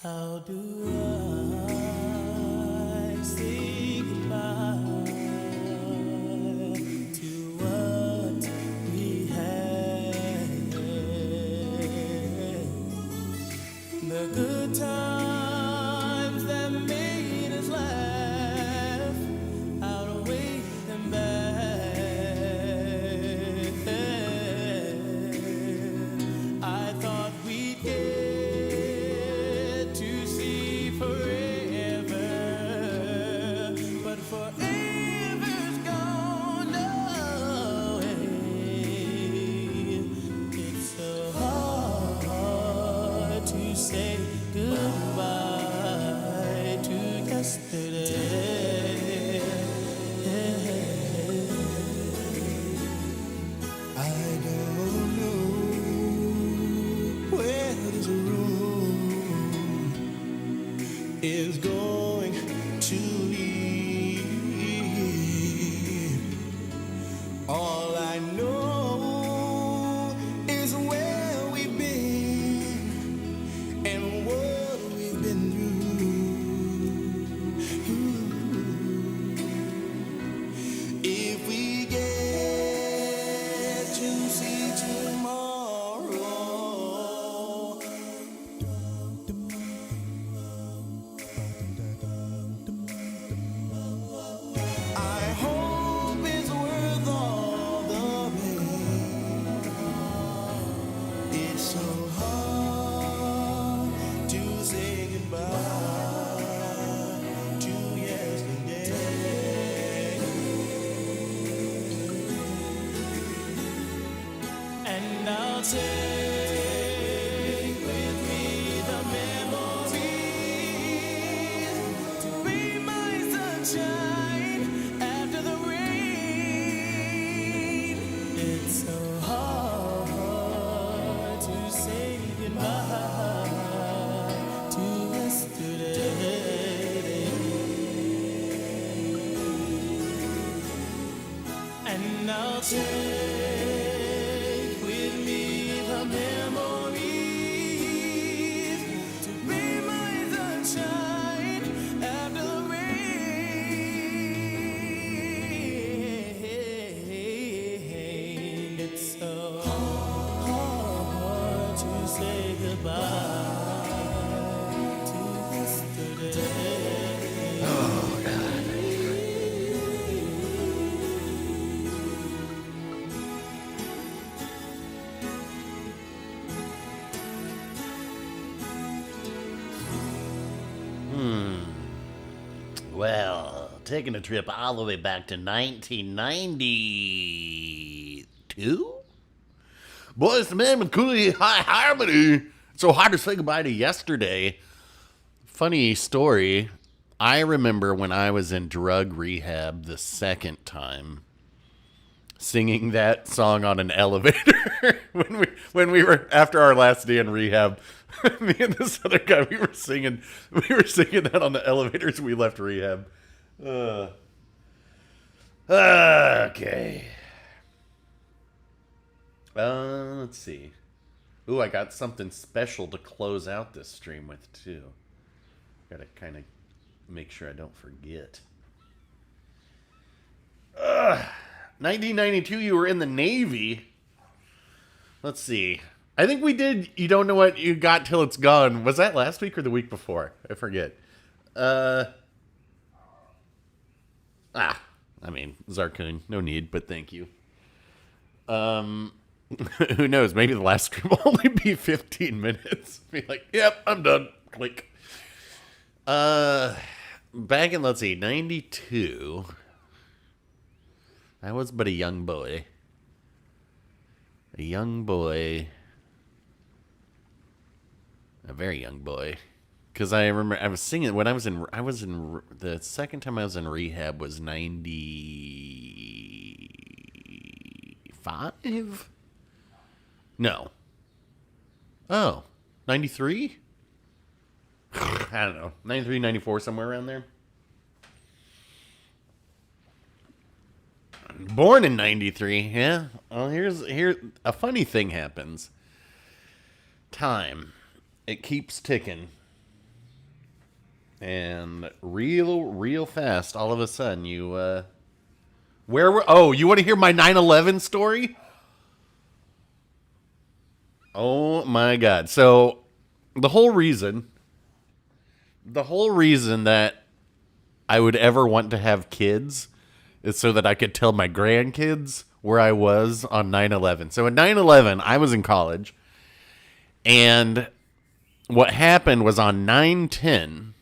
How do I say goodbye to what we had? The good times that made us laugh outweigh them bad. I thought we'd get to see forever, but forever's gone away. It's so hard to say goodbye to yesterday. I don't know where this road is going to lead. All I know is where we've been and what we've been through. If we get to see tomorrow, I hope it's worth all the pain. It's so hard to say goodbye to yesterday. And I'll take with me the memories to be my sunshine after the rain. It's so hard to say goodbye to yesterday. And I'll take with me the memories to be my sunshine after the rain. It's so hard to say goodbye to yesterday. Oh, God. Well, taking a trip all the way back to 1992? Boys, the man with Cooley High Harmony. It's so hard to say goodbye to yesterday. Funny story. I remember when I was in drug rehab the second time, singing that song on an elevator when we were after our last day in rehab. Me and this other guy, we were singing that on the elevators. We left rehab. Okay. Let's see. Ooh, I got something special to close out this stream with too. Gotta kind of make sure I don't forget. 1992, you were in the Navy. Let's see. I think we did You Don't Know What You Got Till It's Gone. Was that last week or the week before? I forget. I mean, Zarkun, no need, but thank you. Who knows? Maybe the last stream will only be 15 minutes. Be like, yep, I'm done. Click. Back in, let's see, 92... I was but a young boy. A young boy. A very young boy. Because I remember I was singing when I was in the second time I was in rehab was 95? No. Oh, 93? I don't know. 93, 94, somewhere around there. Born in 93, yeah. Well, here a funny thing happens. Time. It keeps ticking. And real fast, all of a sudden, you, where were... Oh, you want to hear my 9/11 story? Oh, my God. So, the whole reason that I would ever want to have kids is so that I could tell my grandkids where I was on 9/11. So, at 9/11, I was in college, and what happened was on 9/10...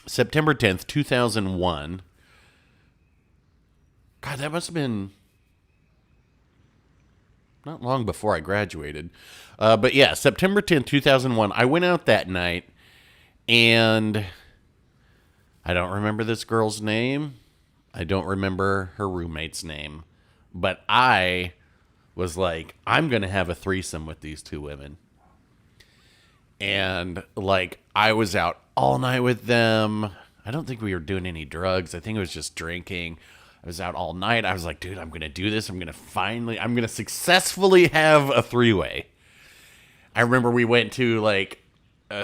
September 10th, 2001. God, that must have been not long before I graduated. But yeah, September 10th, 2001. I went out that night, and I don't remember this girl's name. I don't remember her roommate's name. But I was like, I'm going to have a threesome with these two women. And, like, I was out all night with them. I don't think we were doing any drugs. I think it was just drinking. I was out all night. I was like, dude, I'm going to do this. I'm going to successfully have a three-way. I remember we went to, like,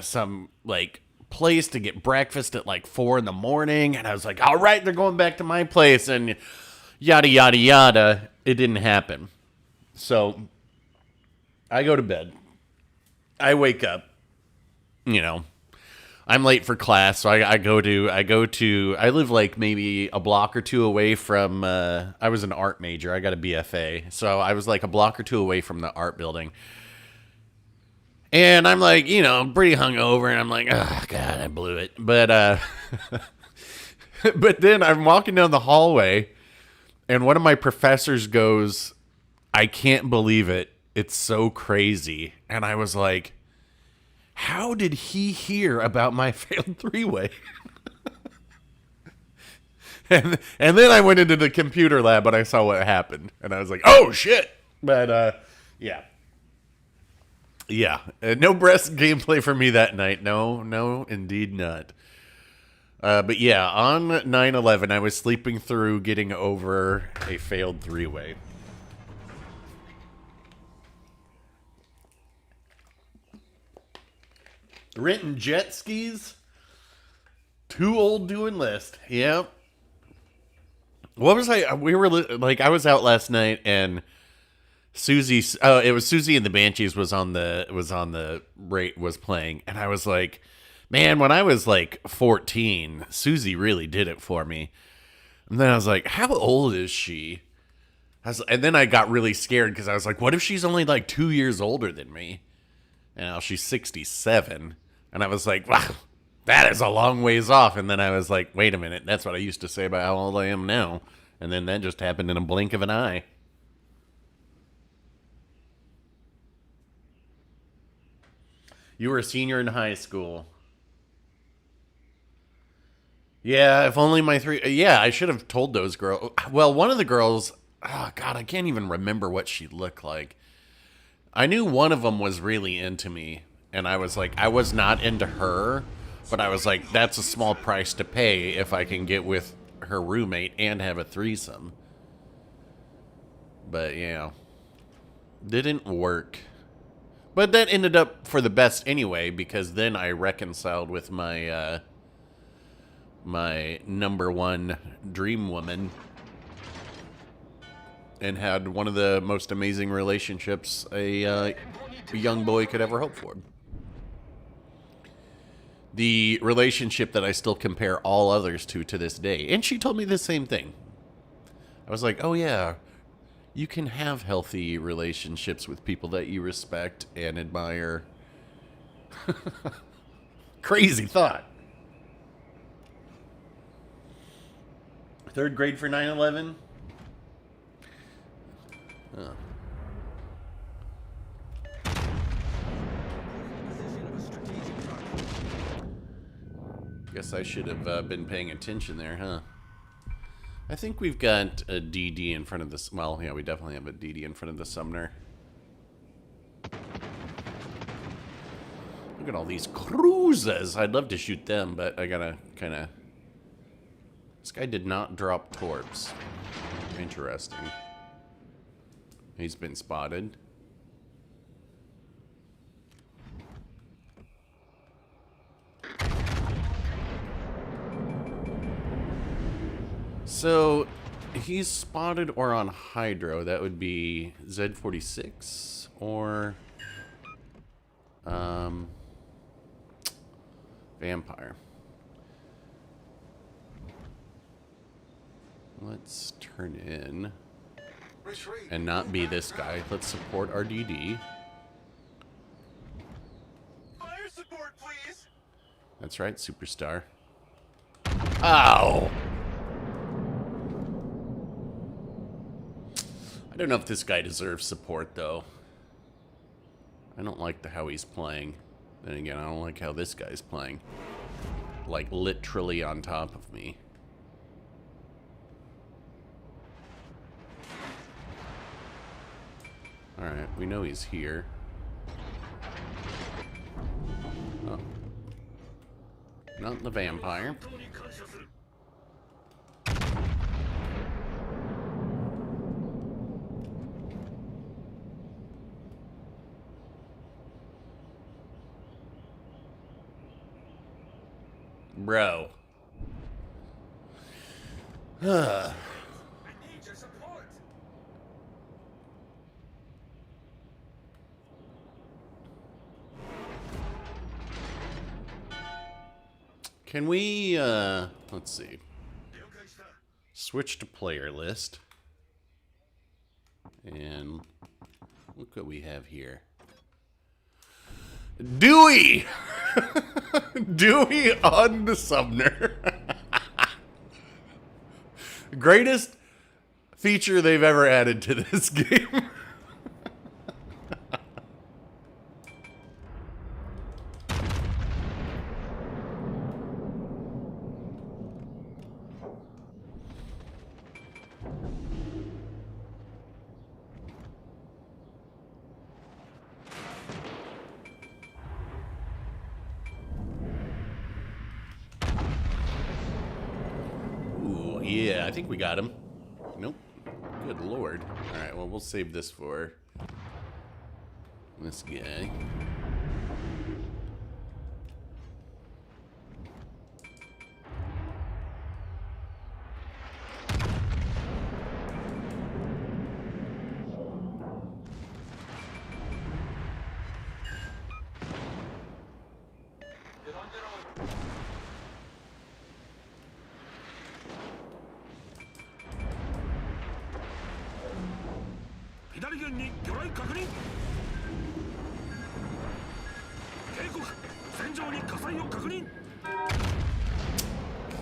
some, like, place to get breakfast at, like, 4 in the morning. And I was like, all right, they're going back to my place. And yada, yada, yada. It didn't happen. So I go to bed. I wake up. You know, I'm late for class, so I live like maybe a block or two away from, I was an art major. I got a BFA. So I was like a block or two away from the art building. And I'm like, you know, pretty hungover, and I'm like, oh, God, I blew it. But, but then I'm walking down the hallway, and one of my professors goes, I can't believe it. It's so crazy. And I was like, how did he hear about my failed three-way? and then I went into the computer lab and I saw what happened. And I was like, oh, shit. But, yeah. Yeah. No breast gameplay for me that night. No, indeed not. But yeah, on 9/11, I was sleeping through getting over a failed three-way. Renting jet skis. Too old to enlist. Yep. What was I? We were like, I was out last night, and Susie. Oh, it was Susie and the Banshees was playing, and I was like, man, when I was like 14, Susie really did it for me. And then I was like, how old is she? And then I got really scared because I was like, what if she's only like 2 years older than me? And now she's 67. And I was like, wow, that is a long ways off. And then I was like, wait a minute, that's what I used to say about how old I am now. And then that just happened in a blink of an eye. You were a senior in high school. Yeah, if only my three... Yeah, I should have told those girls. Well, one of the girls... Oh, God, I can't even remember what she looked like. I knew one of them was really into me. And I was like, I was not into her, but I was like, that's a small price to pay if I can get with her roommate and have a threesome. But, yeah. Didn't work. But that ended up for the best anyway, because then I reconciled with my, my number one dream woman. And had one of the most amazing relationships a young boy could ever hope for. The relationship that I still compare all others to this day. And she told me the same thing. I was like, oh yeah, you can have healthy relationships with people that you respect and admire. Crazy thought. Third grade for 9/11? Oh. Guess I should have been paying attention there, huh? I think we've got a DD in front of this. Well, yeah, we definitely have a DD in front of the Sumner. Look at all these cruisers. I'd love to shoot them, but I gotta kind of... This guy did not drop torps. Interesting. He's been spotted. So he's spotted or on Hydro. That would be Z46 or Vampire. Let's turn in and not be this guy. Let's support our DD. Fire support, please. That's right, superstar. Ow! I don't know if this guy deserves support, though. I don't like how he's playing. Then again, I don't like how this guy's playing. Like, literally on top of me. Alright, we know he's here. Oh. Not the vampire. Bro. I need your support. Can we, let's see. Switch to player list. And look what we have here. Dewey! Dewey on the Sumner. Greatest feature they've ever added to this game. Yeah, I think we got him. Nope. Good lord. Alright, well, we'll save this for this guy.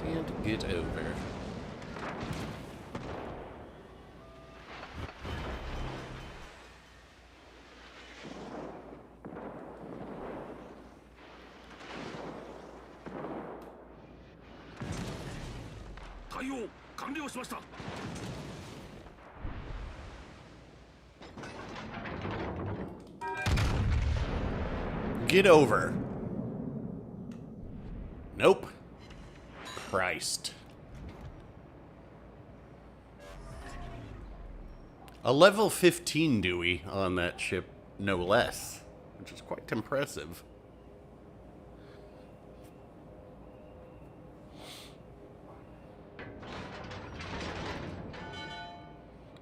Can't get over. Get over. Nope. Christ. A level 15 Dewey on that ship, no less, which is quite impressive.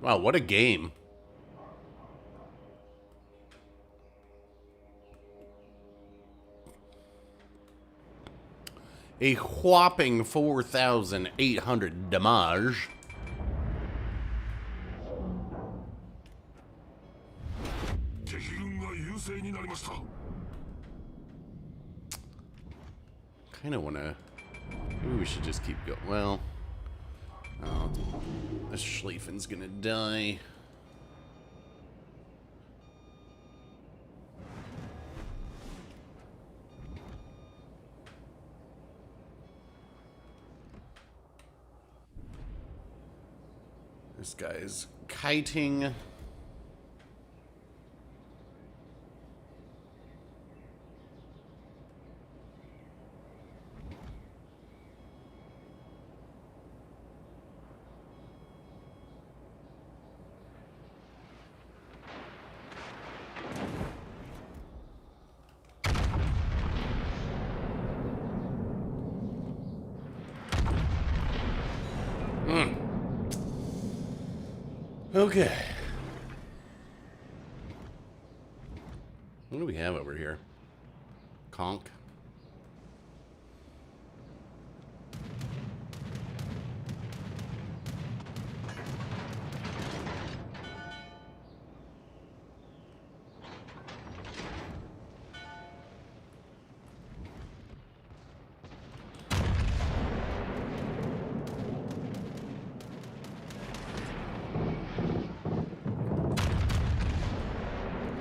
Wow, what a game. A whopping 4,800 damage. Kind of want to... Maybe we should just keep going. Well... Oh, this Schlieffen's gonna die. This guy's kiting. Okay. What do we have over here? Conch.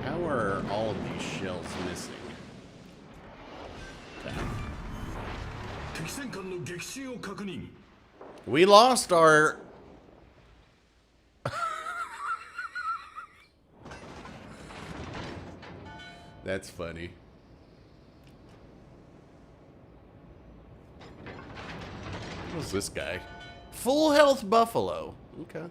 How are all of these shells missing? We lost our... That's funny. What's this guy? Full health buffalo. Okay.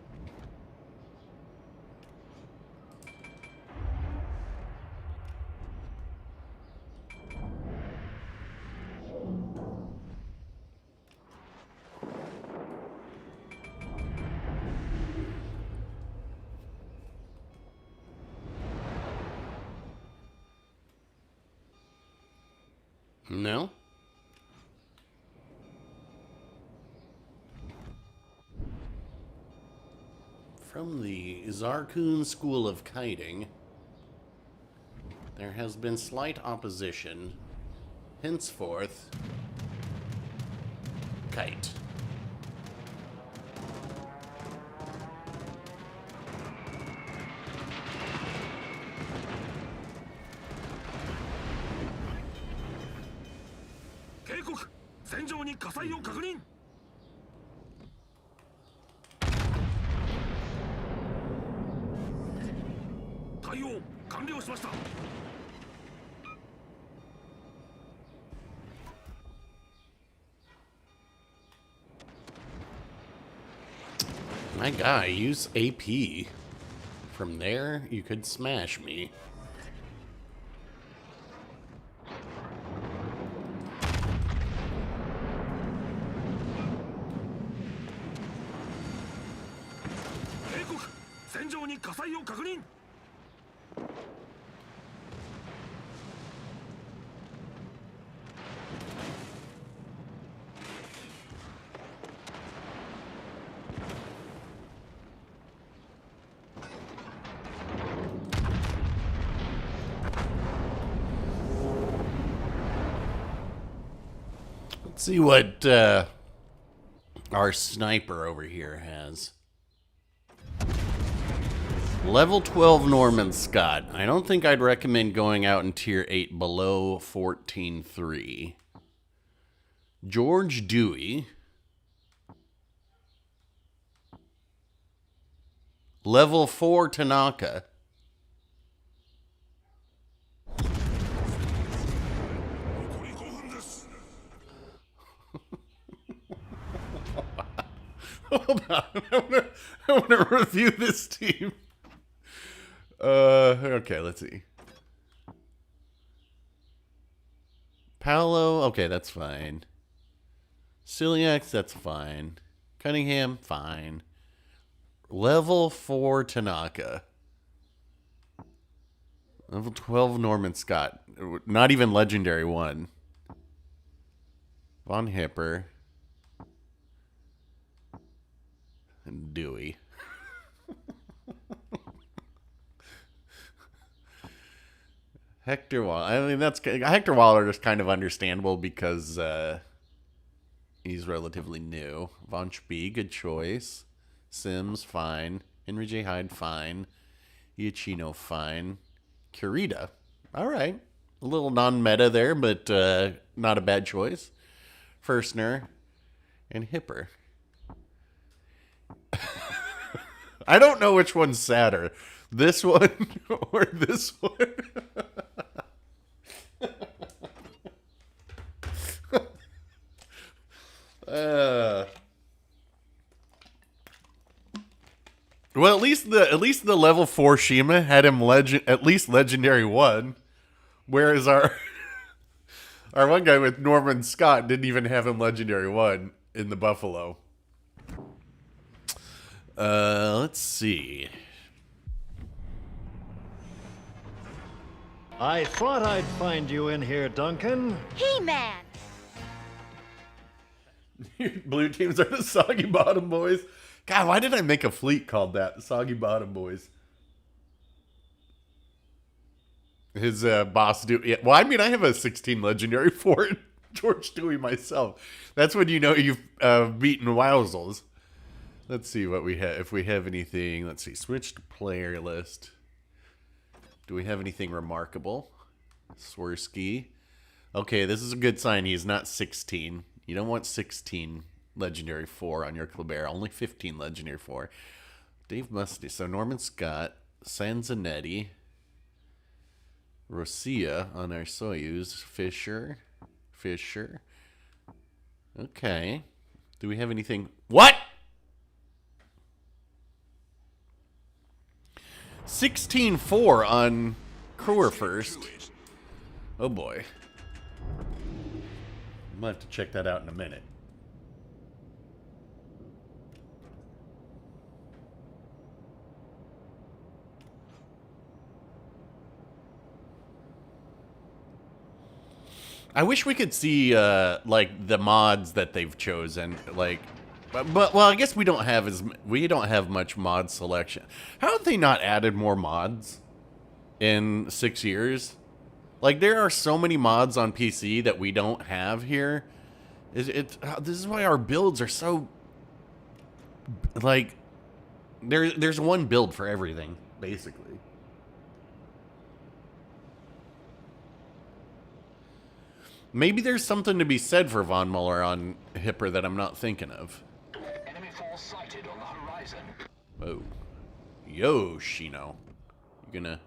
No? From the Zarkun School of Kiting, there has been slight opposition. Henceforth, kite. My guy, use AP. From there, you could smash me. Let's see what our sniper over here has. Level 12 Norman Scott. I don't think I'd recommend going out in tier 8 below 14.3. George Dewey. Level 4 Tanaka. Hold on. I want to review this team. Okay, let's see. Paolo, okay, that's fine. Celiax, that's fine. Cunningham, fine. Level 4 Tanaka. Level 12 Norman Scott. Not even legendary 1. Von Hipper. And Dewey. Hector Waller. I mean, that's Hector Waller is kind of understandable because he's relatively new. Von Spee, good choice. Sims, fine. Henry J. Hyde, fine. Iachino, fine. Kurita, all right. A little non-meta there, but not a bad choice. Firstner and Hipper. I don't know which one's sadder. This one or this one. Well, at least the level 4 Shima had him at least legendary 1, whereas our one guy with Norman Scott didn't even have him legendary 1 in the Buffalo. Let's see. I thought I'd find you in here, Duncan. He-Man! Blue teams are the Soggy Bottom Boys. God, why did I make a fleet called that? The Soggy Bottom Boys. His boss do. Yeah, well, I mean, I have a 16 legendary for it. George Dewey myself. That's when you know you've beaten WoWsL. Let's see what we have. If we have anything. Let's see. Switch to player list. Do we have anything remarkable? Swirsky. Okay, this is a good sign. He is not 16. You don't want 16 legendary 4 on your Kleber. Only 15 legendary 4. Dave Musty. So Norman Scott. Sanzanetti. Rosia on our Soyuz. Fisher. Okay. Do we have anything? What? 16-4 on Crewer first. Oh boy. I'm gonna have to check that out in a minute. I wish we could see like the mods that they've chosen, like, but well, I guess we don't have much mod selection. How have they not added more mods in 6 years? Like, there are so many mods on PC that we don't have here. This is why our builds are so, like, there's one build for everything basically. Maybe there's something to be said for Von Muller on Hipper that I'm not thinking of. Enemy force sighted on the horizon. Oh. Yo, Shino. You gonna...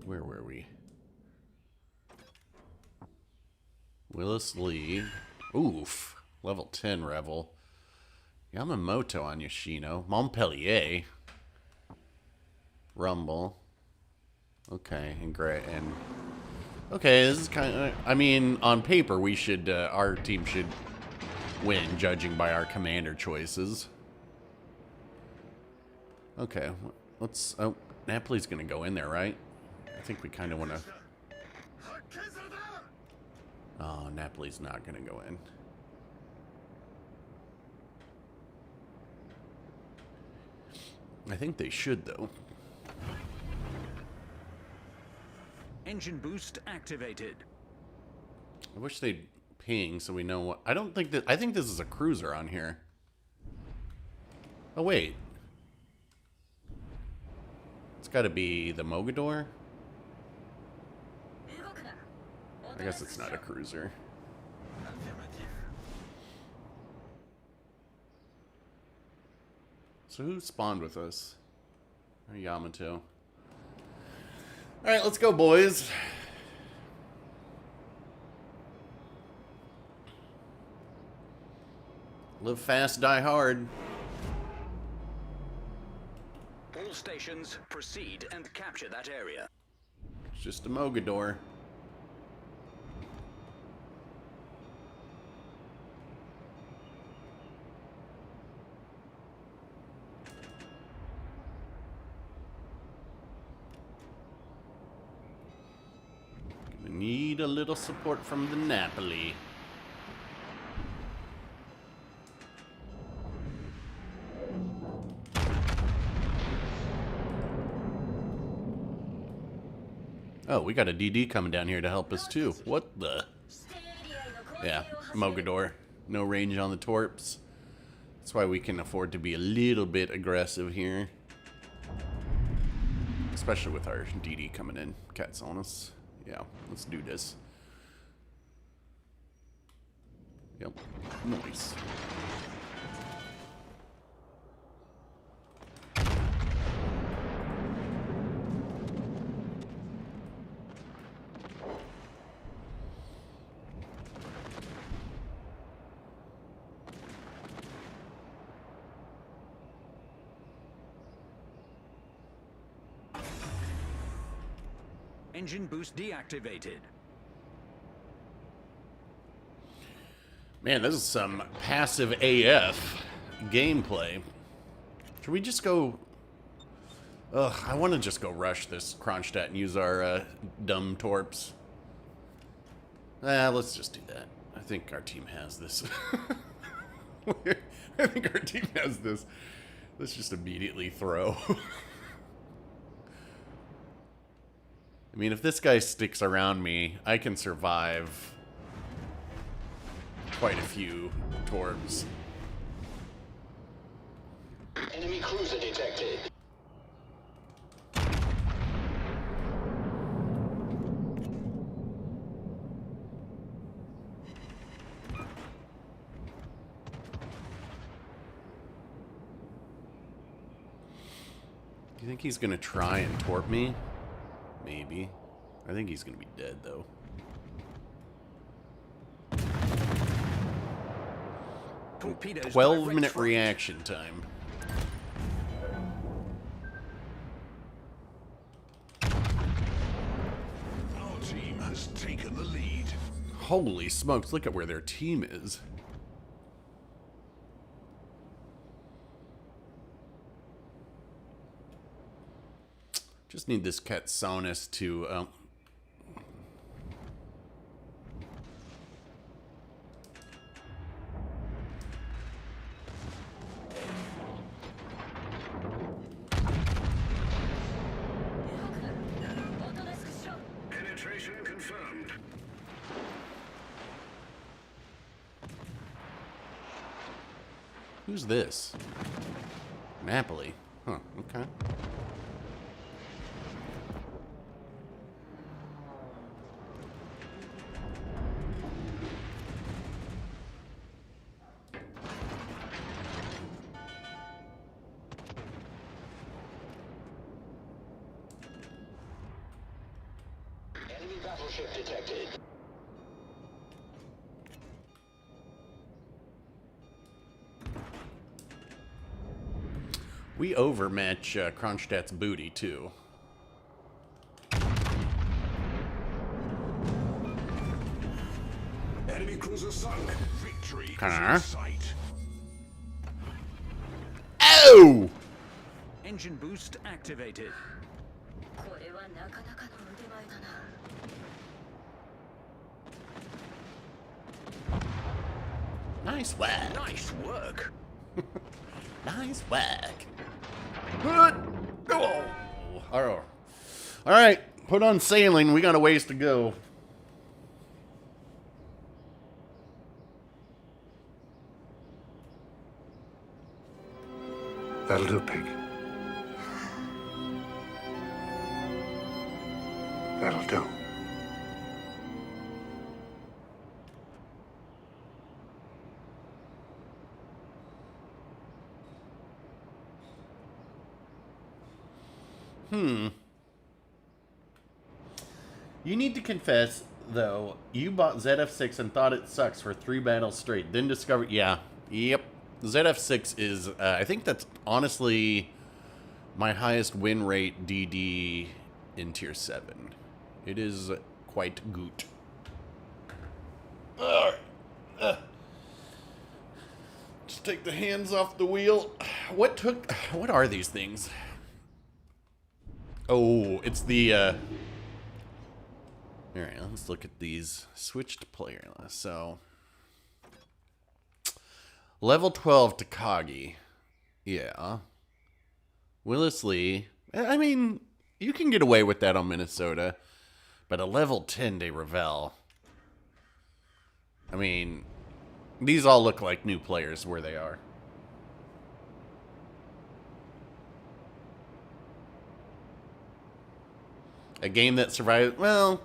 Where were we? Willis Lee. Oof. Level 10 Revel. Yamamoto on Yoshino. Montpellier. Rumble. Okay, and great, and okay, this is kind of, I mean, on paper we should our team should win, judging by our commander choices. Okay, let's, oh, Napoli's gonna go in there, right? I think we kind of want to. Oh, Napoli's not gonna go in. I think they should, though. Engine boost activated. I wish they'd ping so we know what... I don't think that... I think this is a cruiser on here. Oh, wait. It's got to be the Mogador? I guess it's not a cruiser. So who spawned with us? Yamato. Alright, let's go, boys. Live fast, die hard. All stations, proceed and capture that area. It's just a Mogador. Need a little support from the Napoli. Oh, we got a DD coming down here to help us too. What the? Yeah, Mogador. No range on the torps. That's why we can afford to be a little bit aggressive here. Especially with our DD coming in. Cat's on us. Yeah, let's do this. Yep, nice. Engine boost deactivated. Man, this is some passive AF gameplay. Should we just go... Ugh, I want to just go rush this Kronstadt and use our dumb torps. Let's just do that. I think our team has this. I think our team has this. Let's just immediately throw. I mean, if this guy sticks around me, I can survive quite a few torps. Enemy cruiser detected. Do you think he's gonna try and torp me? Maybe. I think he's gonna be dead, though. Torpedoes 12-minute direct front. reaction time. Our team has taken the lead. Holy smokes, look at where their team is. Just need this Katsonus to... Penetration confirmed. Who's this? Napoli. Huh, okay. Enemy battleship detected. We overmatch Kronstadt's booty, too. Enemy cruiser sunk. Victory is Huh? in sight. Oh! Engine boost activated. これはなかなかの腕前だな。Nice whack. Nice work. Nice whack. Oh. All right, put on sailing. We got a ways to go. That'll do, pig. That'll do. You need to confess, though, you bought ZF6 and thought it sucks for 3 battles straight, then discovered... Yeah, yep. ZF6 is, I think that's honestly my highest win rate DD in Tier 7. It is quite good. Just take the hands off the wheel. What are these things? Oh, it's the, Alright, let's look at these switched player lists. So, level 12 Takagi. Yeah. Willis Lee. I mean, you can get away with that on Minnesota. But a level 10 de Revel. I mean, these all look like new players where they are. A game that survived, well...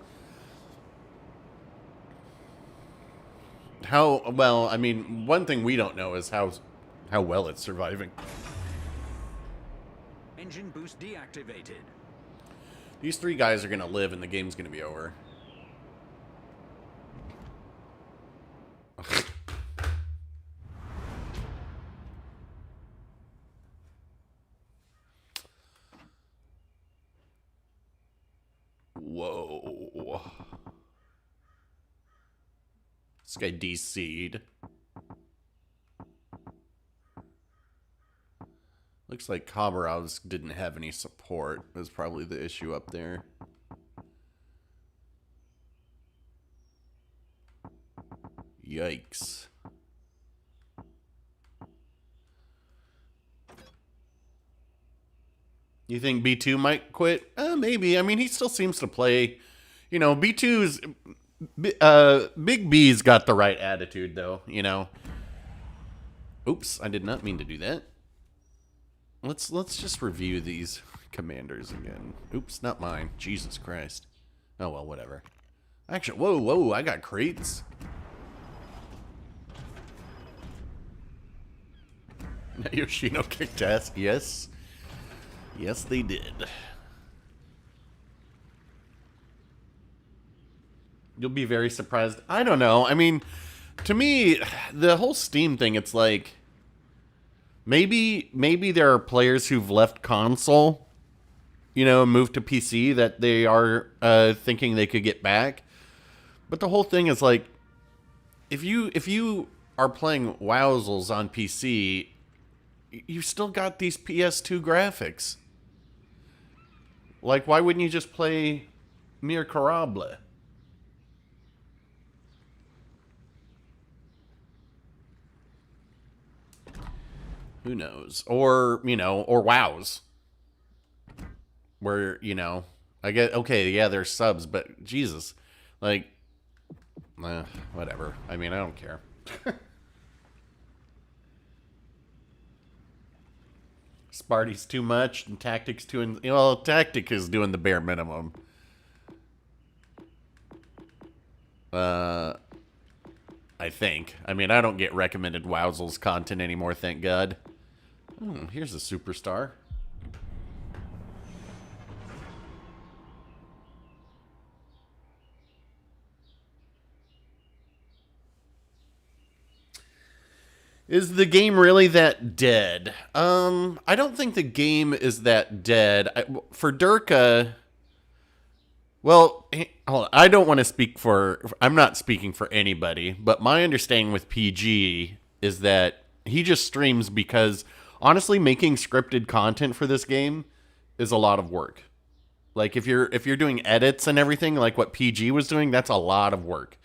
I mean, one thing we don't know is how well it's surviving. Engine boost deactivated. These 3 guys are going to live and the game's going to be over. Whoa. This guy DC'd. Looks like Khabarovsk didn't have any support. Was probably the issue up there. Yikes. You think B2 might quit? Maybe. I mean, he still seems to play. You know, B2's... Big B's got the right attitude, though, you know. Oops, I did not mean to do that. Let's just review these commanders again. Oops, not mine. Jesus Christ. Oh, well, whatever. Actually, whoa, I got crates. Yoshino kicked ass. Yes. Yes, they did. You'll be very surprised. I don't know. I mean, to me, the whole Steam thing, it's like... Maybe there are players who've left console, you know, and moved to PC that they are thinking they could get back. But the whole thing is like, if you are playing WoWsls on PC, you still got these PS2 graphics. Like, why wouldn't you just play Mir Corable? Who knows? Or, you know, or WoWs. Where, you know, I get, okay, yeah, there's subs, but Jesus. Like, whatever. I mean, I don't care. Sparty's too much, and Tactic's too... well, Tactic is doing the bare minimum. I think. I mean, I don't get recommended WoWsls content anymore, thank God. Here's a superstar. Is the game really that dead? I don't think the game is that dead. For Durka... Well, hold on. I don't want to speak for... I'm not speaking for anybody, but my understanding with PG is that he just streams because, honestly, making scripted content for this game is a lot of work. Like, if you're doing edits and everything, like what PG was doing, that's a lot of work.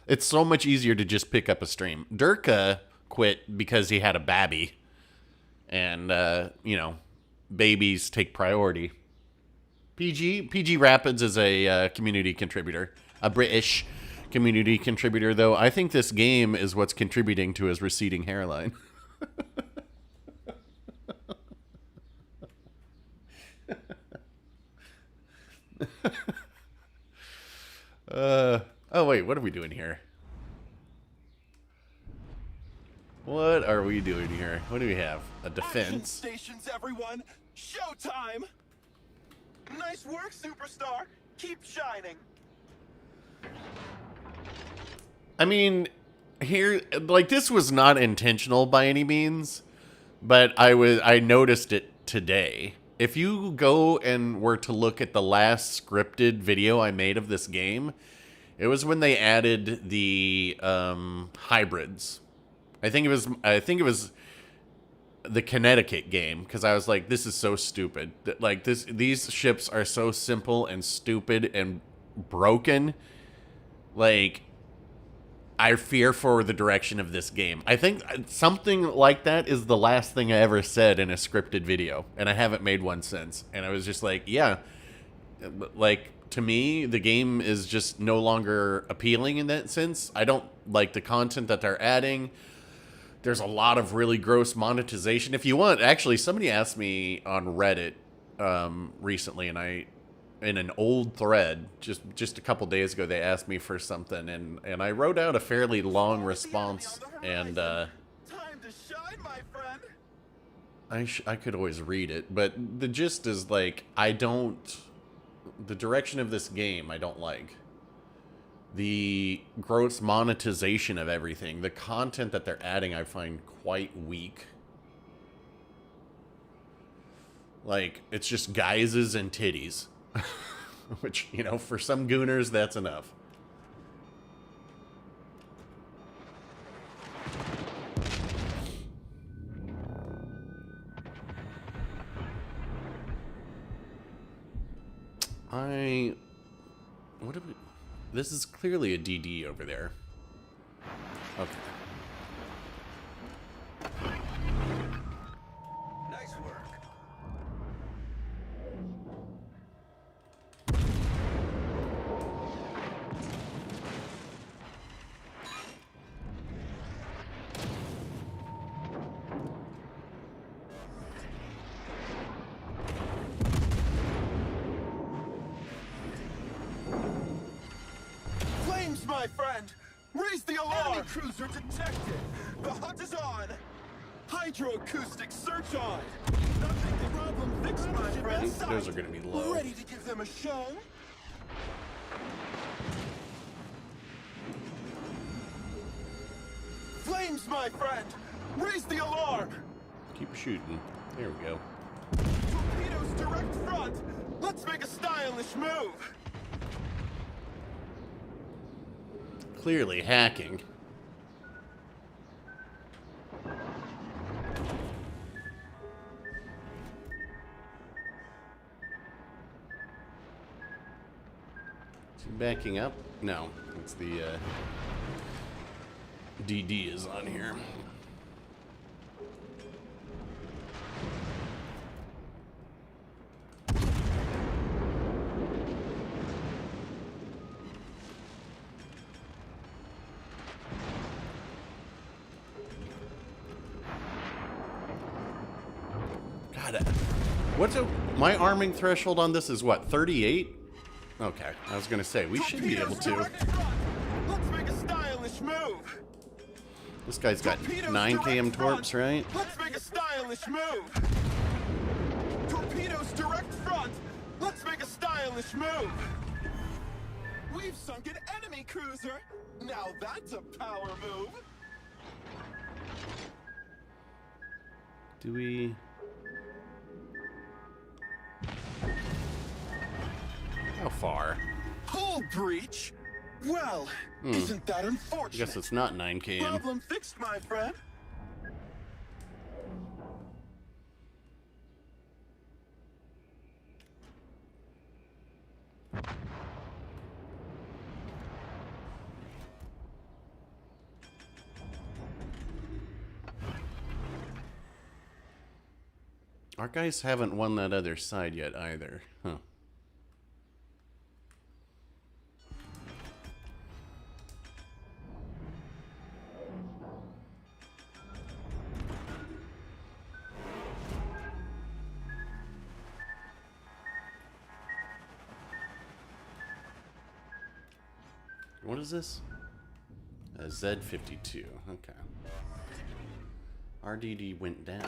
It's so much easier to just pick up a stream. Durka quit because he had a babby. And, you know, babies take priority. PG Rapids is a community contributor, a British community contributor, though I think this game is what's contributing to his receding hairline. Oh wait, what are we doing here? What are we doing here? What do we have? A defense. Action stations, everyone! Showtime! Nice work, superstar! Keep shining! I mean, here, like, this was not intentional by any means, but I noticed it today. If you go and were to look at the last scripted video I made of this game, it was when they added the hybrids. I think it was the Connecticut game, because I was like, this is so stupid. Like, these ships are so simple and stupid and broken. Like, I fear for the direction of this game. I think something like that is the last thing I ever said in a scripted video, and I haven't made one since. And I was just like, yeah, like, to me, the game is just no longer appealing in that sense. I don't like the content that they're adding. There's a lot of really gross monetization. If you want, actually, somebody asked me on Reddit recently, and in an old thread, just a couple days ago, they asked me for something, and I wrote out a fairly long response, and Time to shine, my friend! I could always read it, but the gist is, like, the direction of this game I don't like. The gross monetization of everything, the content that they're adding, I find quite weak. Like, it's just guises and titties. Which, you know, for some gooners, that's enough. What do we... This is clearly a DD over there. Okay. Nice work. Flames, my friend! Raise the alarm! Enemy cruiser detected! The hunt is on! Hydroacoustic search on! Nothing problem fixed, my friend! Those are gonna be low. Ready to give them a show? Flames, my friend! Raise the alarm! Keep shooting. There we go. Torpedoes direct front! Let's make a stylish move! Clearly hacking. Is he backing up? No, it's the DD is on here. God, my arming threshold on this is what, 38? Okay, I was gonna say we should be able to. Let's make a stylish move. This guy's got 9 km torps, right? Let's make a stylish move. Torpedoes direct front. Let's make a stylish move. We've sunk an enemy cruiser. Now that's a power move. Do we? How far? Hull breach? Well, isn't that I unfortunate? guess it's not 9 km. Problem fixed, my friend. Our guys haven't won that other side yet either. Huh. What is this? A Z52. Okay. RDD went down.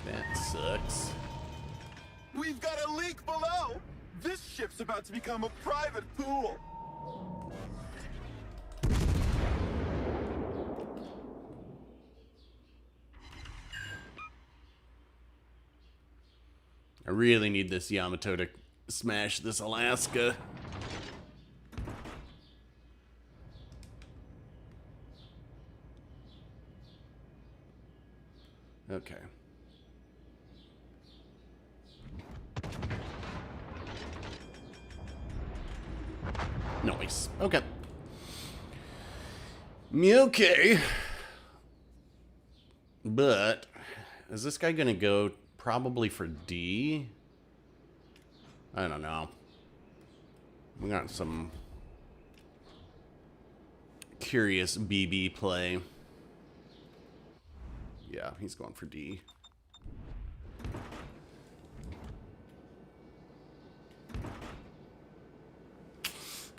That sucks. We've got a leak below. This ship's about to become a private pool. I really need this Yamato to smash this Alaska. Okay. Nice. Okay. Okay. But is this guy gonna go probably for D? I don't know. We got some curious BB play. Yeah, he's going for D.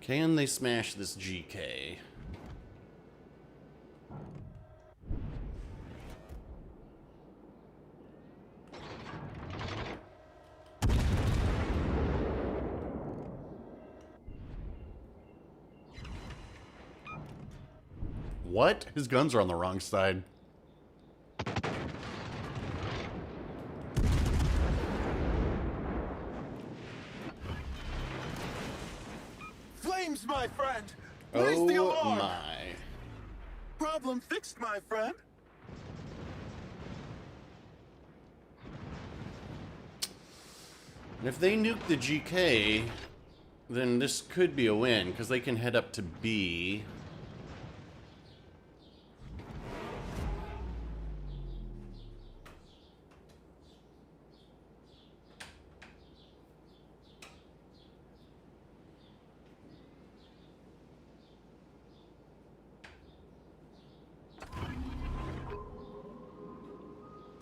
Can they smash this GK? What? His guns are on the wrong side. my friend. Raise the Oh alarm. my. Problem fixed, my friend. If they nuke the GK, then this could be a win, because they can head up to B.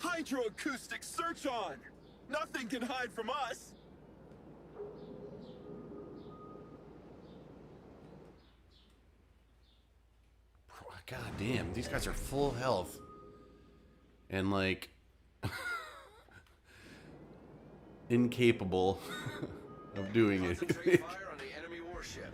Hydroacoustic search on. Nothing can hide from us. God damn, these guys are full health. And like incapable of doing Concentrate anything. fire on the enemy warship.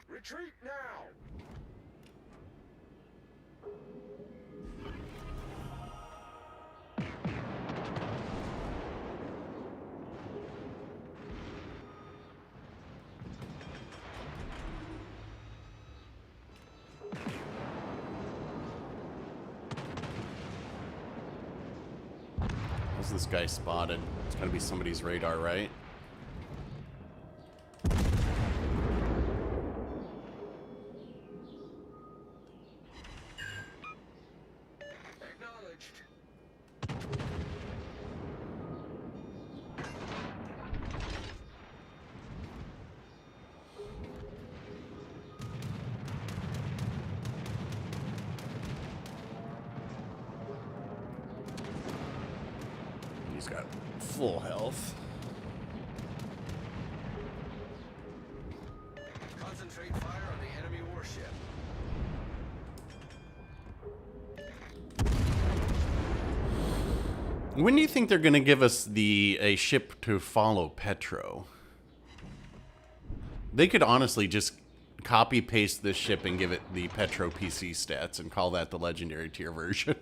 Retreat now! How's this guy spotted? It's gotta be somebody's radar, right? Acknowledged. He's got full health. Concentrate fire on the enemy warship. When do you think they're gonna give us a ship to follow Petro? They could honestly just copy paste this ship and give it the Petro PC stats and call that the legendary tier version.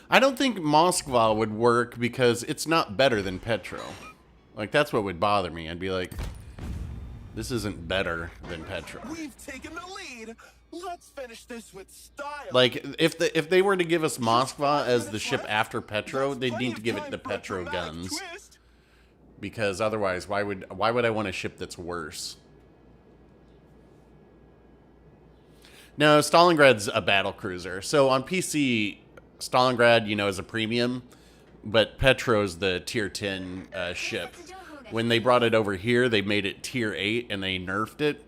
I don't think Moskva would work because it's not better than Petro. Like, that's what would bother me. I'd be like, this isn't better than Petro. We've taken the lead. Let's finish this with style. Like, if they were to give us Moskva as the ship after Petro, they'd need to give it the Petro guns. Because otherwise, why would I want a ship that's worse? No, Stalingrad's a battle cruiser. So on PC, Stalingrad, you know, is a premium, but Petro's the tier 10 ship. When they brought it over here, they made it tier 8 and they nerfed it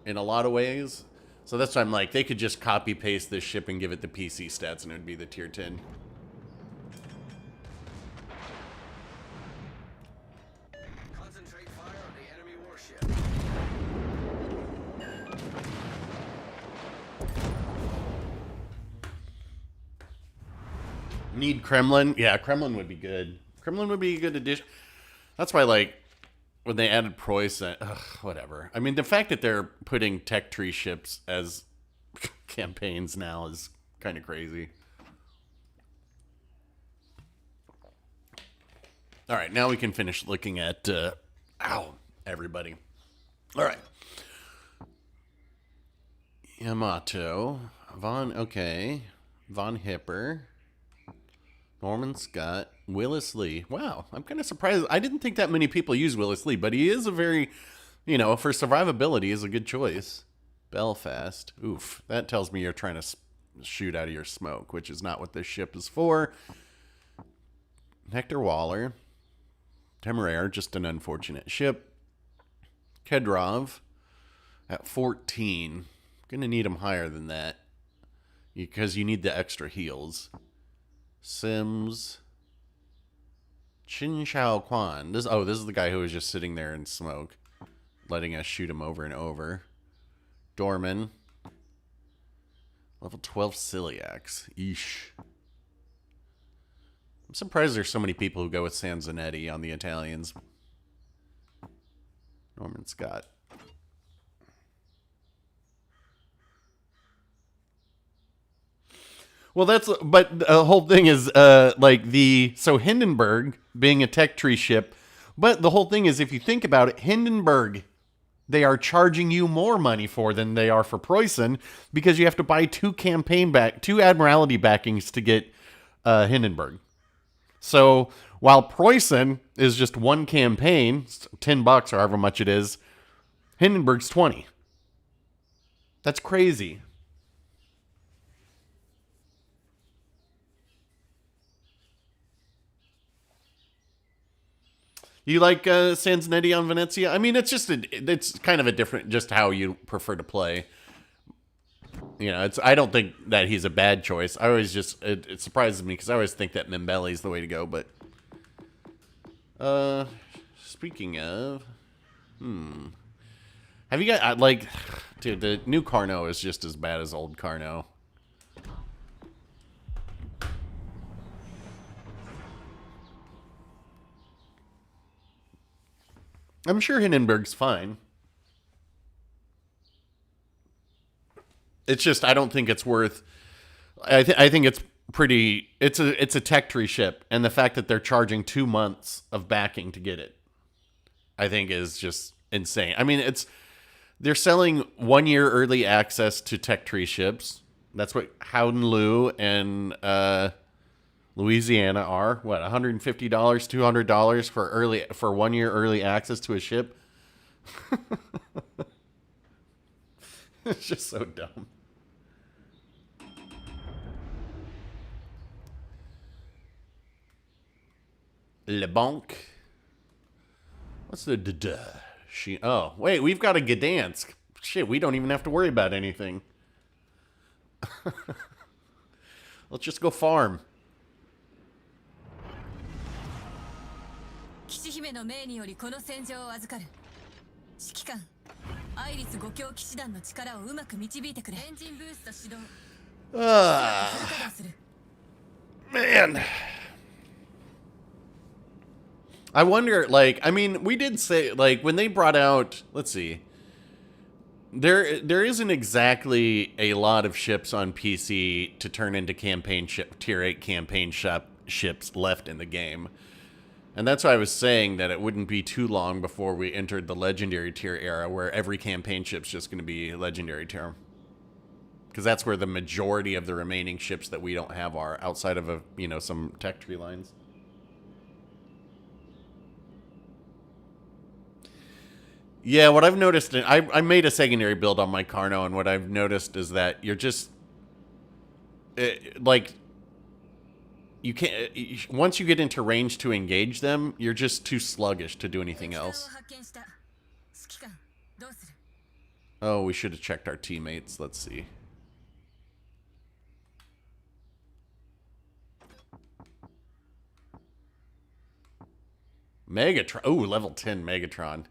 in a lot of ways. So that's why I'm like, they could just copy paste this ship and give it the PC stats and it would be the tier 10. Concentrate fire on the enemy warship. Need Kremlin? Yeah, Kremlin would be good. Kremlin would be a good addition. That's why, like, when they added Preuss, whatever. I mean, the fact that they're putting tech tree ships as campaigns now is kind of crazy. All right, now we can finish looking at, everybody. All right. Yamato. Okay. Von Hipper. Norman Scott. Willis Lee. Wow, I'm kind of surprised. I didn't think that many people use Willis Lee, but he is a very, you know, for survivability is a good choice. Belfast. Oof, that tells me you're trying to shoot out of your smoke, which is not what this ship is for. Hector Waller. Temeraire, just an unfortunate ship. Kedrov at 14. Gonna need him higher than that because you need the extra heals. Sims. Chin Shao Quan. This is the guy who was just sitting there in smoke, letting us shoot him over and over. Dorman. Level 12 Celiacs. Eesh. I'm surprised there's so many people who go with Sanzanetti on the Italians. Norman Scott. Well, but the whole thing is, so Hindenburg being a tech tree ship, but the whole thing is, if you think about it, Hindenburg, they are charging you more money for than they are for Preußen, because you have to buy two Admiralty backings to get Hindenburg. So while Preußen is just one campaign, $10 or however much it is, Hindenburg's 20. That's crazy. You like Sanzanetti on Venezia? I mean, it's kind of a different, just how you prefer to play. You know, I don't think that he's a bad choice. I always it surprises me because I always think that Membelli's the way to go. But speaking of, have you got dude, the new Carno is just as bad as old Carno. I'm sure Hindenburg's fine. It's just I don't think it's worth. I think it's pretty. It's a tech tree ship, and the fact that they're charging 2 months of backing to get it, I think is just insane. I mean, they're selling 1 year early access to tech tree ships. That's what Howden Liu and Louisiana are. What, $150, $200 for 1 year early access to a ship? It's just so dumb. Le Banque. What's the oh, wait, we've got a Gdansk. Shit, we don't even have to worry about anything. Let's just go farm. 騎士姫の命によりこの戦場を預かる。指揮官、アイリス五強騎士団の力をうまく導いてくれ。エンジンブースト始動。Man. I wonder, I mean, we did say, when they brought out, let's see, there isn't exactly a lot of ships on PC to turn into tier 8 campaign ships left in the game. And that's why I was saying that it wouldn't be too long before we entered the legendary tier era, where every campaign ship's just going to be legendary tier. Because that's where the majority of the remaining ships that we don't have are, outside of some tech tree lines. Yeah, what I've noticed, I made a secondary build on my Carno, and what I've noticed is that you're just, you can't, once you get into range to engage them, you're just too sluggish to do anything else. Oh, we should have checked our teammates. Let's see. Megatron. Oh, level 10 Megatron.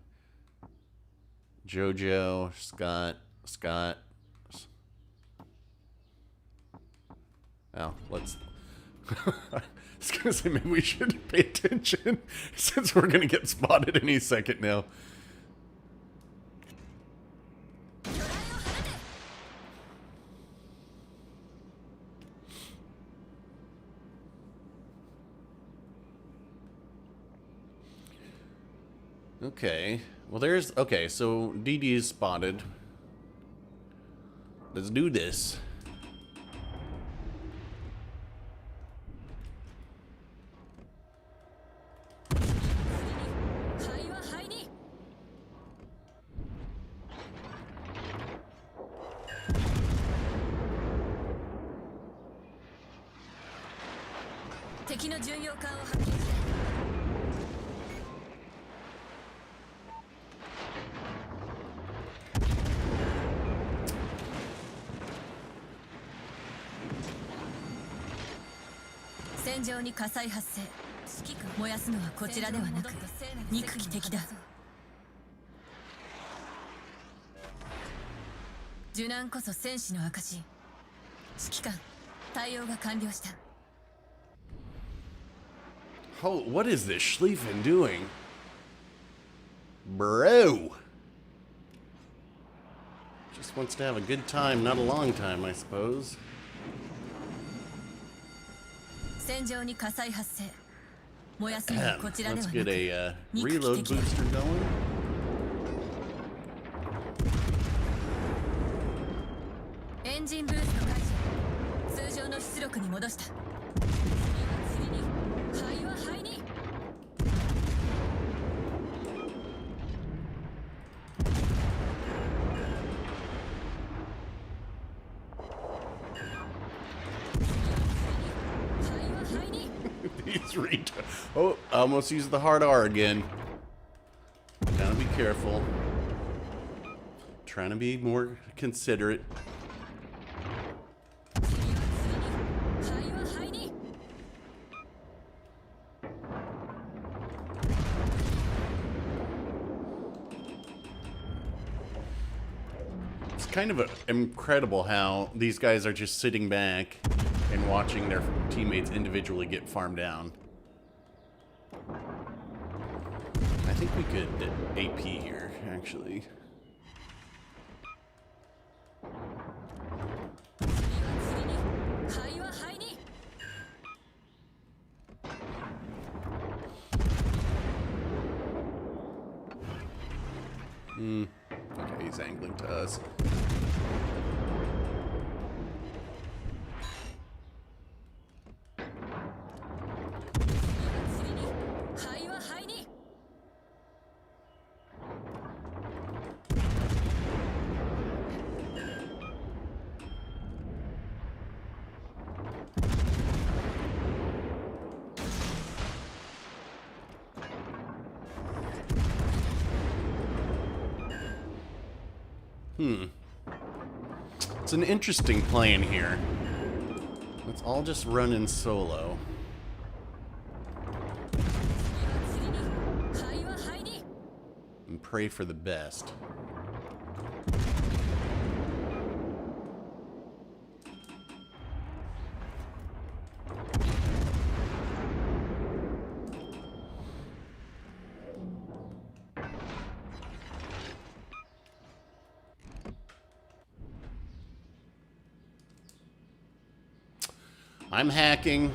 Jojo, Scott. Oh, let's... I was going to say, maybe we should pay attention, since we're going to get spotted any second now. Okay. Well, there's... Okay, so DD is spotted. Let's do this. 受難こそ戦士の証。指揮官、対応が完了した。 Oh, what is this Schlieffen doing? Bro! Just wants to have a good time, not a long time, I suppose. 戦場に火災発生。燃やすのは Man, こちらで let's は get なく a 肉 reload 機的 booster going. エンジンブースト解除。通常の出力に戻した。次に肺は肺に。 These oh, I almost used the hard R again. Gotta be careful. Trying to be more considerate. It's kind of incredible how these guys are just sitting back and watching their teammates individually get farmed down. I think we could AP here, actually. Okay, he's angling to us. It's an interesting plan here. Let's all just run in solo. And pray for the best. I'm hacking.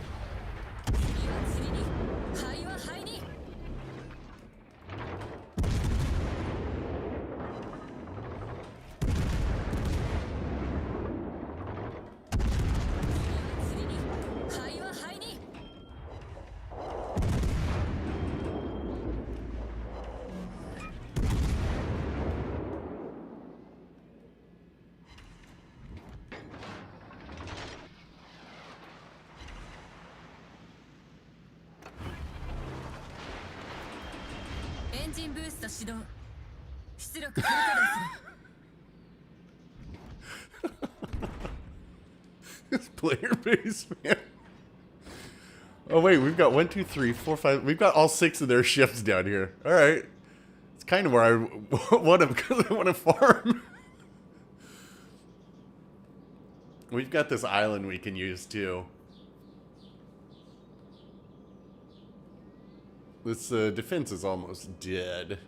Engine boost 始動。出力フル稼働する。 This player base, man. Oh wait, we've got 1, 2, 3, 4, 5. We've got all 6 of their shifts down here. All right, it's kind of where I want them because I want to farm. We've got this island we can use too. This defense is almost dead.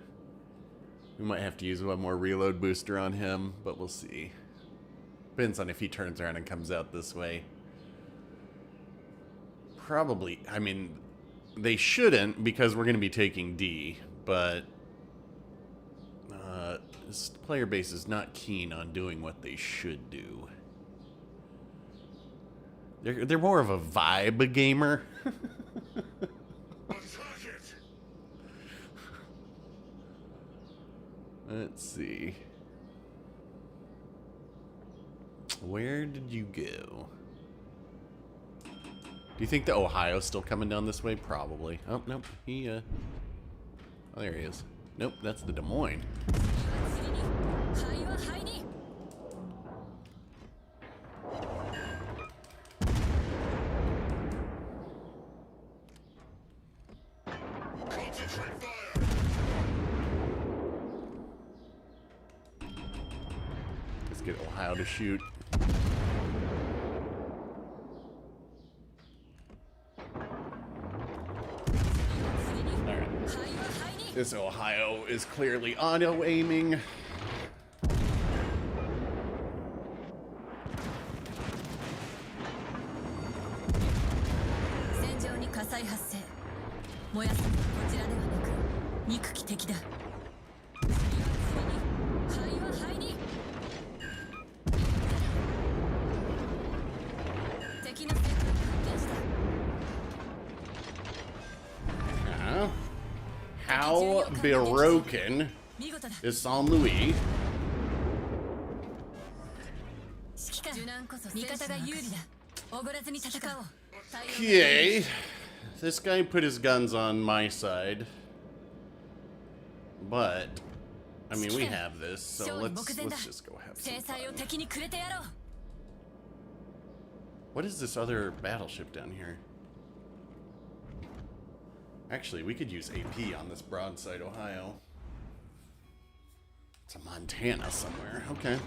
We might have to use one more reload booster on him, but we'll see. Depends on if he turns around and comes out this way. Probably, I mean, they shouldn't because we're going to be taking D, but this player base is not keen on doing what they should do. They're more of a vibe gamer. Let's see. Where did you go? Do you think the Ohio's still coming down this way? Probably. Oh, nope. He, oh, there he is. Nope, that's the Des Moines. Get Ohio to shoot. Alright. This Ohio is clearly auto-aiming. 燃やすのはこちらではなく憎き敵だ。次は肺は肺に。敵の戦闘を発見した。How broken is San Luis? 指揮官、受難こそ味方が有利だ。おごらずに戦おう。Okay. This guy put his guns on my side. But I mean, we have this, so let's just go have some fun. What is this other battleship down here? Actually, we could use AP on this broadside Ohio. It's a Montana somewhere. Okay.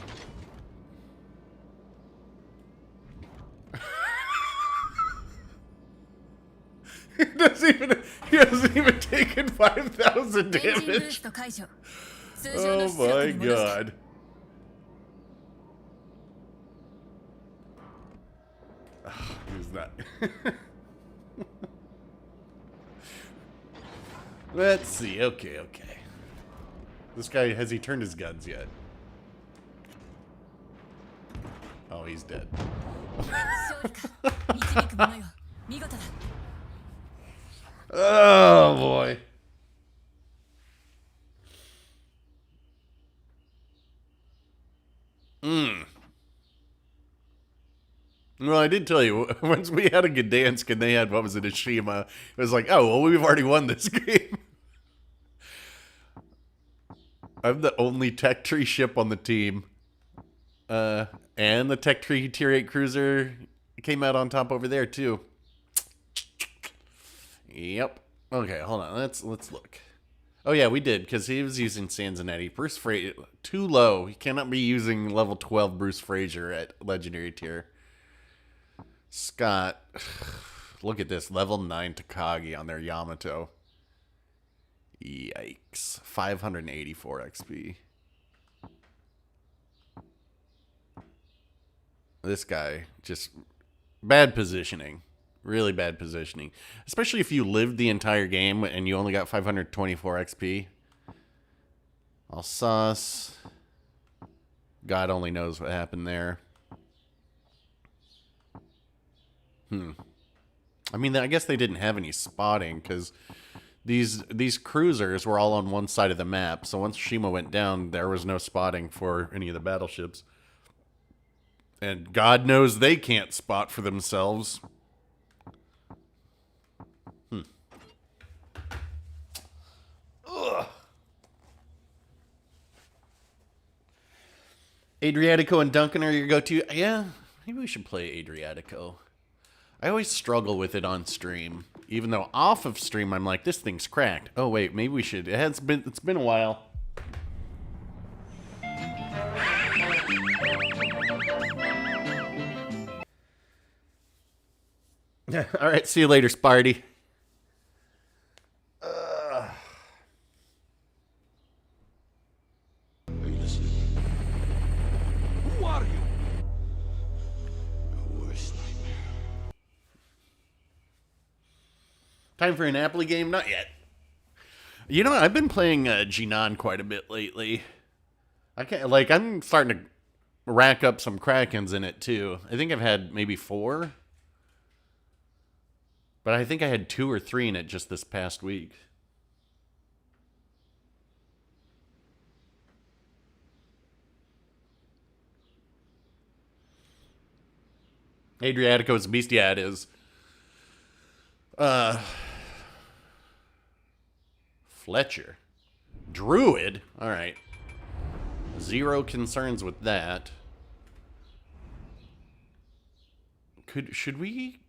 He hasn't even taken 5,000 damage. Oh my god. Who's that? Let's see. Okay. This guy, has he turned his guns yet? Oh, he's dead. Oh boy. Well, I did tell you, once we had a Gdansk and they had, what was it, Ashima, it was like, oh, well, we've already won this game. I'm the only tech tree ship on the team. And the tech tree tier 8 cruiser came out on top over there, too. Yep. Okay, hold on. Let's look. Oh yeah, we did, because he was using Sanzanetti. Bruce Fraser, too low. He cannot be using level 12 Bruce Fraser at legendary tier. Scott, look at this, level 9 Takagi on their Yamato. Yikes. 584 XP. This guy, just bad positioning. Really bad positioning. Especially if you lived the entire game and you only got 524 XP. All sus. God only knows what happened there. I mean, I guess they didn't have any spotting because these cruisers were all on one side of the map. So once Shima went down, there was no spotting for any of the battleships. And God knows they can't spot for themselves. Ugh. Adriatico and Duncan are your go-to. Yeah, maybe we should play Adriatico. I always struggle with it on stream. Even though off of stream, I'm like, this thing's cracked. Oh, wait, maybe we should. It's been a while. All right, see you later, Sparty. Who are you? Your worst nightmare. Time for an Appley game? Not yet. You know, I've been playing Jinan quite a bit lately. I'm starting to rack up some Krakens in it, too. I think I've had maybe 4. But I think I had 2 or 3 in it just this past week. Adriatico's a beast. Yeah, it is. Fletcher. Druid? Alright. 0 concerns with that. Should we...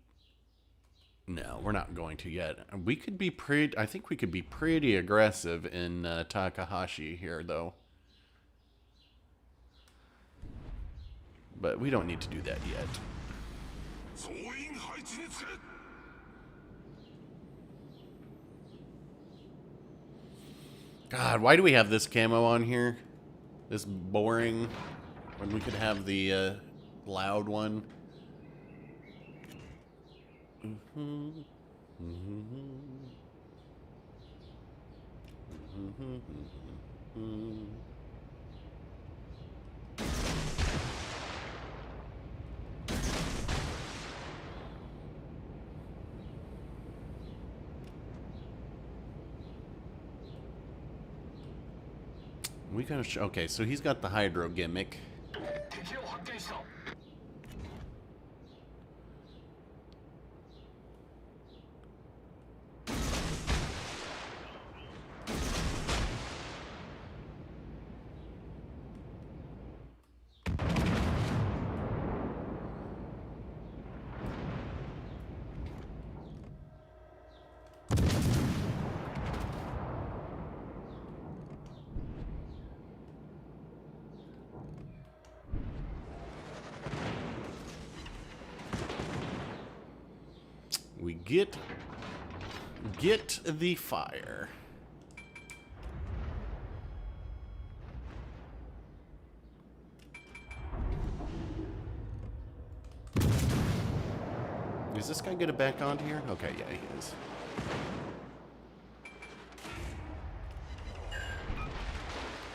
No, we're not going to yet. We could be pretty... I think we could be pretty aggressive in Takahashi here, though. But we don't need to do that yet. God, why do we have this camo on here? This boring, when we could have the loud one. We gotta show. Okay, so he's got the hydro gimmick. We get the fire. Is this guy gonna back onto here? Okay, yeah, he is.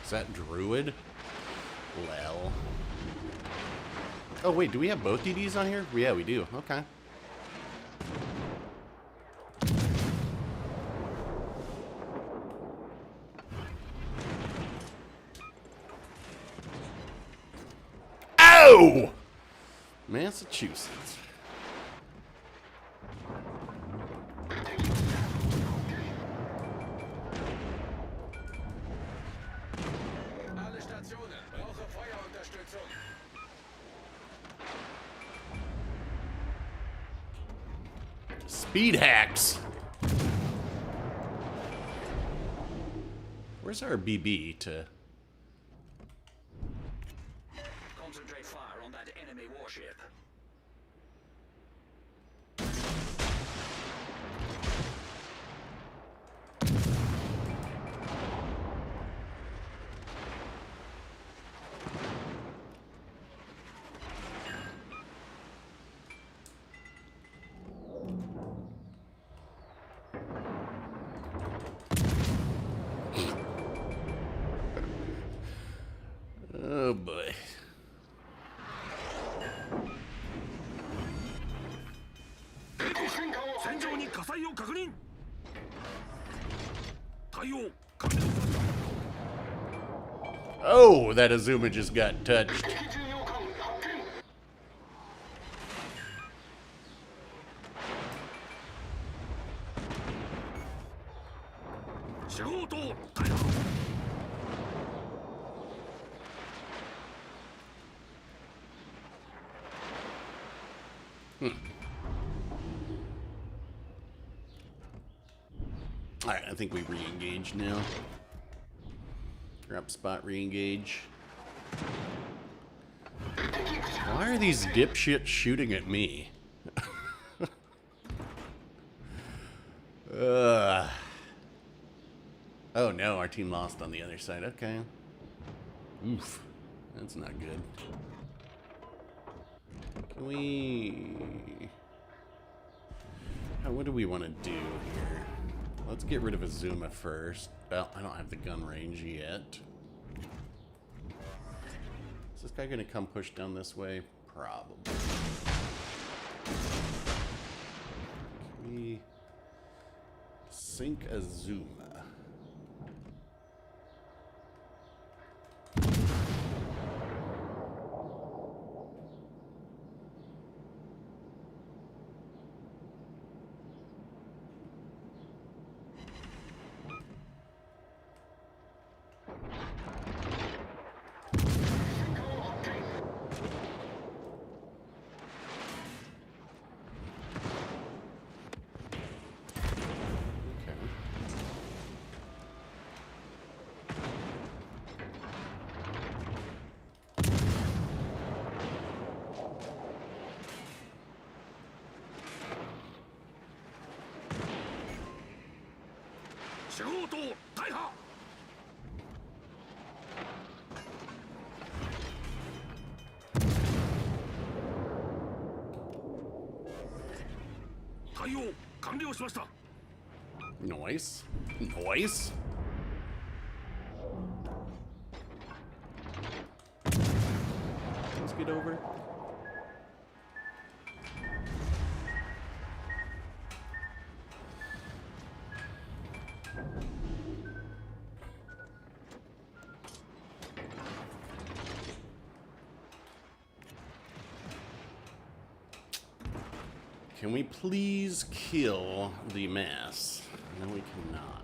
Is that Druid? Well. Oh wait, do we have both DDs on here? Yeah, we do. Okay. Oh! Massachusetts. Alle Stationen, brauche Feuerunterstützung. Speed hacks. Where's our BB to... Concentrate fire on that enemy warship. Oh boy. Oh, that Azuma just got touched. Alright, I think we re-engage now. Drop spot, re-engage. Why are these dipshits shooting at me? Oh no, our team lost on the other side. Okay. Oof. That's not good. Can we... What do we want to do here? Let's get rid of Azuma first. Well, I don't have the gun range yet. Is this guy going to come push down this way? Probably. Can we sink Azuma? 四号棟大破。対応完了しました。 Noise. Noise. Let's get over. Can we please kill the mass? No, we cannot.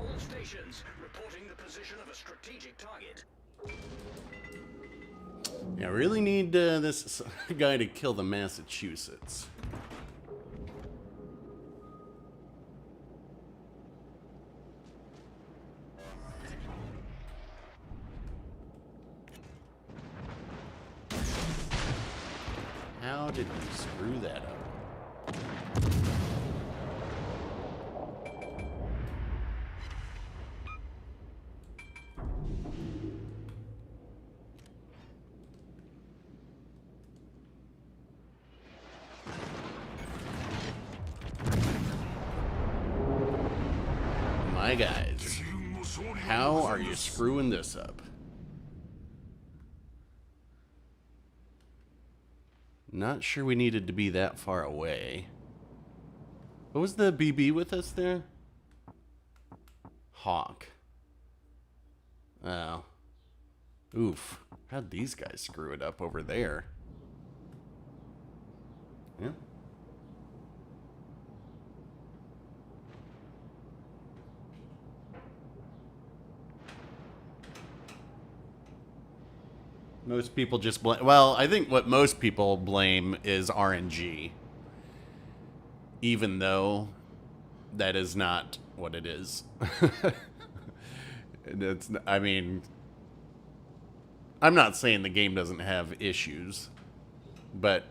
All stations reporting the position of a strategic target. Yeah, I really need this guy to kill the Massachusetts. How did we screw that up? My guys, how are you screwing this up? Not sure we needed to be that far away. What was the BB with us there? Hawk. Oh. Oof. How'd these guys screw it up over there? Yeah. Most people just blame... Well, I think what most people blame is RNG. Even though that is not what it is. It's, I mean... I'm not saying the game doesn't have issues. But...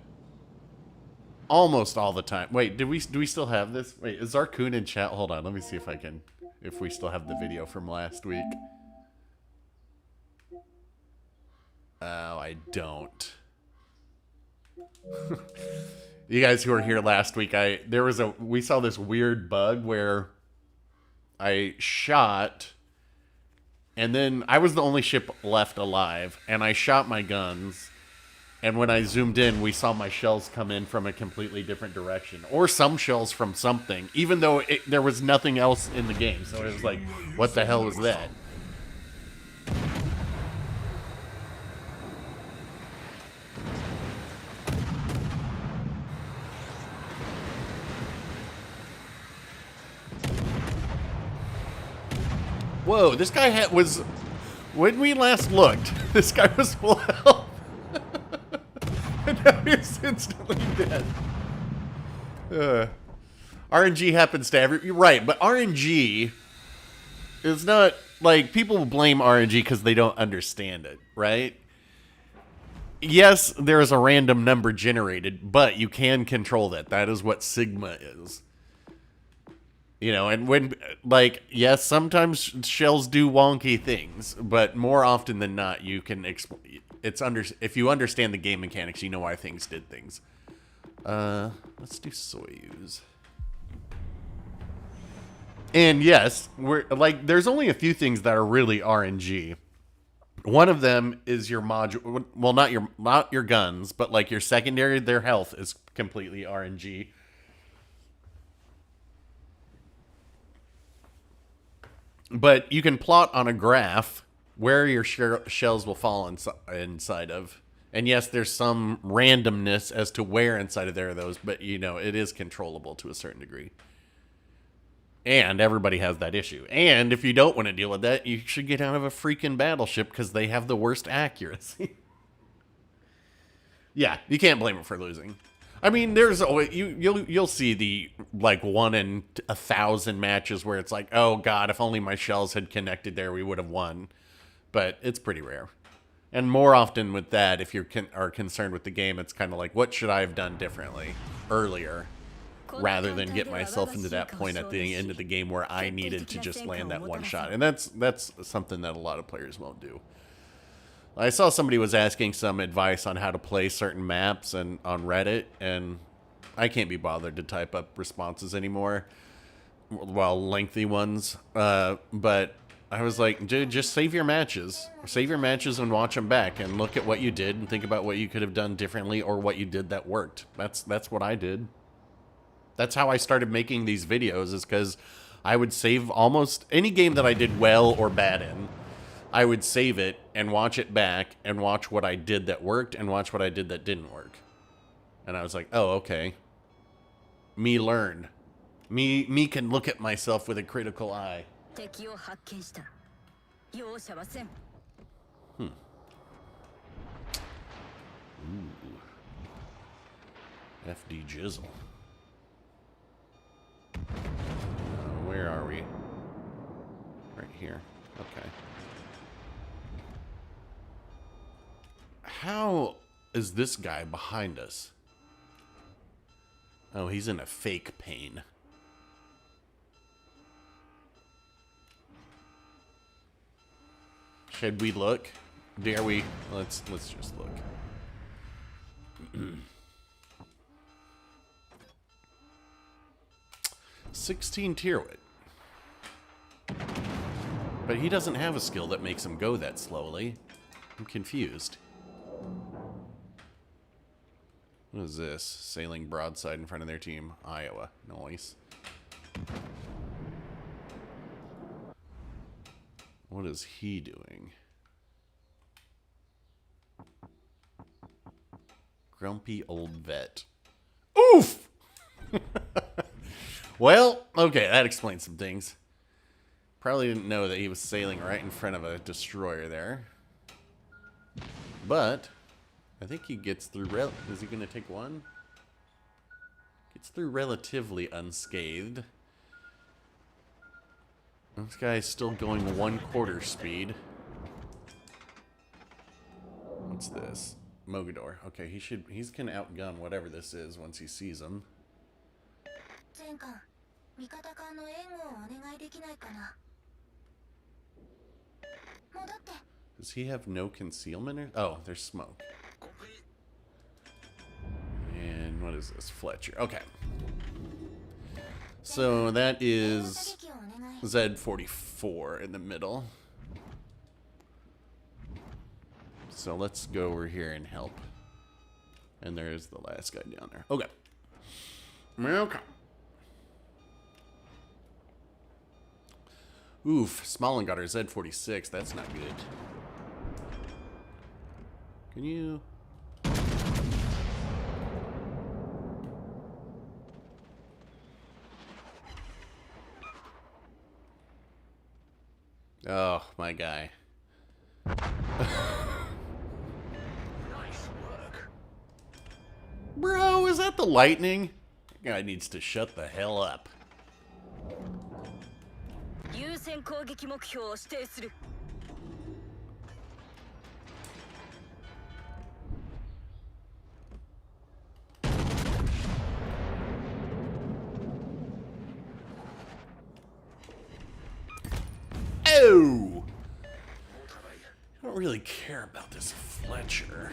almost all the time... Wait, do we still have this? Wait, is Zarkoon in chat? Hold on, let me see if I can... If we still have the video from last week. Oh, I don't. You guys who were here last week, we saw this weird bug where I shot, and then I was the only ship left alive, and I shot my guns, and when I zoomed in, we saw my shells come in from a completely different direction, or some shells from something, even though there was nothing else in the game. So it was like, what the hell was that? Whoa, this guy was... When we last looked, this guy was full health. And now he's instantly dead. RNG happens to you're right, but RNG is not... Like, people blame RNG because they don't understand it, right? Yes, there is a random number generated, but you can control that. That is what Sigma is. You know, and when, like, yes, sometimes shells do wonky things, but more often than not, you can if you understand the game mechanics, you know why things did things. Let's do Soyuz. And yes, there's only a few things that are really RNG. One of them is your module. Well, not your guns, but like your secondary. Their health is completely RNG. But you can plot on a graph where your shells will fall inside of. And yes, there's some randomness as to where inside of there are those, but you know, it is controllable to a certain degree. And everybody has that issue. And if you don't want to deal with that, you should get out of a freaking battleship because they have the worst accuracy. Yeah, you can't blame them for losing. I mean, there's always you'll see the like 1 in 1,000 matches where it's like, oh god, if only my shells had connected there, we would have won. But it's pretty rare. And more often with that, if you are concerned with the game, it's kind of like, what should I have done differently earlier, rather than get myself into that point at the end of the game where I needed to just land that one shot. And that's something that a lot of players won't do. I saw somebody was asking some advice on how to play certain maps and on Reddit, and I can't be bothered to type up responses anymore, well, lengthy ones. But I was like, dude, just save your matches. Save your matches and watch them back and look at what you did and think about what you could have done differently or what you did that worked. That's what I did. That's how I started making these videos, is because I would save almost any game that I did well or bad in. I would save it and watch it back and watch what I did that worked and watch what I did that didn't work. And I was like, oh, okay. Me learn. Me can look at myself with a critical eye. Ooh. FD Jizzle. Where are we? Right here. Okay. How is this guy behind us? Oh, he's in a fake pane. Should we look? Dare we? Let's just look. 16 Tyrwit. But he doesn't have a skill that makes him go that slowly. I'm confused. What is this? Sailing broadside in front of their team. Iowa. Nice. What is he doing? Grumpy old vet. Oof! Well, okay, that explains some things. Probably didn't know that he was sailing right in front of a destroyer there. But I think he gets through. Is he going to take one? Gets through relatively unscathed. This guy's still going 1/4 speed. What's this? Mogador. Okay, he's going to outgun whatever this is once he sees him. Does he have no concealment? Oh, there's smoke. And what is this? Fletcher. Okay. So that is Z44 in the middle. So let's go over here and help. And there's the last guy down there. Okay. Okay. Oof, Smolin got her Z46. That's not good. Can you... Oh, my guy. Nice work. Bro, is that the lightning? That guy needs to shut the hell up. Oh! I don't really care about this Fletcher.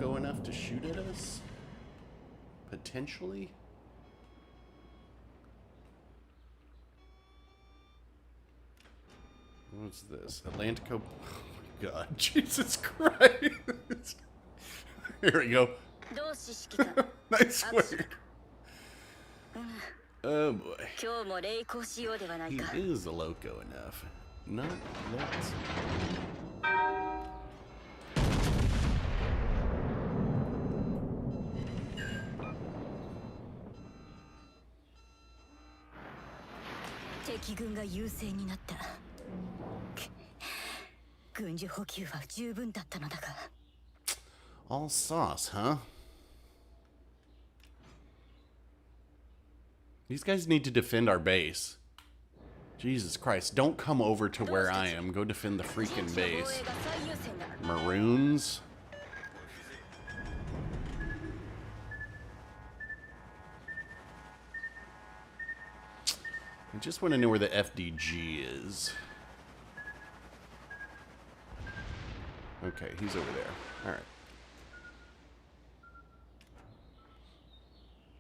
loco enough to shoot at us? Potentially? What's this? Atlantico? Oh my god, Jesus Christ! Here we go. Nice work. Oh boy. He is a loco enough. Not that. All sauce, huh? These guys need to defend our base. Jesus Christ, don't come over to where I am. Go defend the freaking base. Maroons. I just want to know where the FDG is. Okay, he's over there. Alright.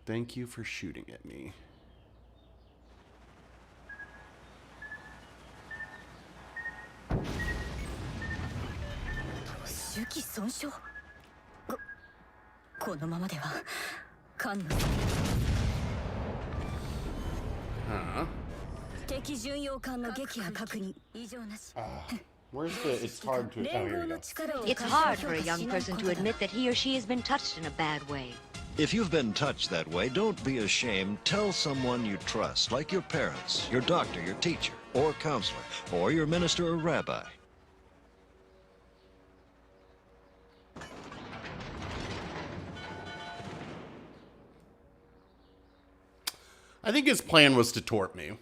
Thank you for shooting at me. Huh? Where's the... It's hard to... Oh, here we go. It's hard for a young person to admit that he or she has been touched in a bad way. If you've been touched that way, don't be ashamed. Tell someone you trust, like your parents, your doctor, your teacher, or counselor, or your minister or rabbi. I think his plan was to tort me.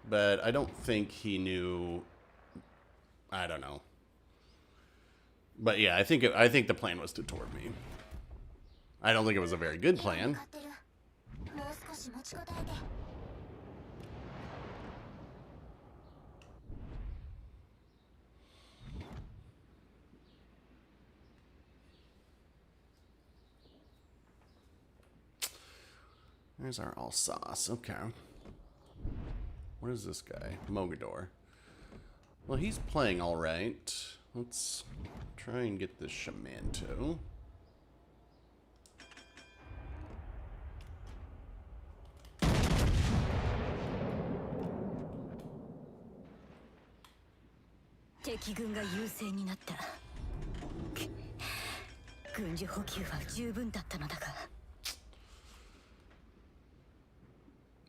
But I don't think he knew... I don't know. But yeah, I think the plan was to tort me. I don't think it was a very good plan. There's our all sauce. Okay. What is this guy? Mogador. Well, he's playing all right. Let's try and get this Shamanto.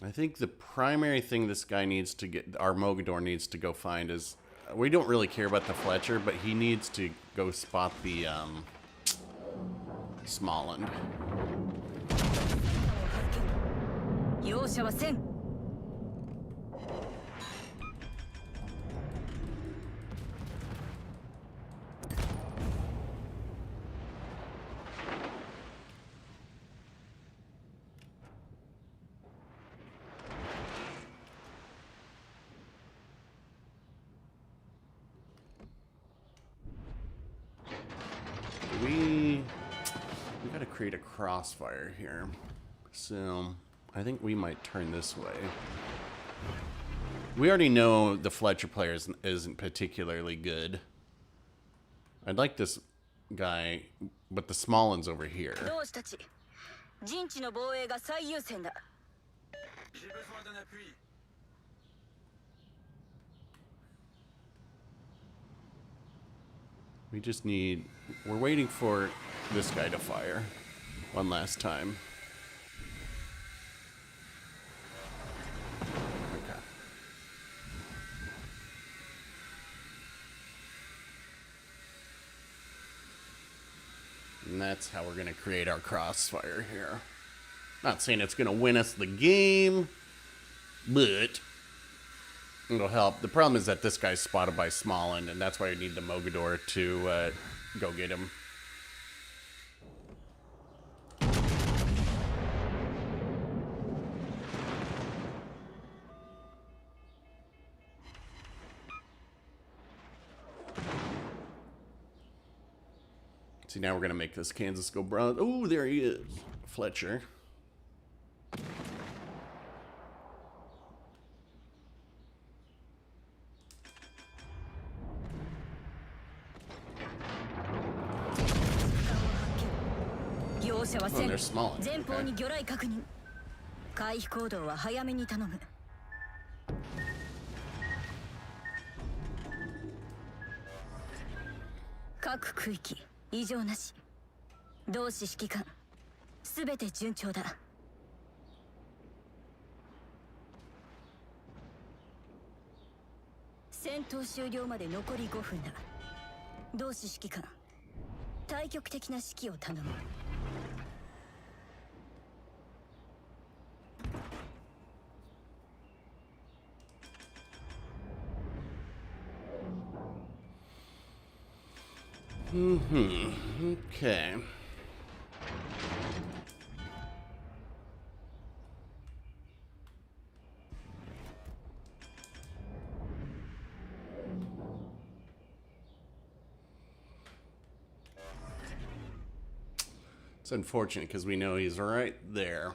I think the primary thing this guy needs to get, our Mogador needs to go find is, we don't really care about the Fletcher, but he needs to go spot the Smalland. We gotta create a crossfire here. So I think we might turn this way. We already know the Fletcher player isn't particularly good. I'd like this guy, but the Smalland's over here. We just need... We're waiting for this guy to fire one last time. Okay. And that's how we're going to create our crossfire here. Not saying it's going to win us the game, but... it'll help. The problem is that this guy's spotted by Smalland, and that's why I need the Mogador to go get him. See, now we're going to make this Kansas go bronze. Oh, there he is. Fletcher. Oh, they're small. Okay. 前方に魚雷確認。回避行動は早めに頼む。各区域異常なし。同志指揮官すべて順調だ。戦闘終了まで残り5分だ。同志指揮官対極的な指揮を頼む。Okay. It's unfortunate because we know he's right there.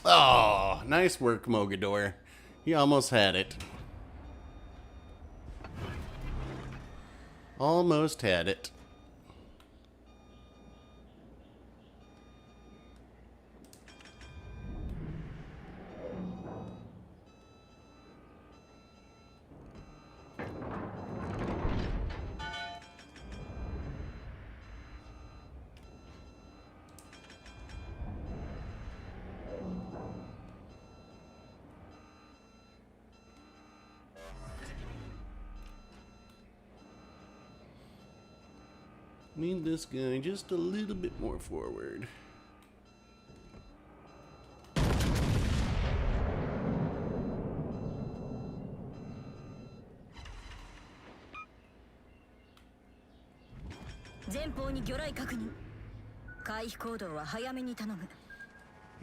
Oh, nice work, Mogador. He almost had it. Almost had it. Need this guy just a little bit more forward.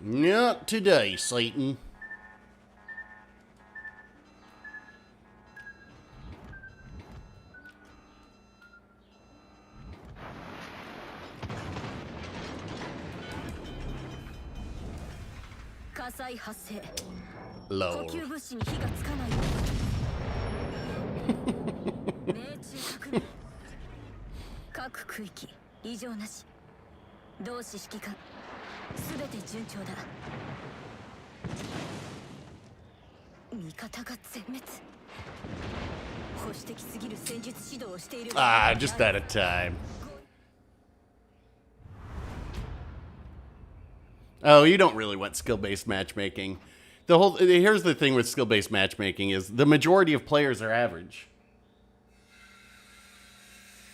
Not today, Satan. Low. 補給物資に火がつかないように。命中確認。各区域異常なし。同志指揮官すべて順調だ。味方が全滅。保守的すぎる戦術指導をしている。Ah, just out of time. Oh, you don't really want skill-based matchmaking. Here's the thing with skill-based matchmaking is the majority of players are average.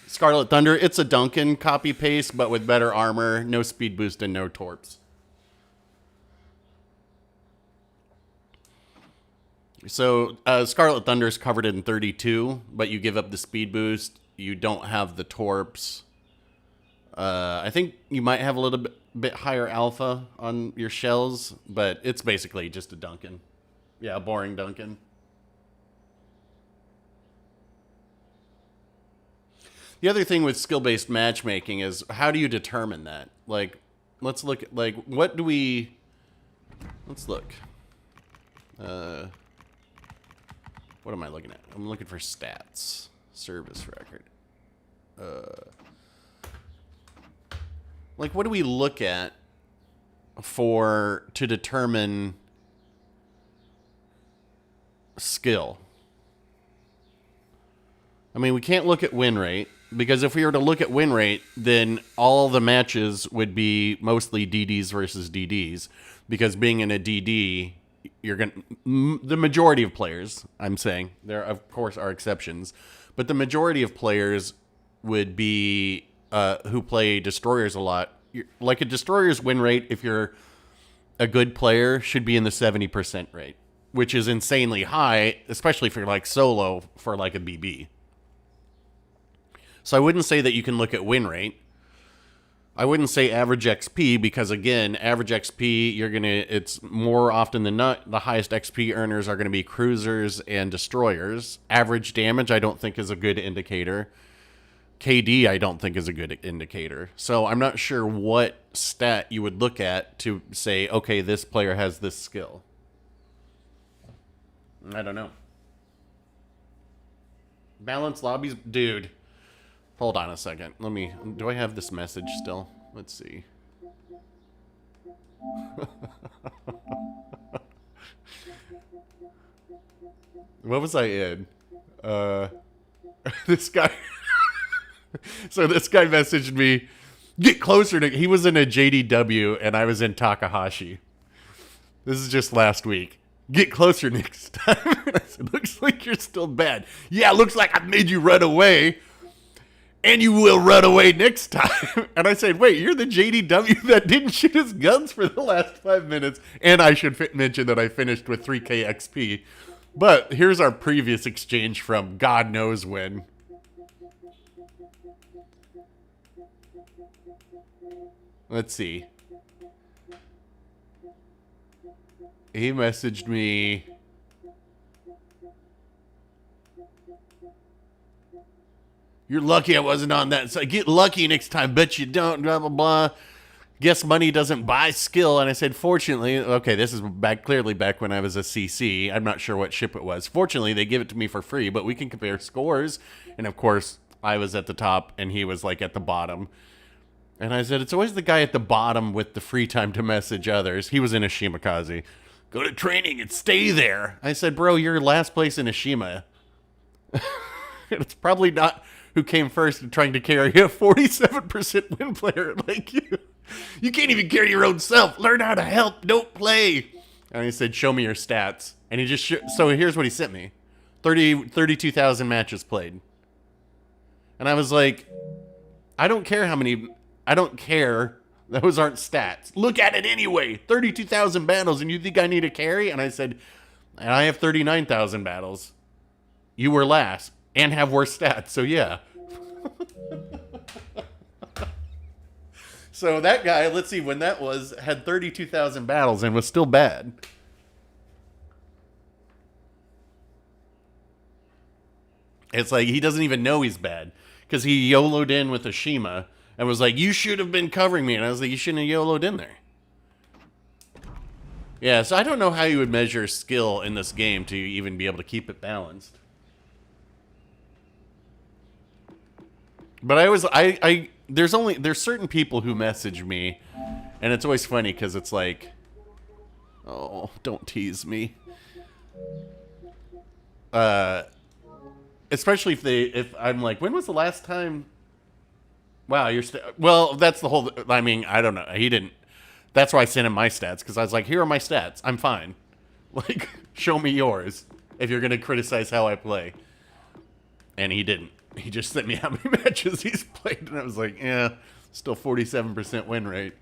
Scarlet Thunder, it's a Duncan copy-paste, but with better armor, no speed boost, and no torps. So, Scarlet Thunder is covered in 32, but you give up the speed boost. You don't have the torps. I think you might have a little bit higher alpha on your shells, but it's basically just a Duncan. Yeah, a boring Duncan. The other thing with skill-based matchmaking is how do you determine that? Like, let's look at, like, what do we... Let's look. What am I looking at? I'm looking for stats. Service record. Like, what do we look at to determine skill? I mean, we can't look at win rate, because if we were to look at win rate, then all the matches would be mostly DDs versus DDs, because being in a DD, the majority of players, I'm saying, there of course are exceptions, but the majority of players would be who play destroyers a lot. Like a destroyer's win rate, if you're a good player, should be in the 70% rate, which is insanely high, especially if you're like solo for like a BB. So I wouldn't say that you can look at win rate. I wouldn't say average XP, because again, average XP, it's more often than not, the highest XP earners are going to be cruisers and destroyers. Average damage, I don't think is a good indicator. KD, I don't think is a good indicator. So I'm not sure what stat you would look at to say, okay, this player has this skill. I don't know. Balanced lobbies, dude. Hold on a second. Do I have this message still? Let's see. What was I in? This guy. So this guy messaged me, get closer to, he was in a JDW and I was in Takahashi. This is just last week. Get closer next time. I said, looks like you're still bad. Yeah, looks like I made you run away. And you will run away next time. And I said, wait, you're the JDW that didn't shoot his guns for the last 5 minutes. And I should mention that I finished with 3k XP. But here's our previous exchange from God knows when. Let's see. He messaged me. You're lucky I wasn't on that. So get lucky next time. Bet you don't. Blah, blah, blah. Guess money doesn't buy skill. And I said, fortunately, okay, this is clearly back when I was a CC. I'm not sure what ship it was. Fortunately, they give it to me for free, but we can compare scores. And of course, I was at the top and he was like at the bottom. And I said, it's always the guy at the bottom with the free time to message others. He was in a Shimakaze. Go to training and stay there. I said, bro, you're last place in Ashima. It's probably not who came first and trying to carry a 47% win player like you. You can't even carry your own self. Learn how to help. Don't play. And he said, show me your stats. And he just, so here's what he sent me. 32,000 matches played. And I was like, I don't care how many, I don't care. Those aren't stats. Look at it anyway. 32,000 battles and you think I need a carry? And I said, and I have 39,000 battles. You were last and have worse stats. So yeah. So that guy, let's see when that was, had 32,000 battles and was still bad. It's like he doesn't even know he's bad because he YOLO'd in with Ashima and was like, you should have been covering me. And I was like, you shouldn't have YOLO'd in there. Yeah, so I don't know how you would measure skill in this game to even be able to keep it balanced. But there's certain people who message me, and it's always funny because it's like, oh, don't tease me. Especially if I'm like, when was the last time? Wow, well, that's the whole. I mean, I don't know. He didn't. That's why I sent him my stats because I was like, here are my stats. I'm fine. Like, show me yours if you're gonna criticize how I play. And he didn't. He just sent me how many matches he's played, and I was like, yeah, still 47% win rate.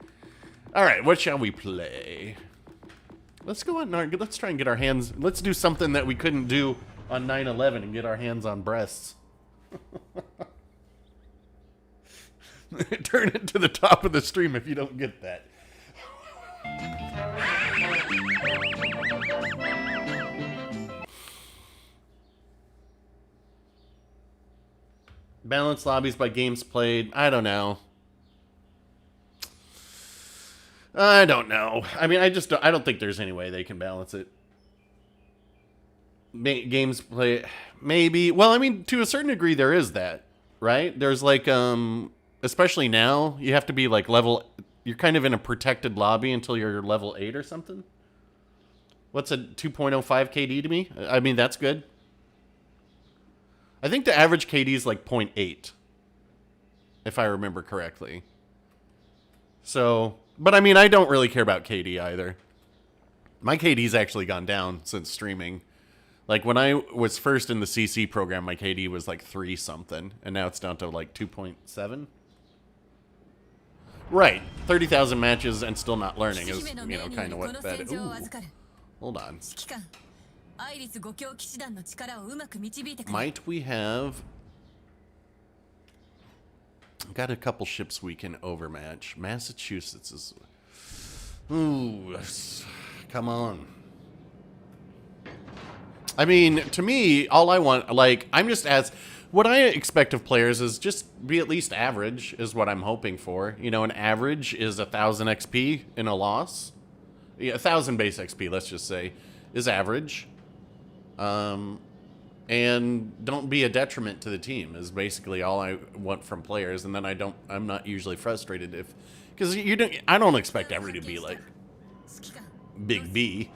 All right, what shall we play? Let's go on. Let's try and get our hands. Let's do something that we couldn't do on 9/11 and get our hands on breasts. Turn it to the top of the stream if you don't get that. Balanced lobbies by games played. I don't know. I don't know. I mean, I don't think there's any way they can balance it. games play, maybe. Well, I mean, to a certain degree, there is that, right? There's like, especially now, you have to be like level. You're kind of in a protected lobby until you're level 8 or something. What's a 2.05 KD to me? I mean, that's good. I think the average KD is like 0.8, if I remember correctly. So, but I mean, I don't really care about KD either. My KD's actually gone down since streaming. Like when I was first in the CC program, my KD was like 3 something, and now it's down to like 2.7. Right, 30,000 matches and still not learning is, you know, kind of what that. Ooh. Hold on. Might we have? Got a couple ships we can overmatch. Massachusetts is. Ooh, come on. I mean, to me, all I want, like, I'm just as. What I expect of players is just be at least average, is what I'm hoping for. You know, an average is 1,000 XP in a loss. Yeah, 1,000 base XP, let's just say, is average. And don't be a detriment to the team is basically all I want from players. And then I'm not usually frustrated if, because I don't expect everybody to be like Big B.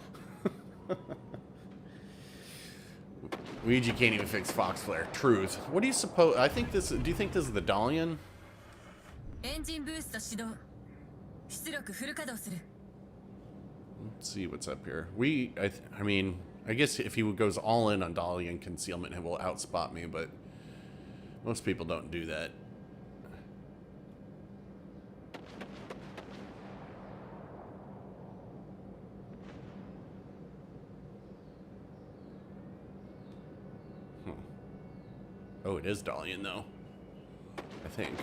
Luigi can't even fix Fox Flare. Truth. What do you suppose? Do you think this is the Dalian? Let's see what's up here. I mean, I guess if he goes all in on Dalian concealment, he will outspot me, but most people don't do that. Oh, it is Dalian, though. I think.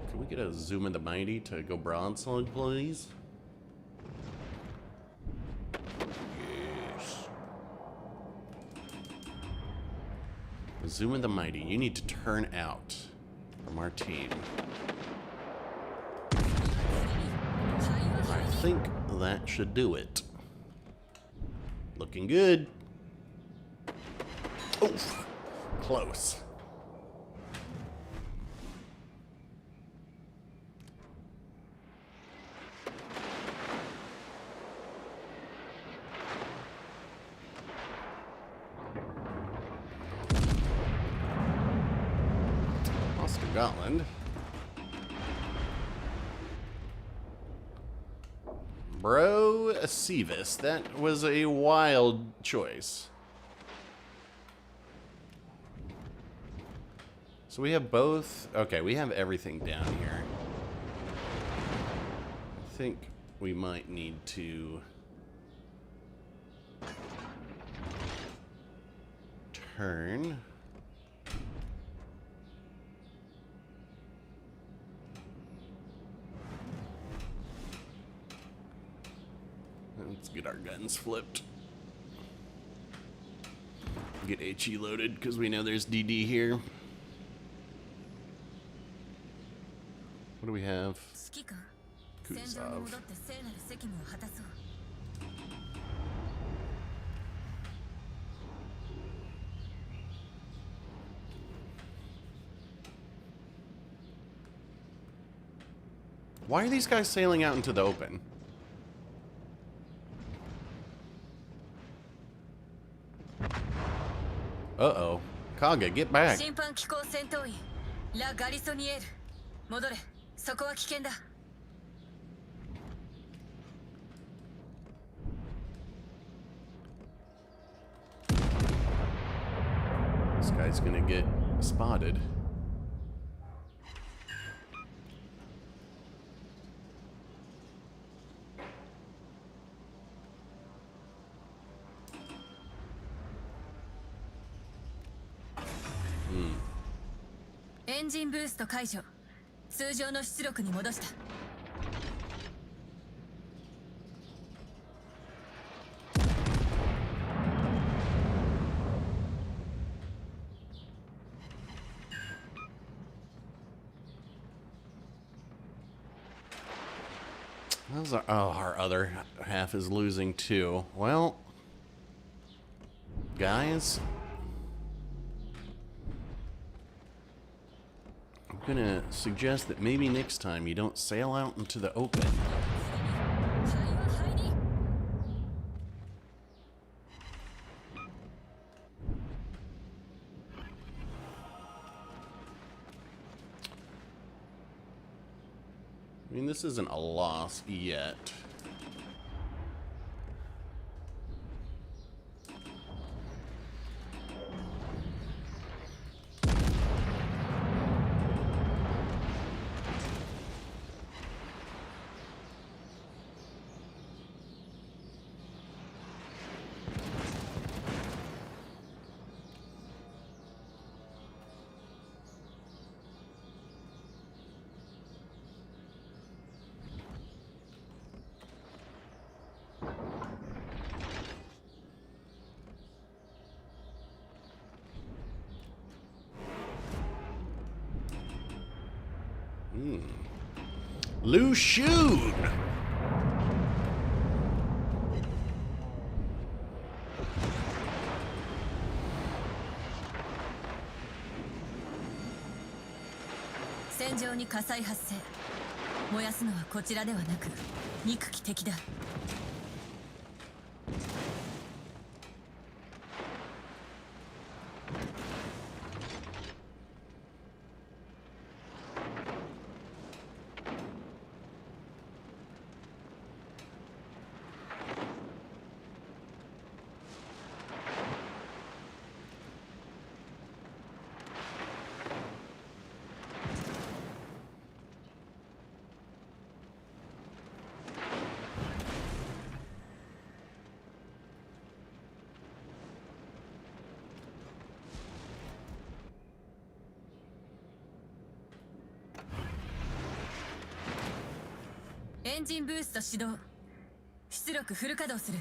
Can we get a Zoom in the Mighty to go broadside, please? Yes. Zoom in the Mighty, you need to turn out from our team. I think that should do it. Looking good. Oof. Close. Oscar Gotland. Bro Sevis. That was a wild choice. So we have both. Okay, we have everything down here. I think we might need to turn. Let's get our guns flipped. Get HE loaded because we know there's DD here. What do we have? Kuzov. Why are these guys sailing out into the open? Uh-oh. Kaga, get back. This guy's gonna get spotted. Engine boost 解除。通常の出力に戻した。Our other half is losing too. Well, Guys, I'm gonna suggest that maybe next time you don't sail out into the open. I mean, this isn't a loss yet. Lu Shun!戦場に火災発生。燃やすのはこちらではなく憎き敵だ。エンジンブースト始動。出力フル稼働する。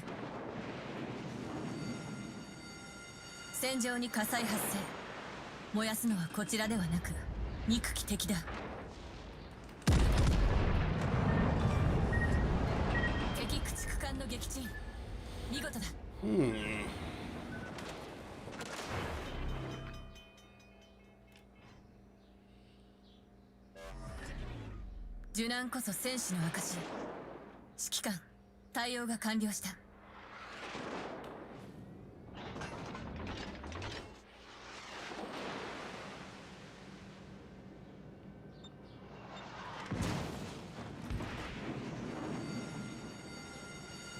戦場に火災発生。燃やすのはこちらではなく憎き敵だ。敵駆逐艦の撃沈。見事だ。受難こそ戦士の証。指揮官、対応が完了した。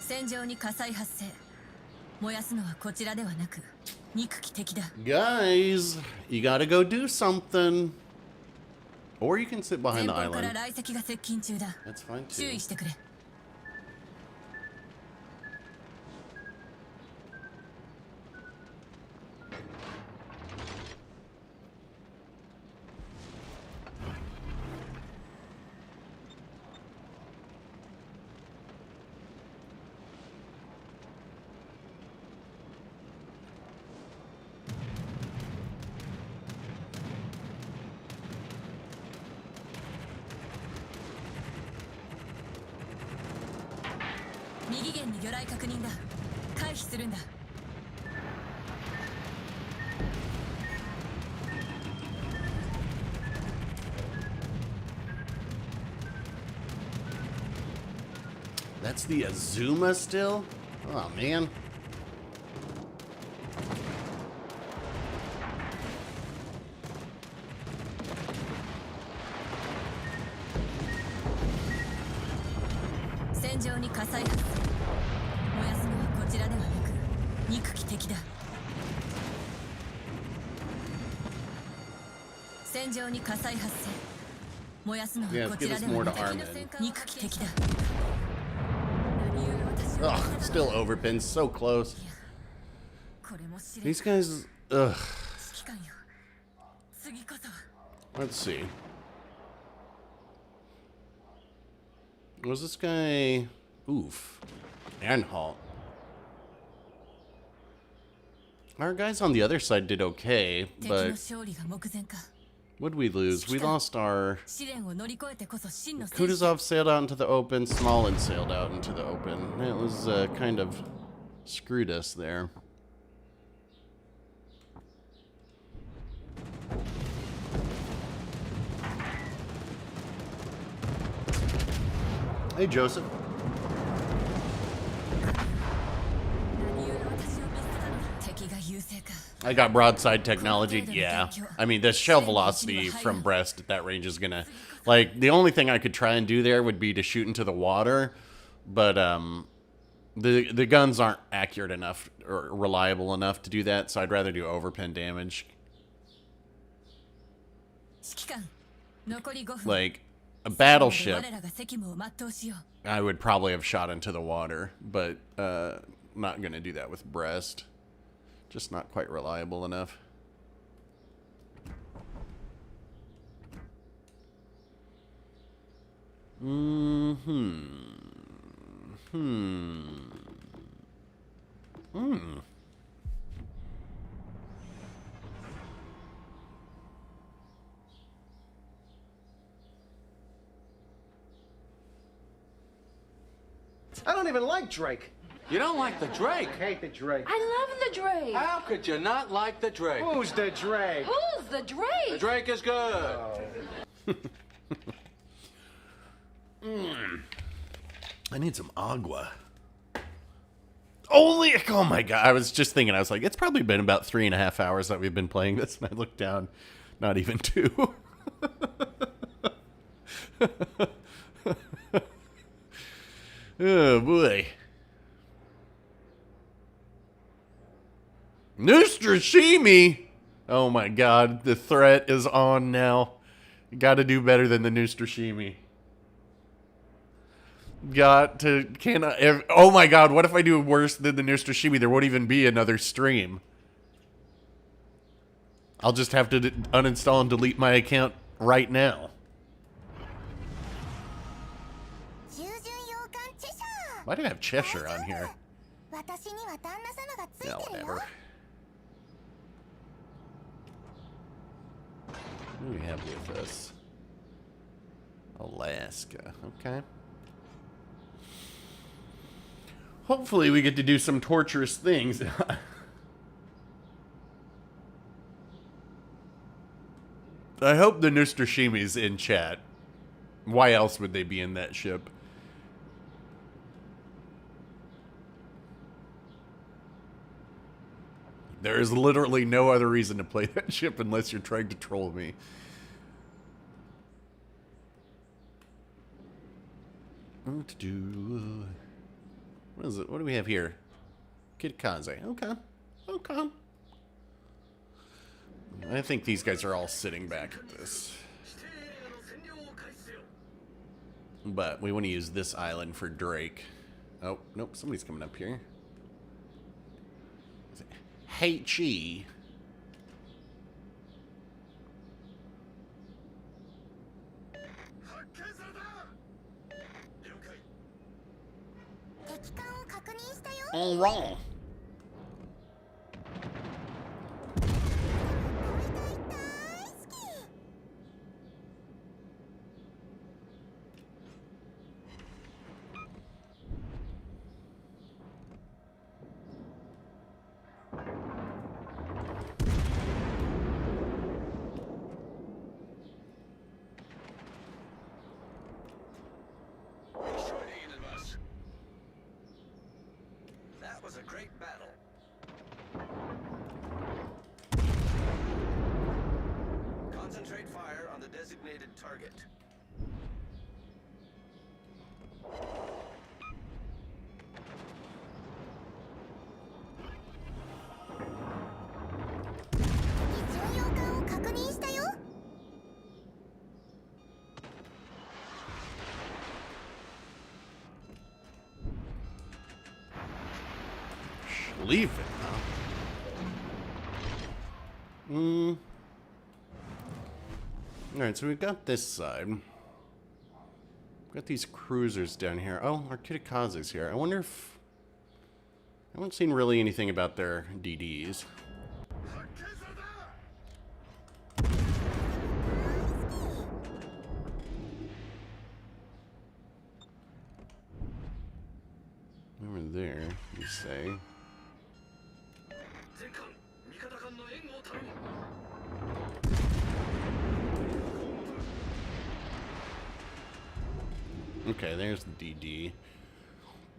戦場に火災発生。燃やすのはこちらではなく憎き敵だ。Guys, you gotta go do something. Or you can sit behind the 前方から island. 雷石が接近中だ。 That's fine 注 too. 意してくれ。右舷に魚雷確認だ。回避するんだ。That's the Azuma still? Oh man.「戦場に火災発生。燃やすのはこちらではなく憎き敵だ。戦場に火災発生。燃やすのは Yeah, こ give ちら us で more は to な arm く in. 憎き敵だ。 Ugh, still overpin, so close. これも試練。 These guys, ugh. 指揮官よ。次こそ。 Let's see. Was this guy... Oof. Anhalt. Our guys on the other side did okay, 敵の but 勝利が目前か。 what did we lose? We lost our... 試練を乗り越えてこそ真の戦士。 Kutuzov sailed out into the open, Smolin sailed out into the open. It was kind of screwed us there. Hey, Joseph. I got broadside technology. Yeah. I mean, the shell velocity from Brest at that range is gonna... Like, the only thing I could try and do there would be to shoot into the water. But, the guns aren't accurate enough or reliable enough to do that, so I'd rather do overpen damage. Like, a battleship, I would probably have shot into the water, but not going to do that with Brest. Just not quite reliable enough. I don't even like Drake. You don't like the Drake? I hate the Drake. I love the Drake. How could you not like the Drake? Who's the Drake? Who's the Drake? The Drake is good. Oh. I need some agua. Oh my god, I was just thinking, I was like, it's probably been about 3.5 hours that we've been playing this, and I looked down, not even 2. Oh boy. Noostrashimi! Oh my god, the threat is on now. You gotta do better than the Noostrashimi. Oh my god, what if I do worse than the Noostrashimi? There won't even be another stream. I'll just have to uninstall and delete my account right now. Why do I have Cheshire on here? Yeah, whatever. What do we have with us? Alaska. Okay. Hopefully we get to do some torturous things. I hope the Noostrashimi's in chat. Why else would they be in that ship? There is literally no other reason to play that ship unless you're trying to troll me. What to do? What is it? What do we have here? Kitkaze. Okay. Okay. I think these guys are all sitting back at this. But we want to use this island for Drake. Oh, nope. Somebody's coming up here. H-E. All wrong. That was a great battle. Concentrate fire on the designated target. Leave it, huh? Alright, so we've got this side. We've got these cruisers down here. Oh, our Kitakaze's here. I wonder if... I haven't seen really anything about their DDs. Over there, you say. Okay, there's the DD.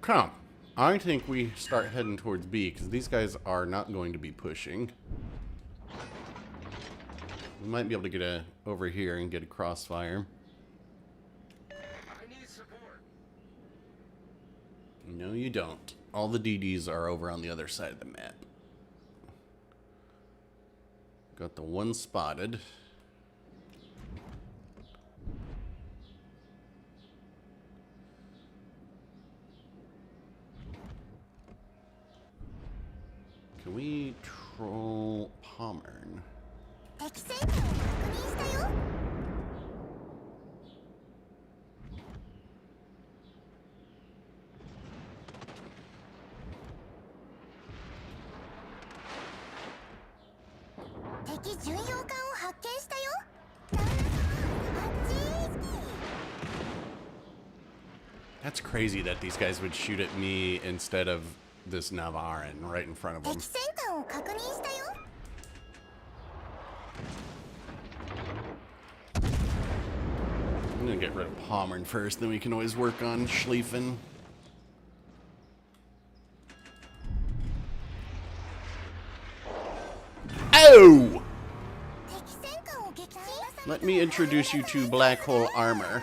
Come. I think we start heading towards B, because these guys are not going to be pushing. We might be able to get over here and get a crossfire. I need support. No, you don't. All the DDs are over on the other side of the map. Got the one spotted. Can we troll Pommern? That's crazy that these guys would shoot at me instead of this Navaran right in front of them. I'm gonna get rid of Pommern first, then we can always work on Schlieffen. Oh! Let me introduce you to Black Hole Armor.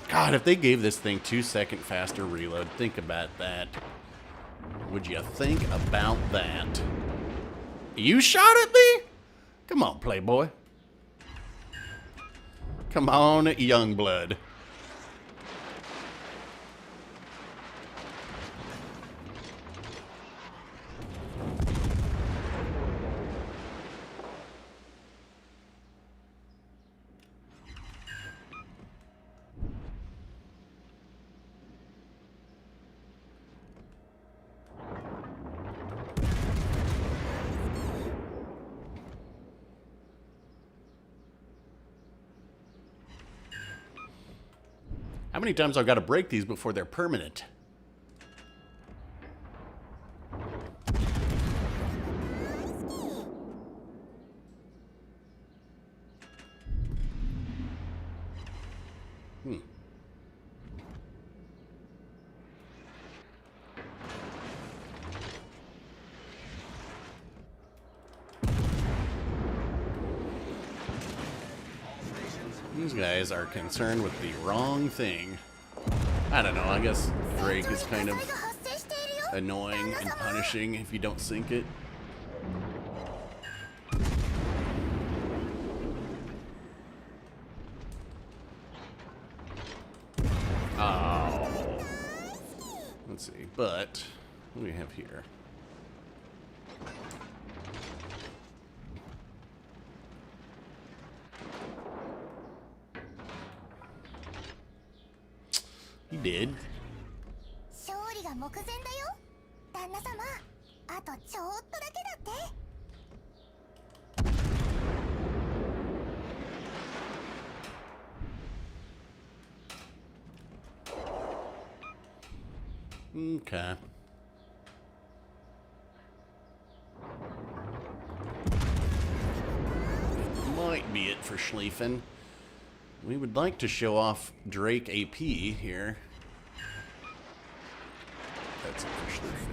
God, if they gave this thing 2-second faster reload, think about that. Would you think about that? You shot at me? Come on, Playboy. Come on, Youngblood. How many times I've got to break these before they're permanent? These guys are concerned with the wrong thing. I don't know, I guess Drake is kind of annoying and punishing if you don't sink it. Oh. Let's see, but what do we have here? He did. Okay. Might be it for Schlieffen. We would like to show off Drake AP here. That's it for Schlieffen.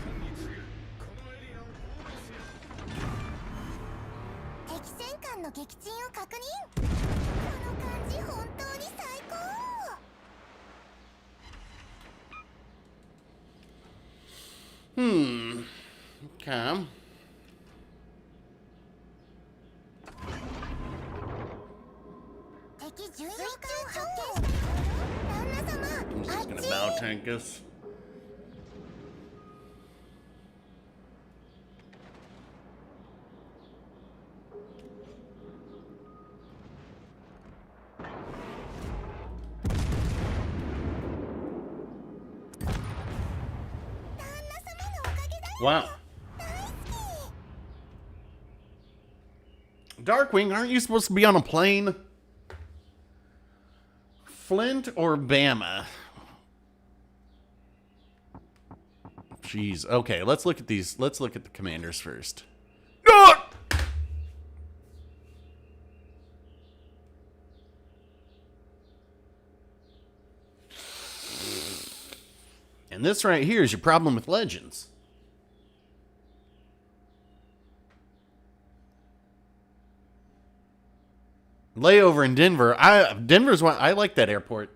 Okay. I'm just gonna bow tank us. Wow. Darkwing, aren't you supposed to be on a plane? Flint or Bama? Jeez. Okay, let's look at these. Let's look at the commanders first. And this right here is your problem with Legends. Layover in Denver. Denver's one. I like that airport.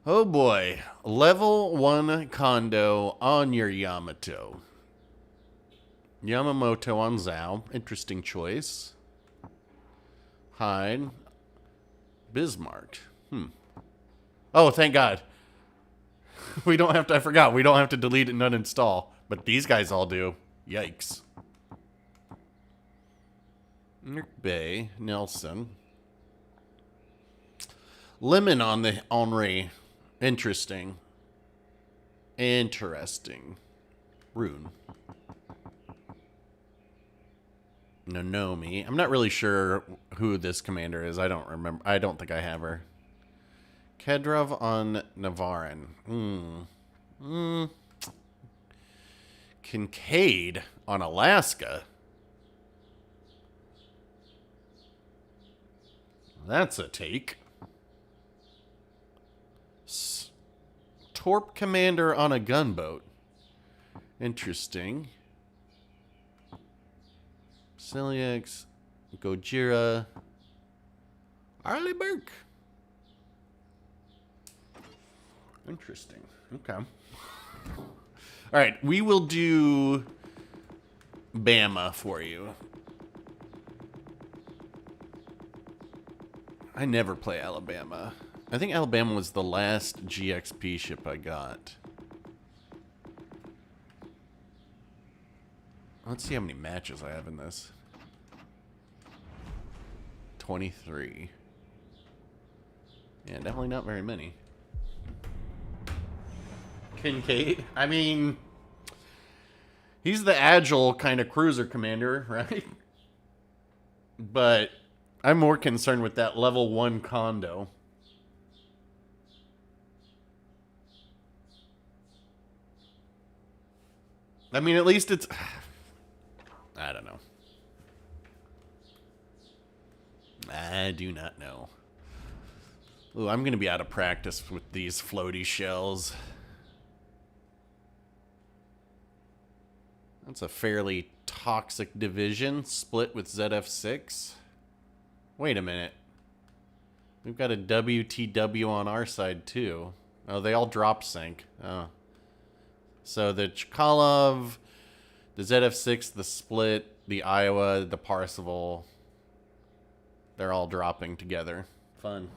Oh boy. Level 1 condo on your Yamato. Yamamoto on Zao. Interesting choice. Hyde. Bismarck. Oh, thank God. We don't have to, I forgot, we don't have to delete and uninstall. But these guys all do. Yikes. Nick Bay. Nelson. Lemon on the Henri. Interesting. Interesting. Rune. Nonomi. I'm not really sure who this commander is. I don't remember. I don't think I have her. Kedrov on Navarin. Kincaid on Alaska. That's a take. Torp commander on a gunboat. Interesting. Celiax. Gojira. Arleigh Burke. Interesting. Okay. All right, we will do Bama for you. I never play Alabama. I think Alabama was the last GXP ship I got. Let's see how many matches I have in this. 23. Yeah, definitely not very many. Kincaid. I mean, he's the agile kind of cruiser commander, right? But I'm more concerned with that level 1 condo. I mean, at least it's... I don't know. I do not know. Ooh, I'm going to be out of practice with these floaty shells. That's a fairly toxic division, split with ZF6. Wait a minute. We've got a WTW on our side, too. Oh, they all drop sync. Oh. So the Chkalov, the ZF6, the Split, the Iowa, the Parseval, they're all dropping together. Fun.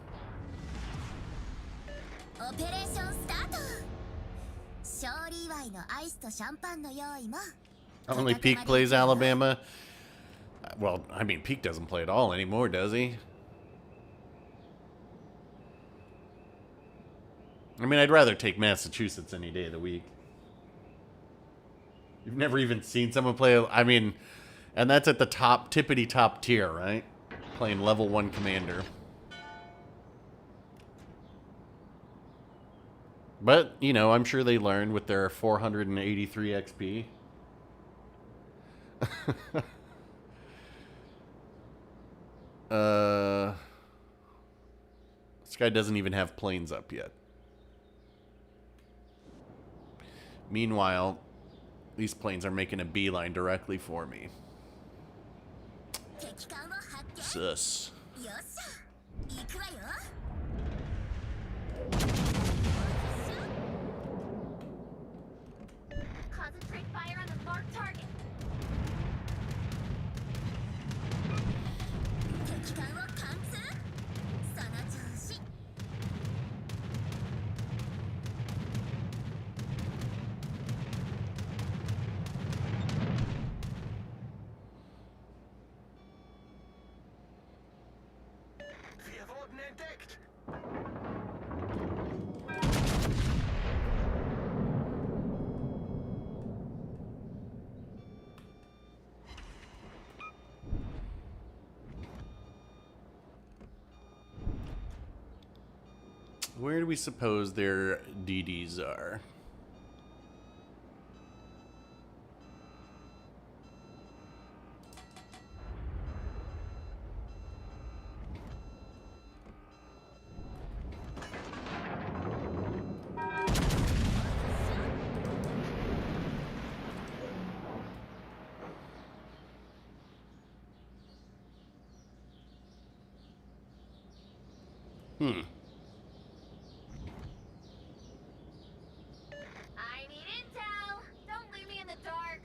Only Peak plays Alabama. Well, I mean, Peak doesn't play at all anymore, does he? I mean, I'd rather take Massachusetts any day of the week. You've never even seen someone play, I mean, and that's at the top, tippity top tier, right? Playing level 1 commander. But, you know, I'm sure they learned with their 483 XP. This guy doesn't even have planes up yet. Meanwhile, these planes are making a beeline directly for me. Sus. Concentrate fire on the marked target. Where do we suppose their DDs are? I need intel. Don't leave me in the dark.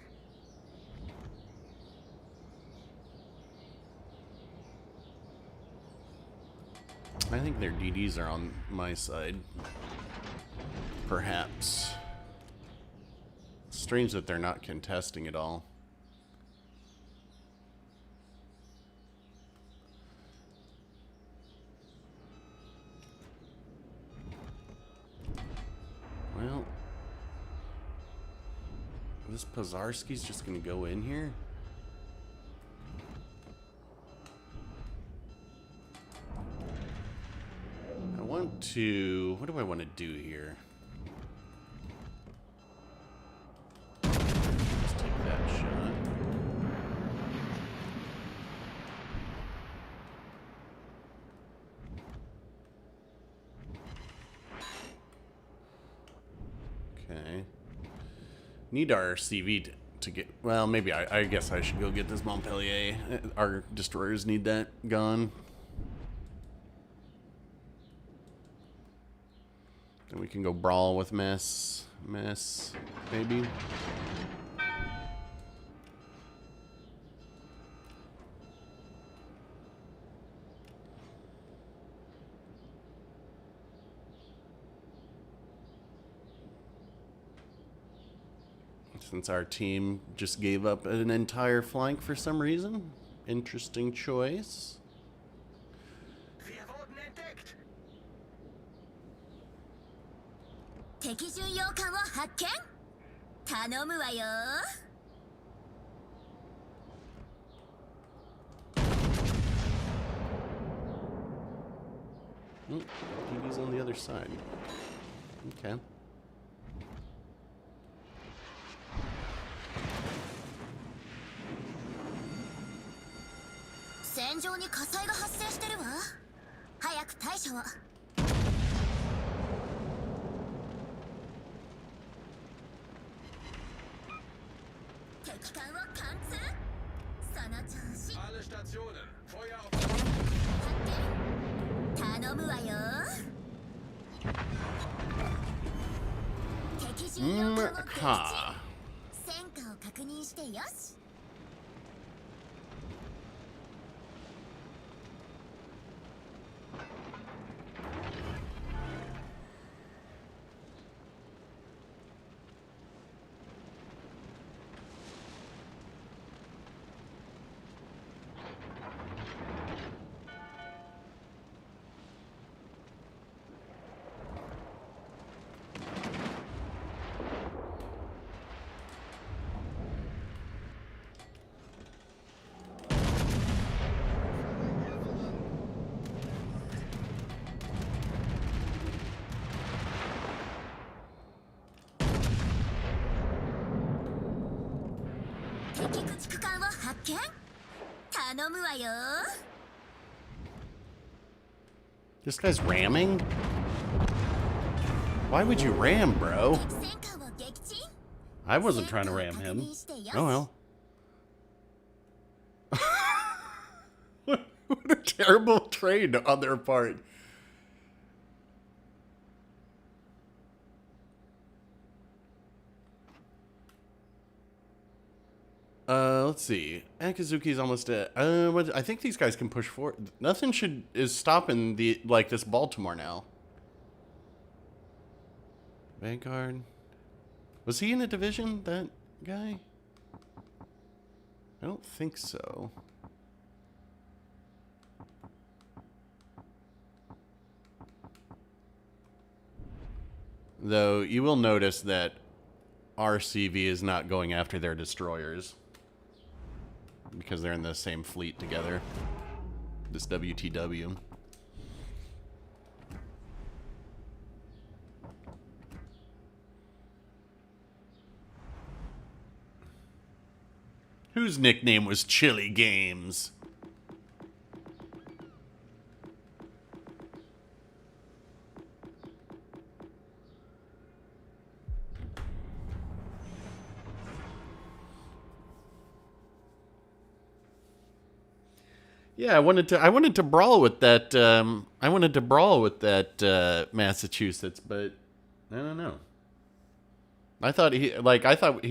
I think their DDs are on my side. Perhaps. Strange that they're not contesting at all. Well, this Pozarski's just gonna go in here? I want to... What do I want to do here? Let's take that shot. Okay. Need our CV to get... Well, maybe I guess I should go get this Montpellier. Our destroyers need that gone. Then we can go brawl with Mess, maybe. Since our team just gave up an entire flank for some reason. Interesting choice. Wir wurden entdeckt. 敵巡洋艦を発見。頼むわよ。He's on the other side. Okay. 戦場に火災が発生してるわ。早く対処を。敵艦を貫通。その調子。 Alle Stationen. Feuer auf. 頼むわよ。敵巡洋艦を撃沈。戦果を確認してよし。 敵駆逐艦を発見。頼むわよ。 This guy's ramming? Why would you ram, bro? 戦艦を撃沈。 I wasn't trying to ram him. Oh well. What a terrible trade on their part. Let's see. Akazuki's almost at. I think these guys can push forward. Nothing is stopping this Baltimore now. Vanguard. Was he in a division? That guy? I don't think so. Though you will notice that RCV is not going after their destroyers. Because they're in the same fleet together. This WTW. Whose nickname was Chili Games? Yeah, I wanted to brawl with that. I wanted to brawl with that Massachusetts, but I don't know. I thought he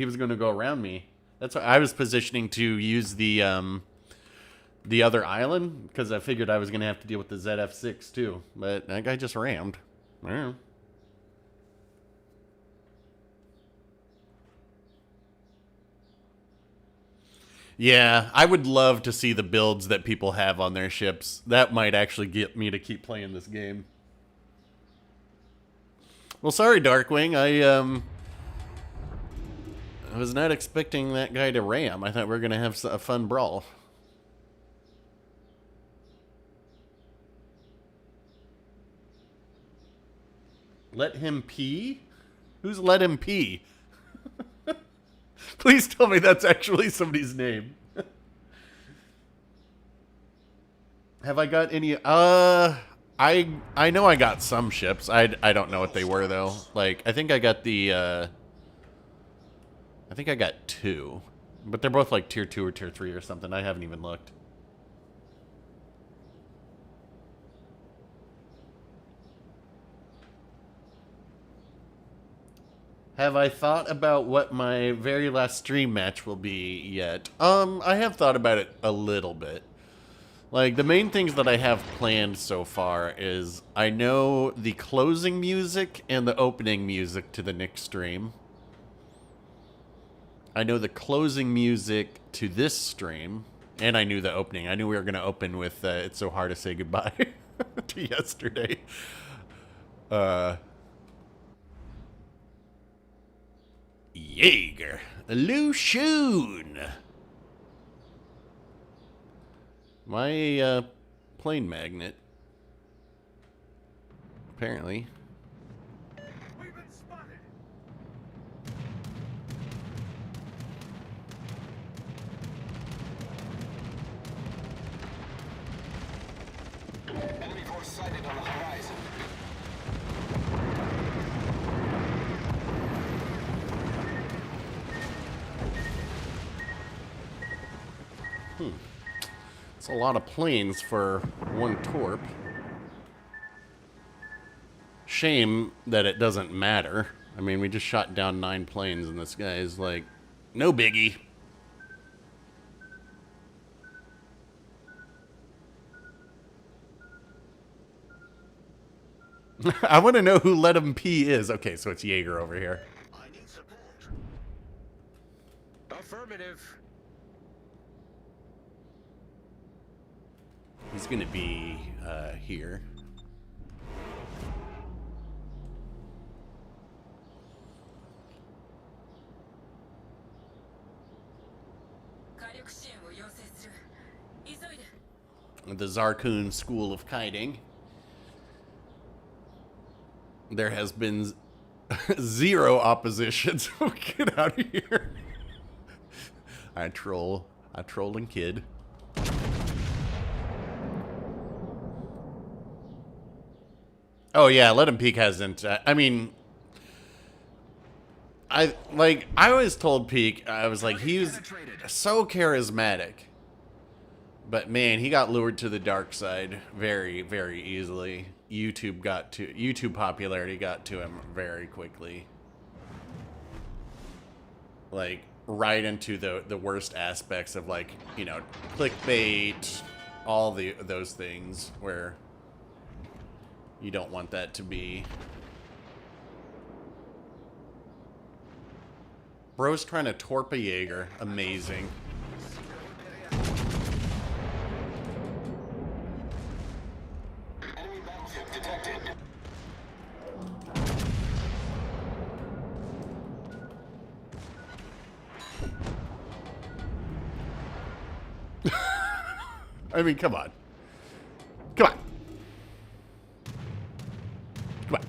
was going to go around me. That's why I was positioning to use the other island because I figured I was going to have to deal with the ZF6 too. But that guy just rammed. I don't know. Yeah, I would love to see the builds that people have on their ships. That might actually get me to keep playing this game. Well, sorry, Darkwing. I was not expecting that guy to ram. I thought we were going to have a fun brawl. Let him pee? Who's let him pee? Please tell me that's actually somebody's name. Have I got any? I know I got some ships. I don't know what they were though. Like I think I got the. I think I got 2, but they're both like tier 2 or tier 3 or something. I haven't even looked. Have I thought about what my very last stream match will be yet? I have thought about it a little bit. Like, the main things that I have planned so far is I know the closing music and the opening music to the next stream. I know the closing music to this stream, and I knew the opening. I knew we were going to open with It's So Hard to Say Goodbye to yesterday. Jaeger. Lushun. My plane magnet. Apparently. We've been spotted. Enemy force sighted on the horizon. It's a lot of planes for one torp. Shame that it doesn't matter. I mean, we just shot down 9 planes and this guy is like, no biggie. I want to know who Let Him Pee is. Okay, so it's Jaeger over here. I need support. Affirmative. He's going to be here. The Zarkun School of Kiting. There has been 0 opposition, so get out of here. I troll and kid. Oh yeah, Let Him Peek hasn't. I mean, I always told Peek, I was like, he's so charismatic, but man, he got lured to the dark side very, very easily. YouTube popularity got to him very quickly, like right into the worst aspects of, like, you know, clickbait, all those things where you don't want that to be. Bro's trying to torp a Jaeger. Amazing. Enemy battleship detected. I mean, come on. Come on. Come on.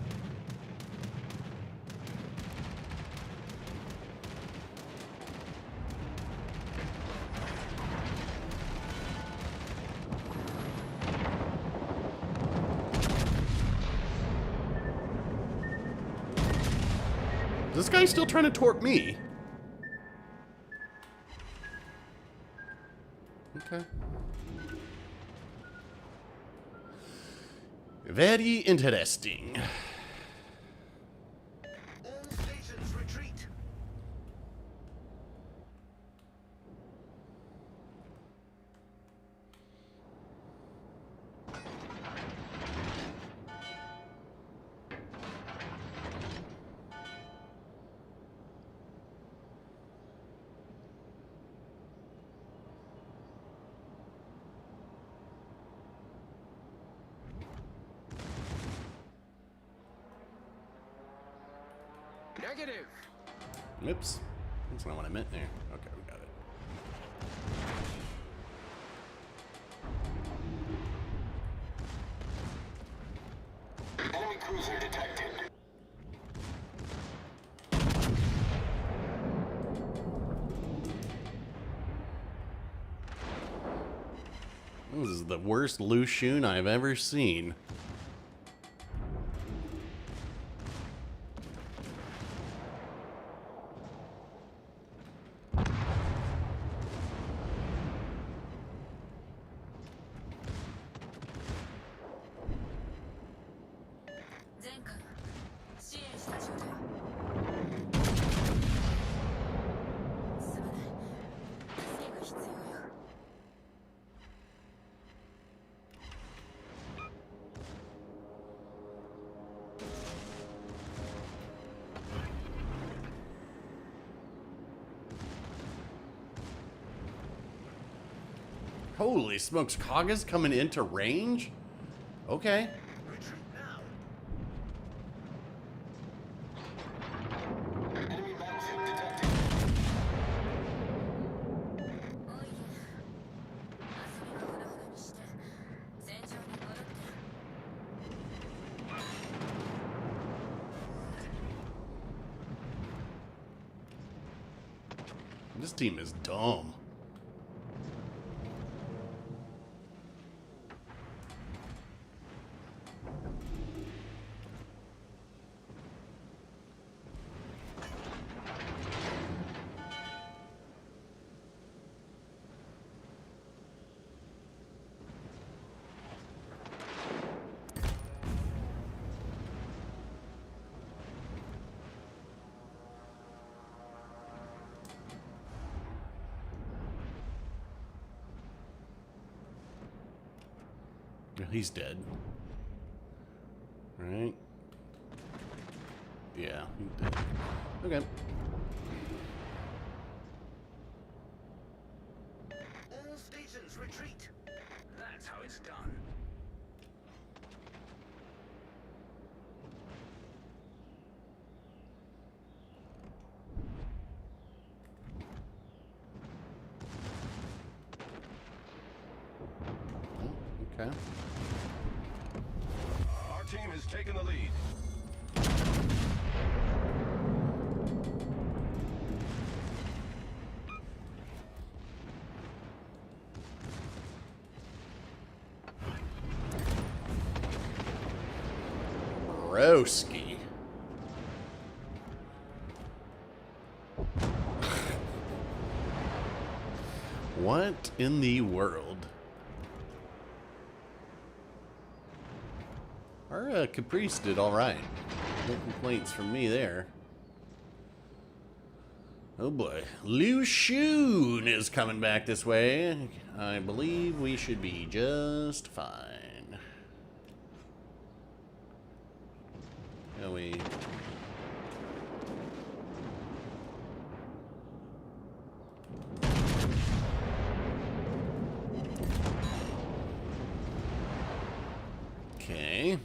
This guy's still trying to torp me. Okay. Very interesting. All stations retreat. Negative. Oops. That's not what I meant there. Okay, we got it. Enemy cruiser detected. This is the worst loose shoon I've ever seen. Holy smokes, Kaga's coming into range? Okay. Retreat now. Enemy battleship detected. This team is dumb. He's dead. Right? Yeah, he's dead. Okay. All stations retreat. That's how it's done. Okay. Our team has taken the lead. Broski. What in the world? Our Caprice did all right. No complaints from me there. Oh boy. Liu Shun is coming back this way. I believe we should be just fine. Shall we? Okay.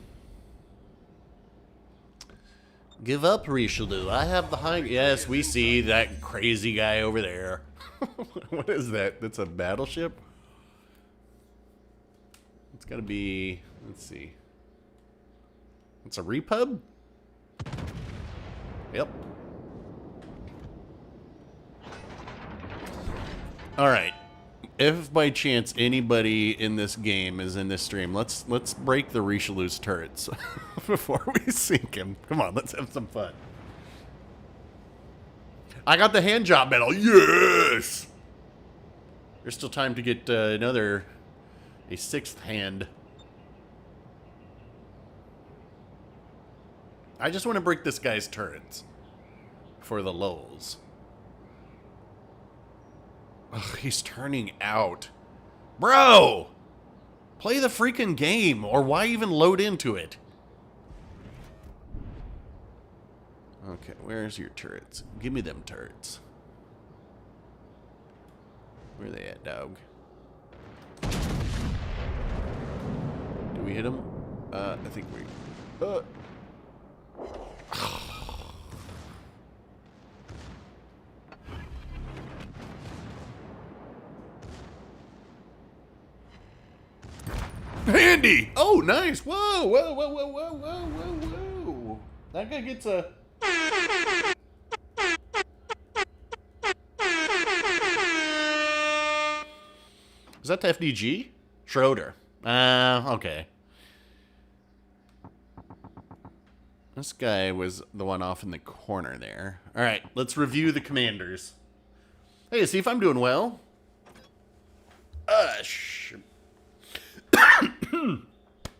Give up, Richelieu. I have the high... Yes, we see that crazy guy over there. What is that? That's a battleship? It's gotta be... Let's see. It's a repub? Yep. Alright. If by chance anybody in this game is in this stream, let's break the Richelieu's turrets before we sink him. Come on, let's have some fun. I got the hand job medal. Yes! There's still time to get a sixth hand. I just want to break this guy's turrets. For the lulz. Ugh, he's turning out. Bro! Play the freaking game, or why even load into it? Okay, where's your turrets? Give me them turrets. Where are they at, dog? Do we hit them? I think we... Handy! Oh, nice! Whoa, whoa, whoa, whoa, whoa, whoa, whoa, whoa. That guy gets a... Is that the FDG? Schroeder. Okay. This guy was the one off in the corner there. Alright, let's review the commanders. Hey, see if I'm doing well.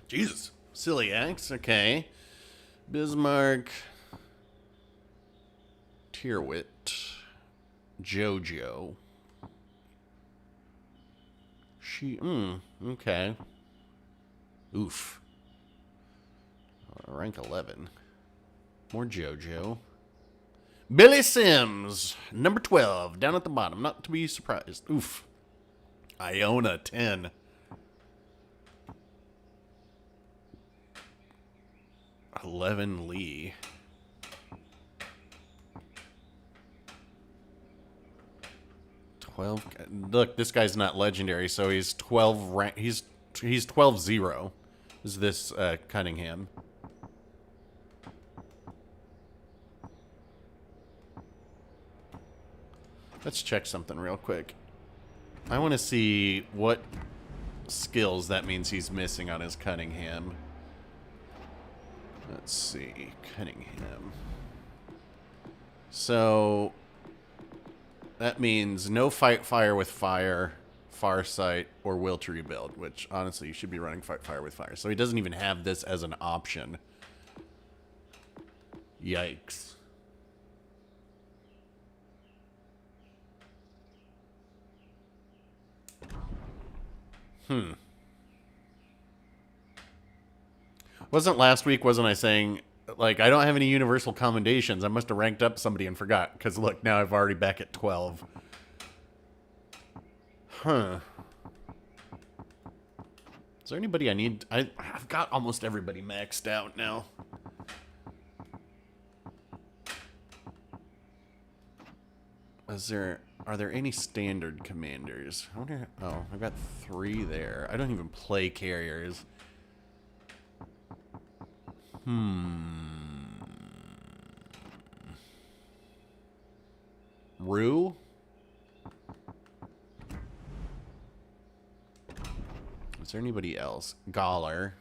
Jesus. Silly axe, okay. Bismarck. Tierwit. Jojo. Okay. Oof. Rank 11. More Jojo. Billy Sims, number 12, down at the bottom. Not to be surprised. Oof. Iona, 10. Lee. Look, this guy's not legendary, so he's 12 rank. He's 12-0. Is this Cunningham? Let's check something real quick. I want to see what skills that means he's missing on his Cunningham. Let's see, Cunningham. So that means no fight fire with fire, Farsight, or will to rebuild, which honestly you should be running fight fire with fire. So he doesn't even have this as an option. Yikes. Wasn't last week, wasn't I saying, like, I don't have any universal commendations. I must have ranked up somebody and forgot. Because, look, now I've already back at 12. Huh. Is there anybody I need? I've got almost everybody maxed out now. Are there any standard commanders? I wonder. Oh, I've got 3 there. I don't even play carriers. Rue? Is there anybody else? Galler.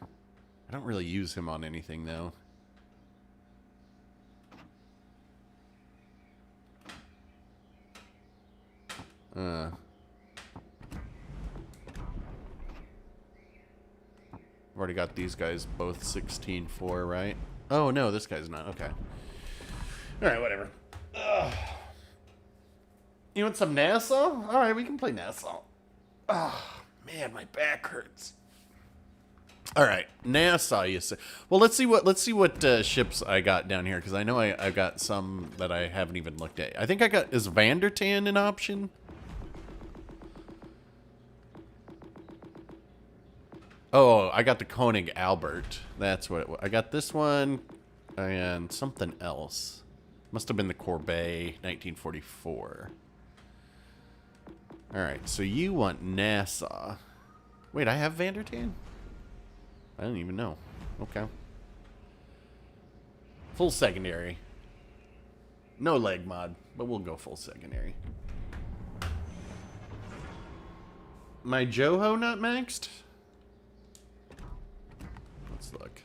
I don't really use him on anything, though. I've already got these guys both 16-4, right? Oh, no, this guy's not. Okay. Alright, whatever. Ugh. You want some Nassau? Alright, we can play Nassau. Oh, man, my back hurts. Alright, Nassau, you say. Well, let's see what ships I got down here, because I know I've got some that I haven't even looked at. I think I got... Is Vandertan an option? Oh, I got the Koenig Albert. That's what it was. I got this one and something else. Must have been the Courbet 1944. Alright, so you want Nassau. Wait, I have Vandertan? I didn't even know. Okay. Full secondary. No leg mod, but we'll go full secondary. My Joho not maxed? Let's look.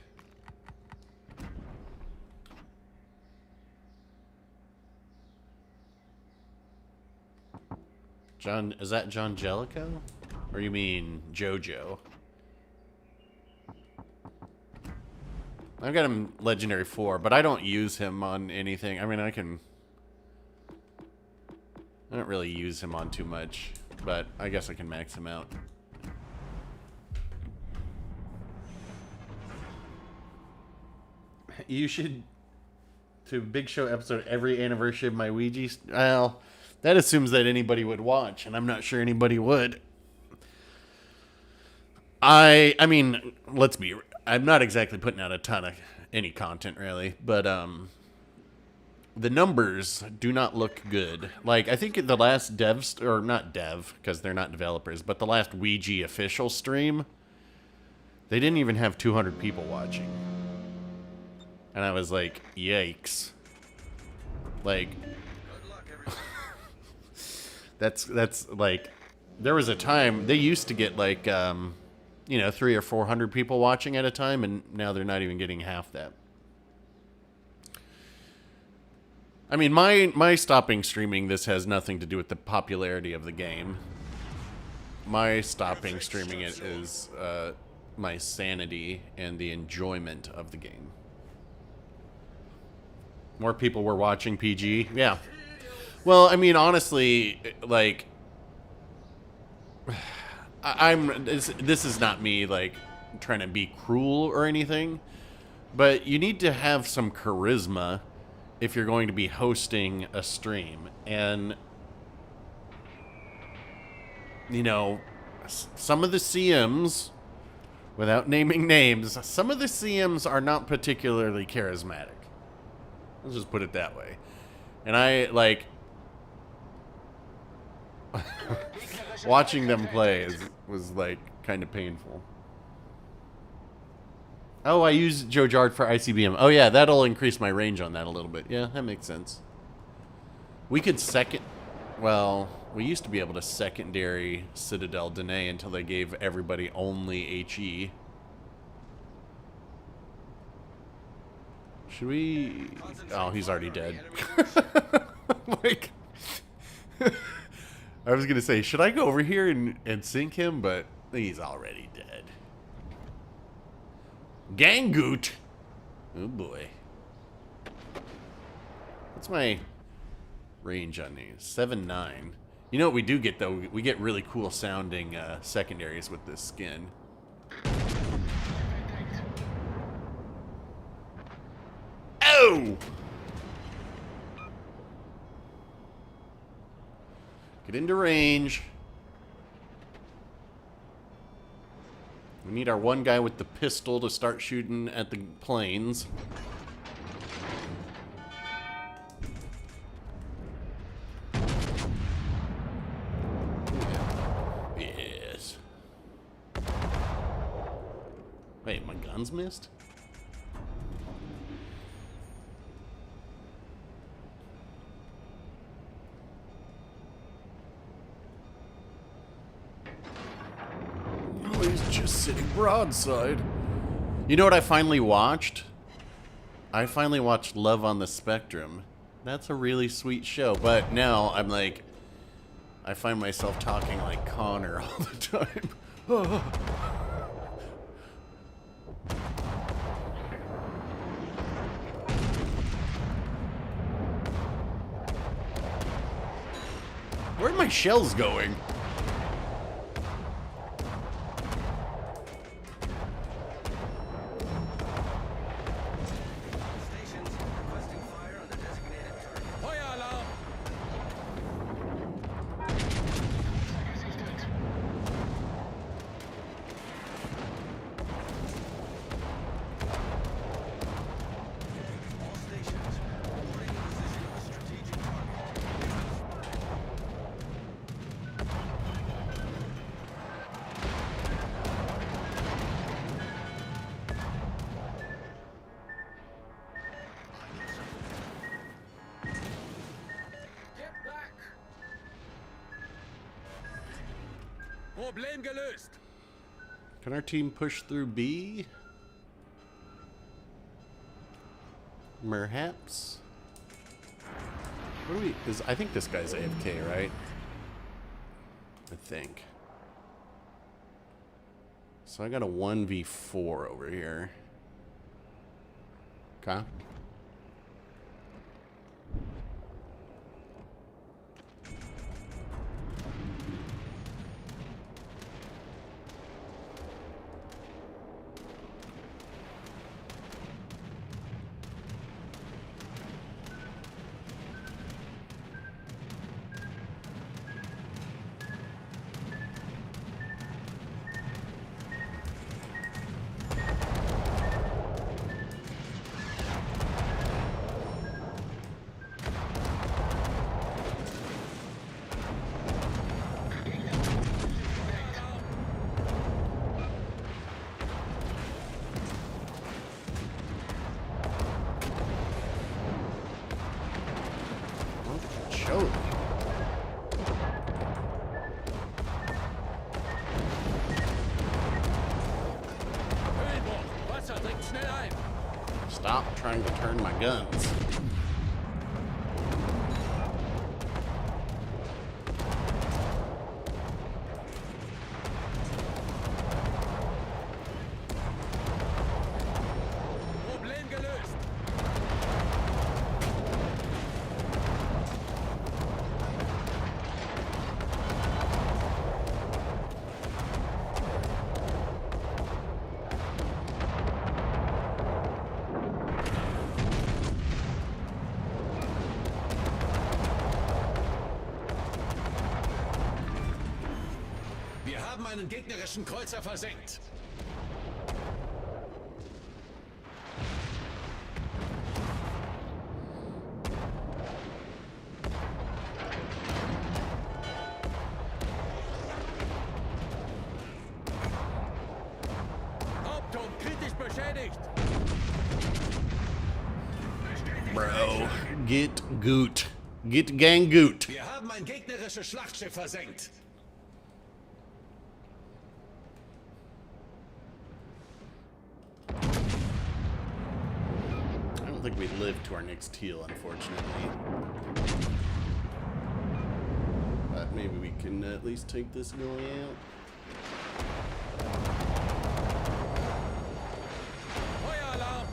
John, is that John Jellicoe? Or you mean Jojo? I've got him Legendary 4, but I don't use him on anything. I mean, I don't really use him on too much, but I guess I can max him out. You should to Big Show episode every anniversary of my Ouija. Well, that assumes that anybody would watch, and I'm not sure anybody would. I mean, I'm not exactly putting out a ton of any content really, but the numbers do not look good. Like, I think the last not dev, because they're not developers, but the last Ouija official stream, they didn't even have 200 people watching. And I was like, yikes. Like, that's like, there was a time, they used to get like, 300 or 400 people watching at a time, and now they're not even getting half that. I mean, my stopping streaming this has nothing to do with the popularity of the game. My stopping streaming it is my sanity and the enjoyment of the game. More people were watching PG. Yeah. Well, I mean, honestly, like, this is not me, like, trying to be cruel or anything, but you need to have some charisma if you're going to be hosting a stream. And, you know, some of the CMs, without naming names, some of the CMs are not particularly charismatic. Let's just put it that way. And I, like, watching them play was, like, kind of painful. Oh, I use Joe Jard for ICBM. Oh, yeah, that'll increase my range on that a little bit. Yeah, that makes sense. We could well, we used to be able to secondary Citadel Dene until they gave everybody only HE. Should we... Oh, he's already dead. Like... I was going to say, should I go over here and sink him? But he's already dead. Gangoot! Oh, boy. What's my range on these? 7.9. You know what we do get, though? We get really cool sounding secondaries with this skin. Oh! Get into range. We need our one guy with the pistol to start shooting at the planes. Yes. Wait, my gun's missed? He's just sitting broadside. You know what I finally watched? I finally watched Love on the Spectrum. That's a really sweet show, but now I'm like, I find myself talking like Connor all the time. Where are my shells going? Problem gelöst. Can our team push through B? Perhaps. What do we? I think this guy's AFK, right? I think. So I got a 1v4 over here. Okay. Show. Stop trying to turn my guns. Wir haben einen gegnerischen Kreuzer versenkt. Hauptturm kritisch beschädigt. Bro, get goot. Get gang goot. Wir haben ein gegnerisches Schlachtschiff versenkt. I don't think we live to our next heal, unfortunately. But maybe we can at least take this going out. Feueralarm!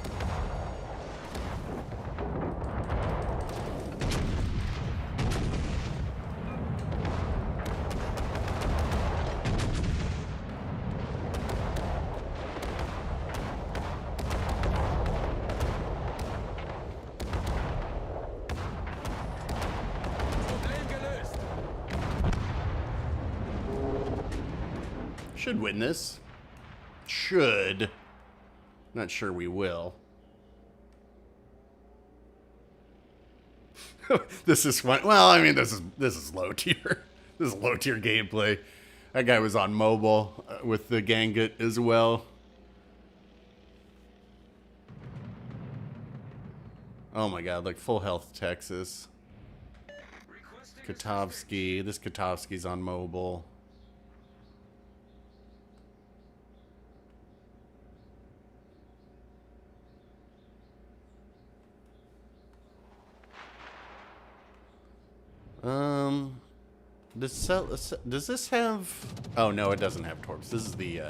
Problem gelöst. Should win this. Should. Not sure we will. This is fun. Well, I mean, this is low tier. This is low tier gameplay. That guy was on mobile with the Gangut as well. Oh my god, like full health Texas. Katovsky. This Katovsky's on mobile. Does this have? Oh no, it doesn't have torps. This is the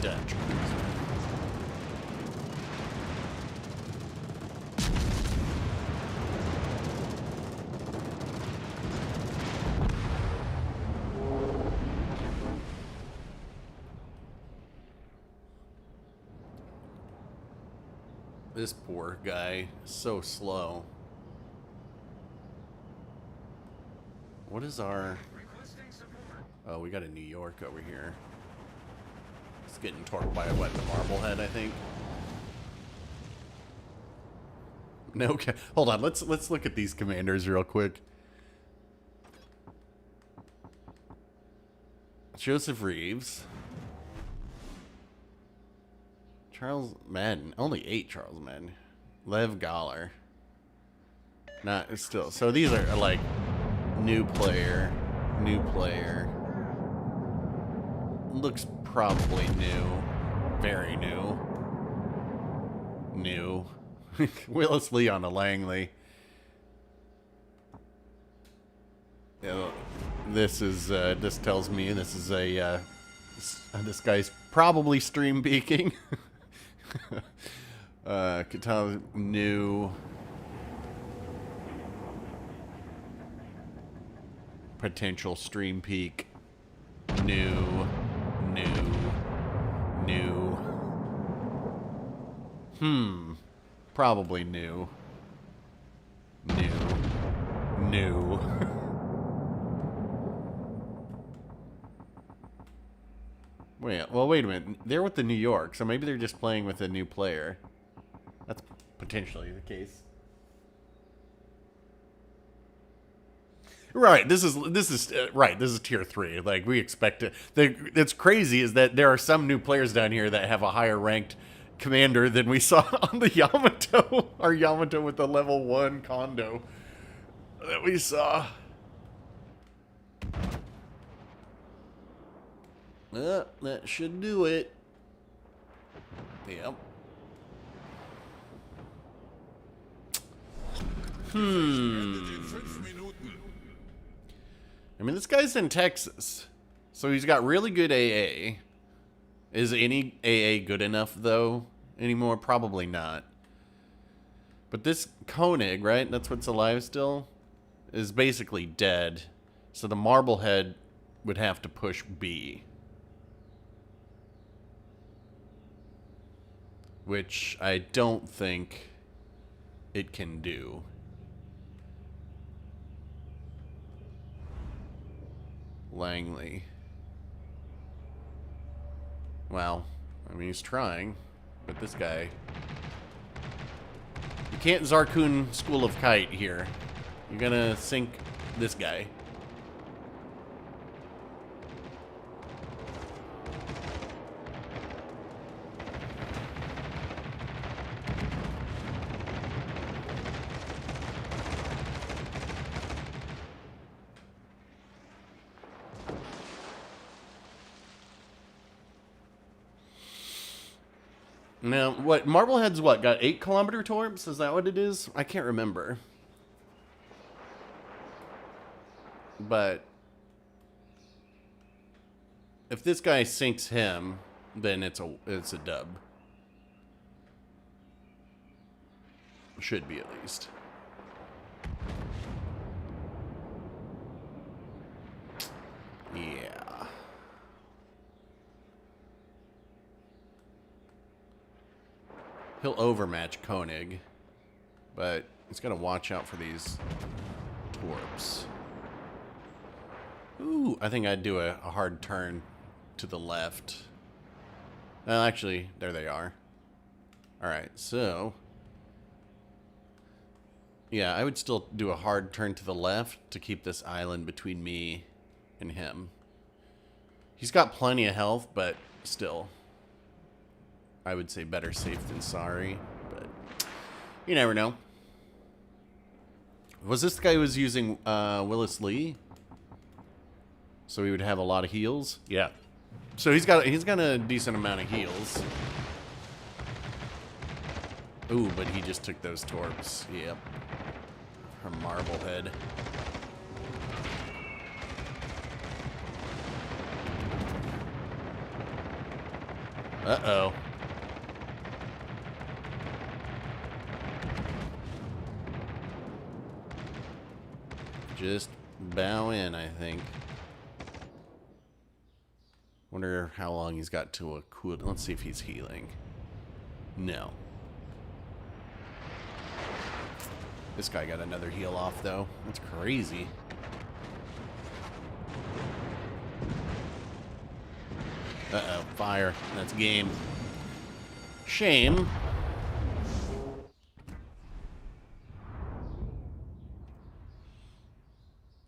Dutch. This poor guy, so slow. What is our... Oh, we got a New York over here. It's getting torqued by what, the Marblehead, I think. No, hold on. Let's look at these commanders real quick. Joseph Reeves. Charles Madden. Only 8 Charles Madden. Lev Galler. Not still. So these are like new player. New player. Looks probably new. Very new. New. Willis Leon Langley. Yeah, this is this tells me this is a this guy's probably stream peaking. Katana new. Potential stream peak. New. Probably new. Wait a minute. They're with the New York, so maybe they're just playing with a new player. That's potentially the case. Right. This is right. This is tier 3. Like we expect it. It's crazy is that there are some new players down here that have a higher ranked commander than we saw on the Yamato. Our Yamato with the level 1 condo that we saw. That should do it. Yep. I mean, this guy's in Texas, so he's got really good AA. Is any AA good enough, though, anymore? Probably not. But this Koenig, right? That's what's alive still? Is basically dead. So the Marblehead would have to push B. Which I don't think it can do. Langley. Well, I mean, he's trying, but this guy... You can't Zarkun School of Kite here. You're gonna sink this guy. Now, what, Marblehead's what, got 8-kilometer torps? Is that what it is? I can't remember. But if this guy sinks him, then it's a dub. Should be, at least. Yeah. He'll overmatch Koenig, but he's got to watch out for these torps. Ooh, I think I'd do a hard turn to the left. Actually, there they are. Alright, so... Yeah, I would still do a hard turn to the left to keep this island between me and him. He's got plenty of health, but still... I would say better safe than sorry, but you never know. Was this the guy who was using Willis Lee? So he would have a lot of heals? Yeah. So he's got a decent amount of heals. Ooh, but he just took those torps. Yep. From Marblehead. Uh-oh. Just bow in, I think. Wonder how long he's got to a cool. Let's see if he's healing. No. This guy got another heal off, though. That's crazy. Uh-oh, fire. That's game. Shame.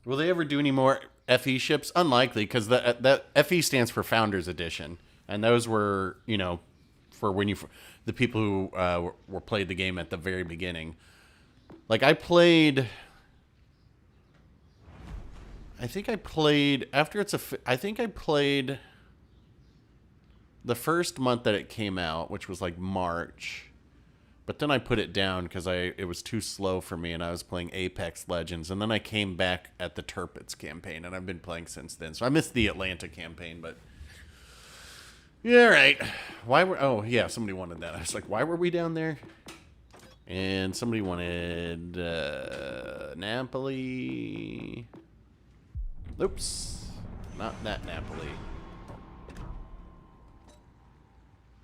Will they ever do any more FE ships? Unlikely, because that FE stands for Founders Edition, and those were, you know, for when you the people who were played the game at the very beginning. Like I played. I think I played after it's a. I think I played the first month that it came out, which was like March. But then I put it down because it was too slow for me, and I was playing Apex Legends. And then I came back at the Turpitz campaign, and I've been playing since then. So I missed the Atlanta campaign, but Yeah, right. Why were... Oh, yeah, somebody wanted that. I was like, why were we down there? And somebody wanted Napoli. Oops. Not that Napoli.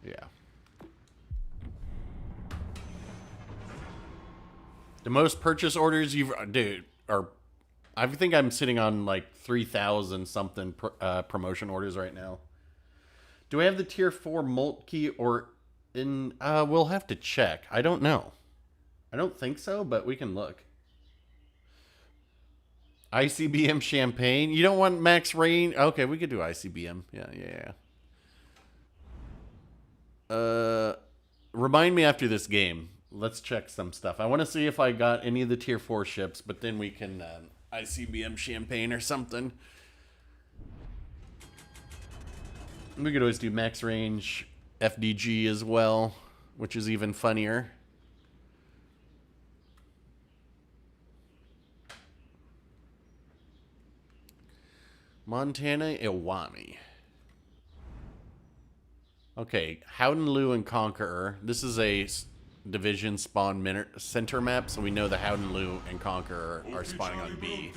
Yeah. The most purchase orders you've... Dude, are... I think I'm sitting on like 3,000 something promotion orders right now. Do I have the tier 4 mult key or in... we'll have to check. I don't know. I don't think so, but we can look. ICBM champagne? You don't want max rain? Okay, we could do ICBM. Yeah. Remind me after this game. Let's check some stuff. I want to see if I got any of the tier 4 ships, but then we can ICBM champagne or something. We could always do max range FDG as well, which is even funnier. Montana Iwami. Okay, Howden Lu and Conqueror. This is a division spawn center map, so we know the Howden Lu and Conqueror are spawning on B.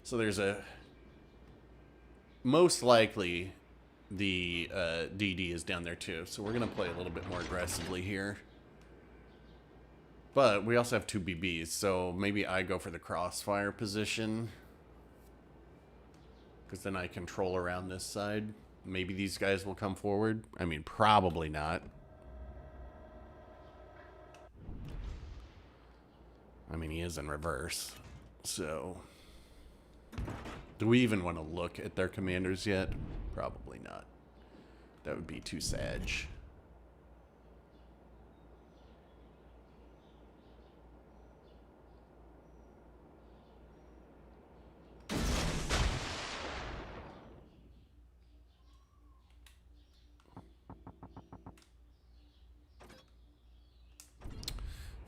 So there's a... Most likely, the DD is down there too. So we're going to play a little bit more aggressively here. But we also have 2 BBs, so maybe I go for the crossfire position. Because then I control around this side. Maybe these guys will come forward. I mean, probably not. I mean, he is in reverse. So, do we even want to look at their commanders yet? Probably not. That would be too sag.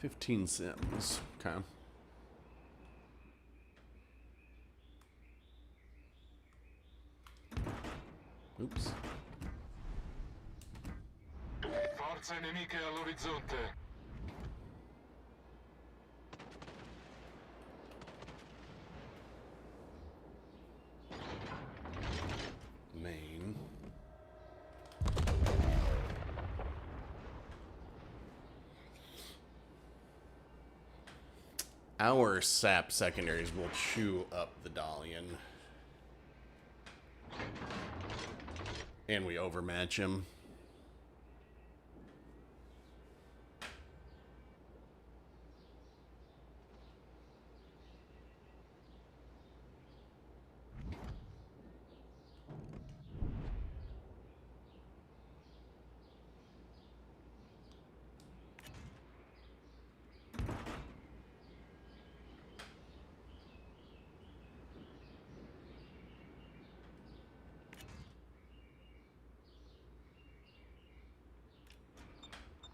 $15 Sims. Okay. Oops. Forze nemiche all'orizzonte. Main. Our sap secondaries will chew up the Dalian. And we overmatch him.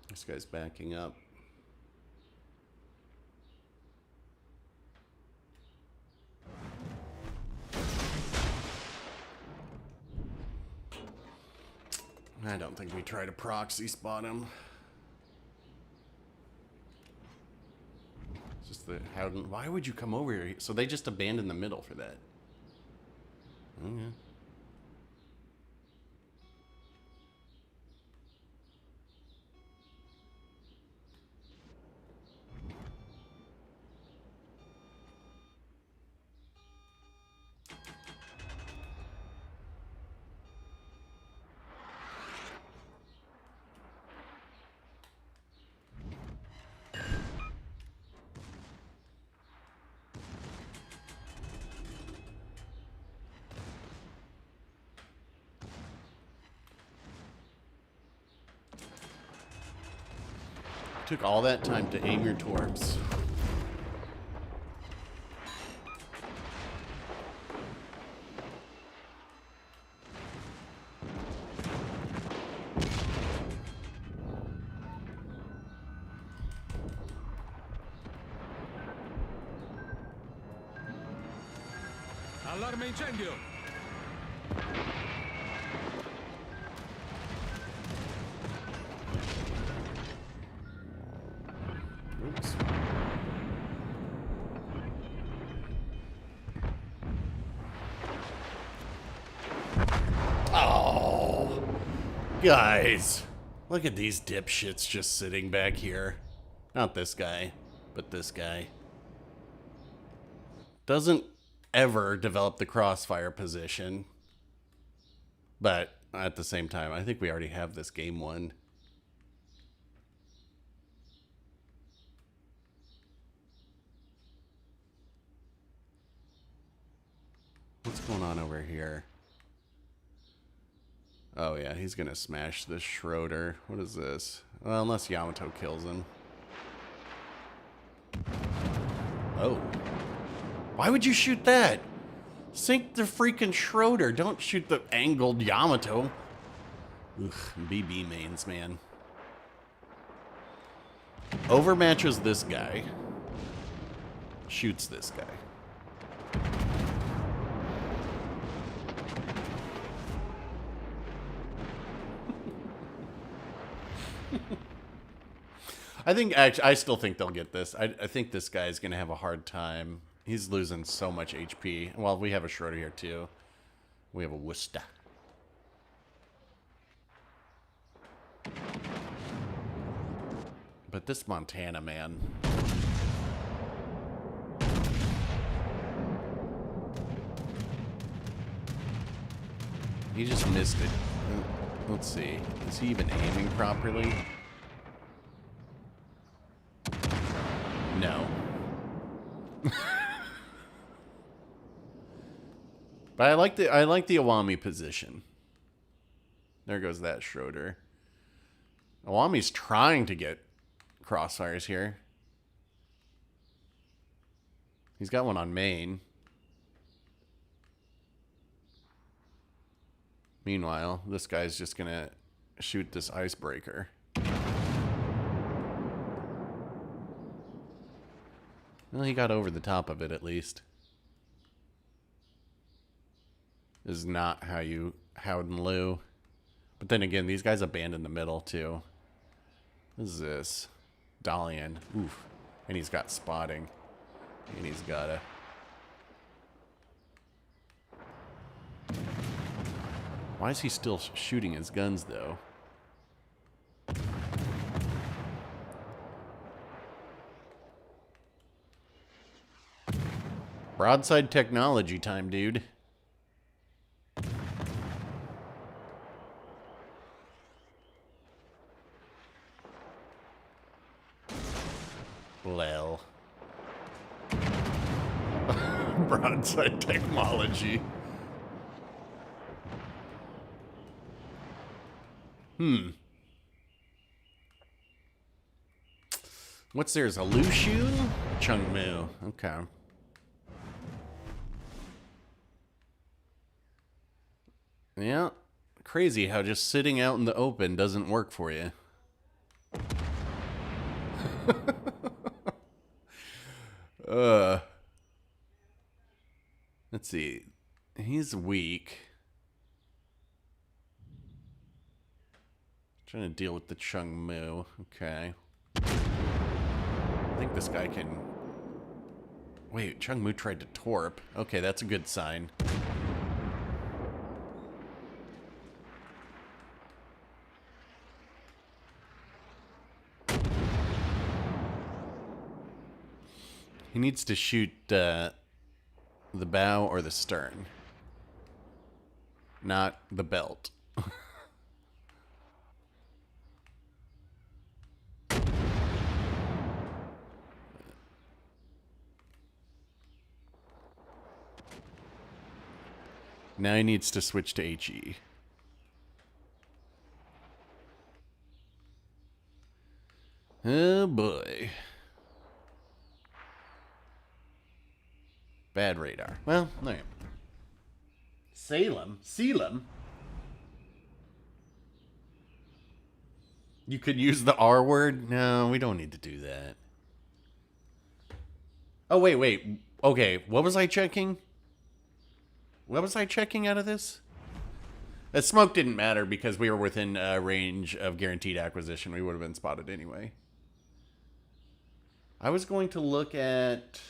This guy's backing up. I don't think we try to proxy spot him. It's just the Howden. Why would you come over here? So they just abandoned the middle for that. Okay. Took all that time to aim your torps. Allarme incendio! Guys, look at these dipshits just sitting back here. Not this guy, but this guy. Doesn't ever develop the crossfire position. But at the same time, I think we already have this game won. What's going on over here? Oh yeah, he's gonna smash this Schroeder. What is this? Well, unless Yamato kills him. Oh. Why would you shoot that? Sink the freaking Schroeder. Don't shoot the angled Yamato. Ugh, BB mains, man. Overmatches this guy. Shoots this guy. I still think they'll get this. I think this guy's going to have a hard time. He's losing so much HP. Well, we have a Schroeder here, too. We have a Worcester. But this Montana, man. He just missed it. Let's see. Is he even aiming properly? No. But I like the Awami position. There goes that Schroeder. Awami's trying to get crossfires here. He's got one on main. Meanwhile, this guy's just gonna shoot this icebreaker. Well, he got over the top of it at least. This is not how you Howden Liu. But then again, these guys abandon the middle too. What is this? Dalian. Oof. And he's got spotting. And he's got a... Why is he still shooting his guns though? Broadside technology time, dude. Well. Broadside technology. What's theirs? A Lu Xun? Chung Mu. Okay. Yeah. Crazy how just sitting out in the open doesn't work for you. Let's see. He's weak. Trying to deal with the Chung Mu. Okay. I think this guy can... Wait, Chung Mu tried to torp. Okay, that's a good sign. He needs to shoot the bow or the stern. Not the belt. Now he needs to switch to HE. Oh boy. Bad radar. Well, no. Salem? Salem? You could use the R word? No, we don't need to do that. Oh, wait. Okay, what was I checking? What was I checking out of this? The smoke didn't matter because we were within range of guaranteed acquisition. We would have been spotted anyway. I was going to look at...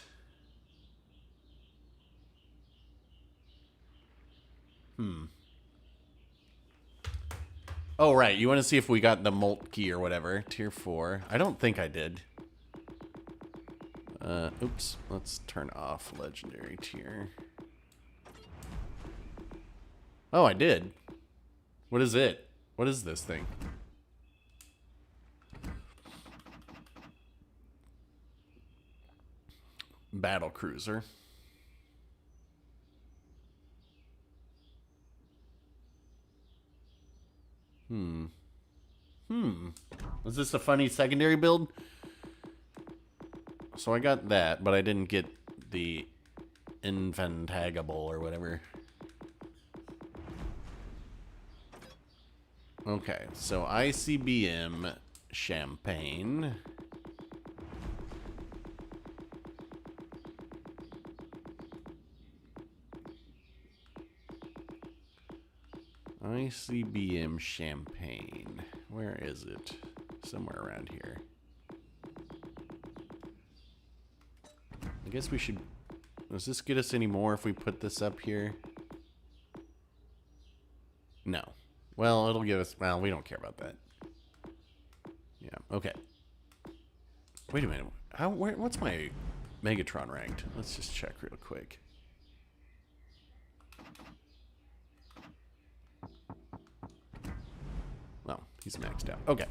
Oh, right. You want to see if we got the Molt key or whatever. Tier 4. I don't think I did. Oops. Let's turn off legendary tier. Oh, I did. What is it? What is this thing? Battle cruiser. Was this a funny secondary build? So I got that, but I didn't get the Infantagable or whatever. Okay, so ICBM Champagne. ICBM Champagne. Where is it? Somewhere around here. I guess we should... Does this get us any more if we put this up here? No. Well, it'll give us... Well, we don't care about that. Yeah, okay. Wait a minute. What's my Megatron ranked? Let's just check real quick. Well, he's maxed out. Okay.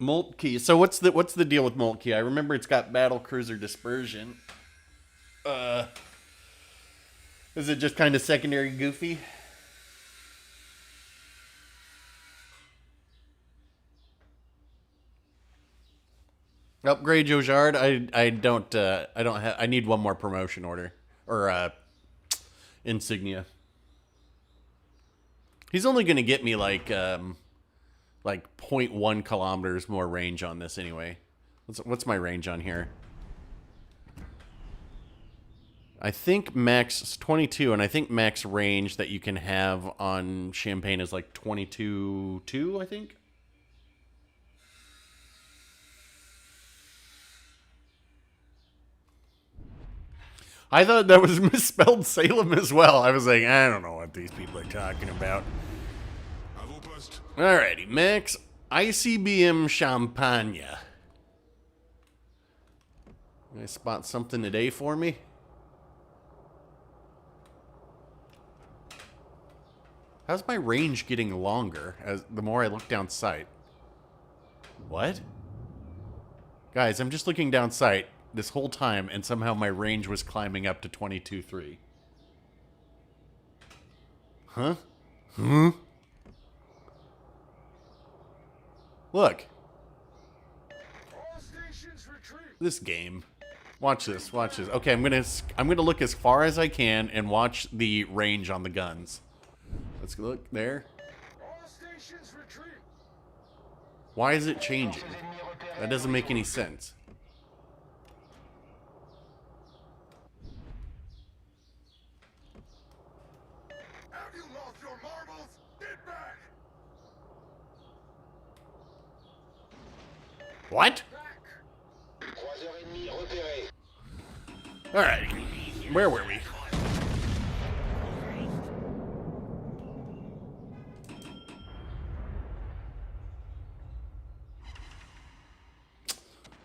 Molt key. So what's the deal with Molt key? I remember it's got battle cruiser dispersion. Is it just kind of secondary goofy? Upgrade Jojard. I don't have. I need one more promotion order or insignia. He's only gonna get me like 0.1 kilometers more range on this anyway. What's my range on here? I think max is 22, and I think max range that you can have on Champagne is like 22.2, I think. I thought that was misspelled Salem as well. I was like, I don't know what these people are talking about. Alrighty, max ICBM Champagne. Can I spot something today for me? How's my range getting longer as the more I look down sight? What? Guys, I'm just looking down sight this whole time, and somehow my range was climbing up to 22.3. Huh? Look. This game. Watch this. Watch this. Okay, I'm gonna look as far as I can and watch the range on the guns. Let's look there. Why is it changing? That doesn't make any sense. Have you lost your marbles? Get back! What? Alright. Where were we?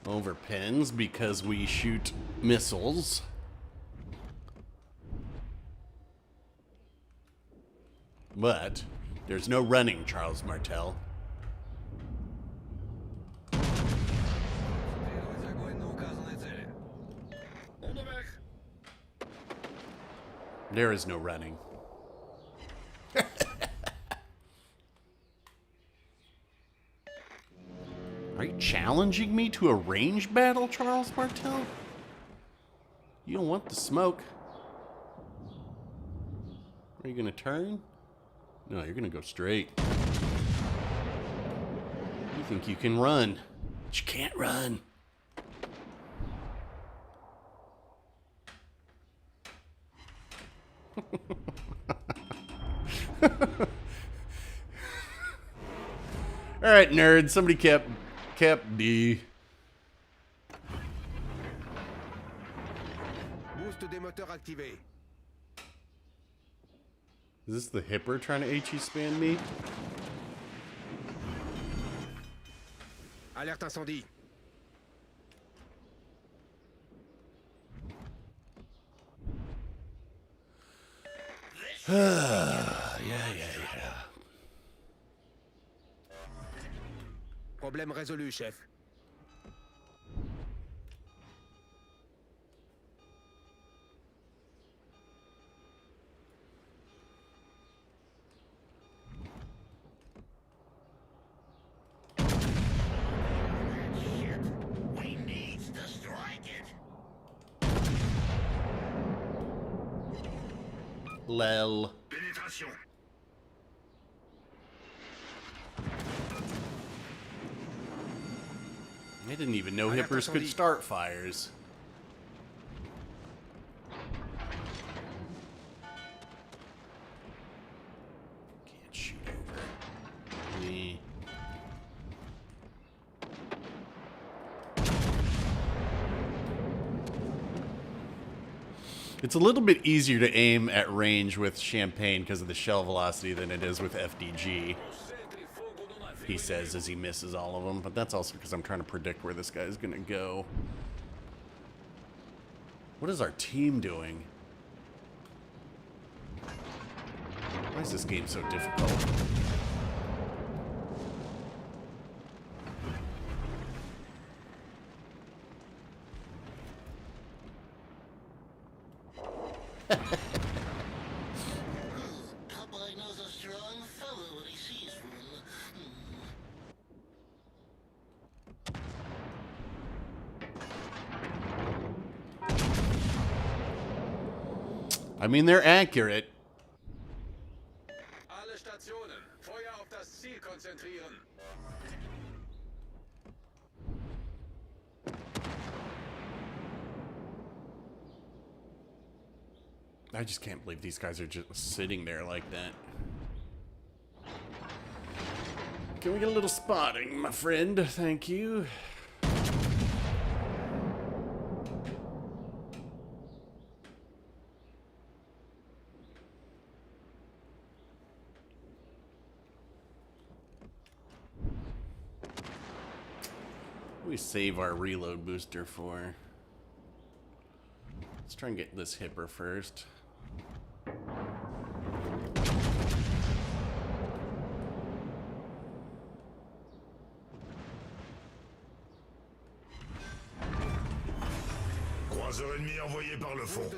Overpins because we shoot missiles. But there's no running, Charles Martel. There is no running. Are you challenging me to a range battle, Charles Martel? You don't want the smoke. Are you gonna turn? No, you're gonna go straight. You think you can run, but you can't run. All right, nerds. Somebody kept kept D. Boost des moteurs activé. Is this the hipper trying to HE span me? Alerte incendie. Yeah. Problème résolu, chef. Lel. Pénétration. I didn't even know hippers could start fires. Can't shoot over me. It's a little bit easier to aim at range with Champagne because of the shell velocity than it is with FDG. He says as he misses all of them, but that's also because I'm trying to predict where this guy's gonna go. What is our team doing? Why is this game so difficult? Popeye knows a strong fellow when he sees one. I mean, they're accurate. Alle Stationen, Feuer auf das Ziel konzentrieren. I just can't believe these guys are just sitting there like that. Can we get a little spotting, my friend? Thank you. We save our reload booster for. Let's try and get this hipper first. Croiseur ennemi envoyé par le fond.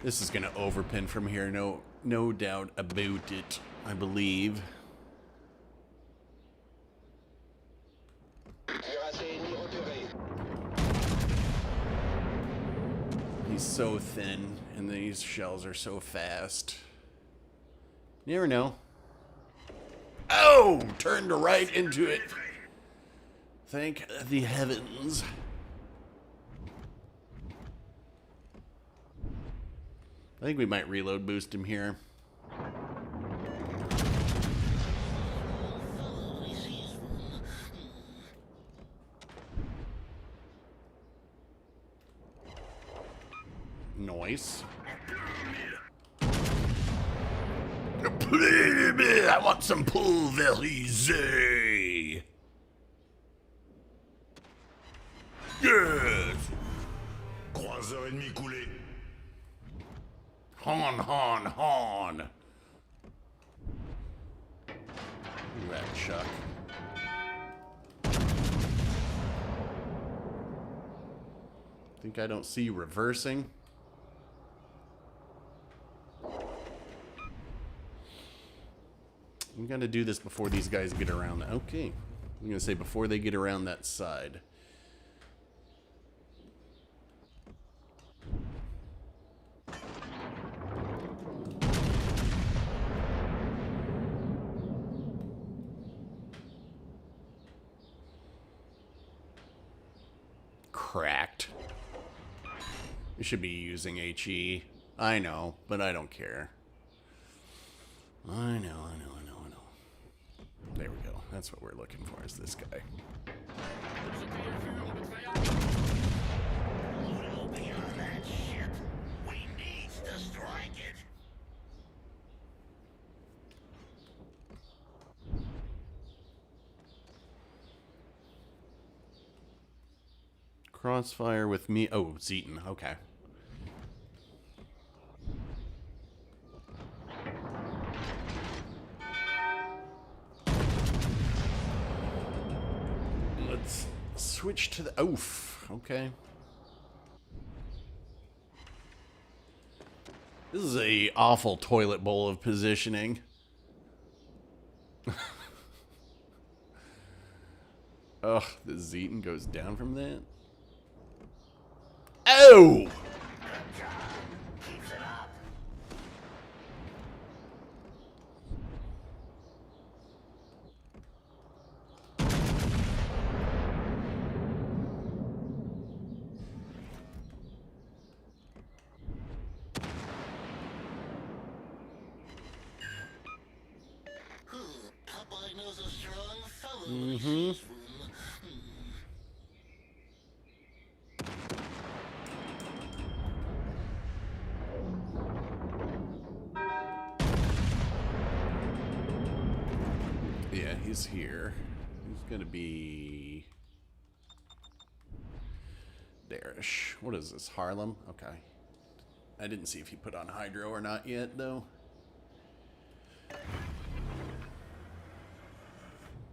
This is gonna overpin from here, no doubt about it, I believe. He's so thin, and these shells are so fast. You never know. Oh! Turned right into it. Thank the heavens. I think we might reload boost him here. Noise. I want some pulverisé. Yes. Croiseur ennemi coulé. Hon. Rat Chuck. Think I don't see reversing. I'm gonna do this before these guys get around that. Okay. I'm gonna say before they get around that side. Cracked. You should be using HE. I know, but I don't care. I know. There we go. That's what we're looking for, is this guy. Open on that ship. We need to strike it. Crossfire with me. Oh, Zeton. Okay. Let's switch to the... Oof. Okay. This is a awful toilet bowl of positioning. Ugh, the Zeton goes down from that. Oh! Keeps it up. Popeye knows a strong fellow when he sees one. Yeah, he's here. He's gonna be... Darish. What is this, Harlem? Okay. I didn't see if he put on Hydro or not yet, though.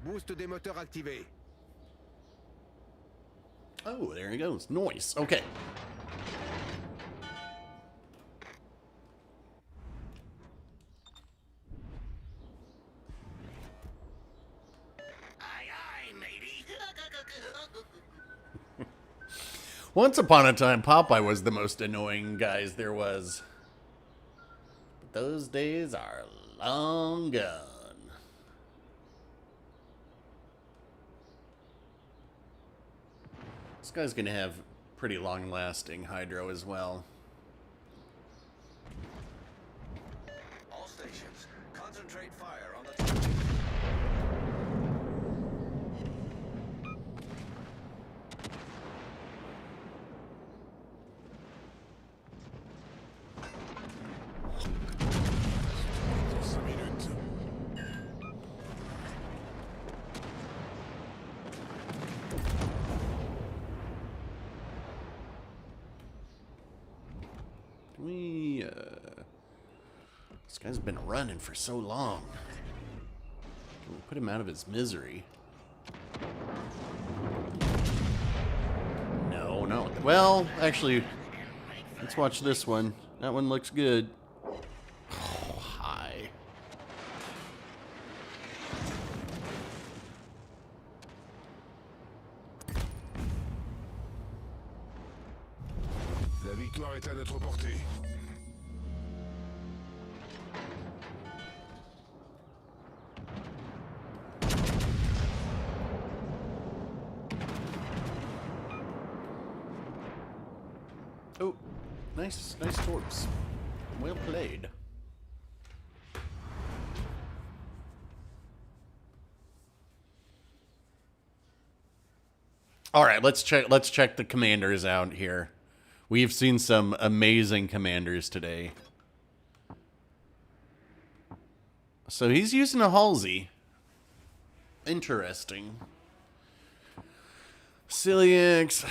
Boost des moteurs activé. Oh, there he goes. Nice. Okay. Aye, aye, matey. Once upon a time, Popeye was the most annoying guys there was. But those days are long gone. This guy's gonna have pretty long-lasting Hydro as well. All stations, concentrate fire on the... This guy's been running for so long. Can we put him out of his misery? No, no. Well, actually, let's watch this one. That one looks good. Oh, hi. La victoire est à notre portée. Oh, nice torps. Well played. All right, let's check the commanders out here. We've seen some amazing commanders today. So he's using a Halsey. Interesting. Ciliax,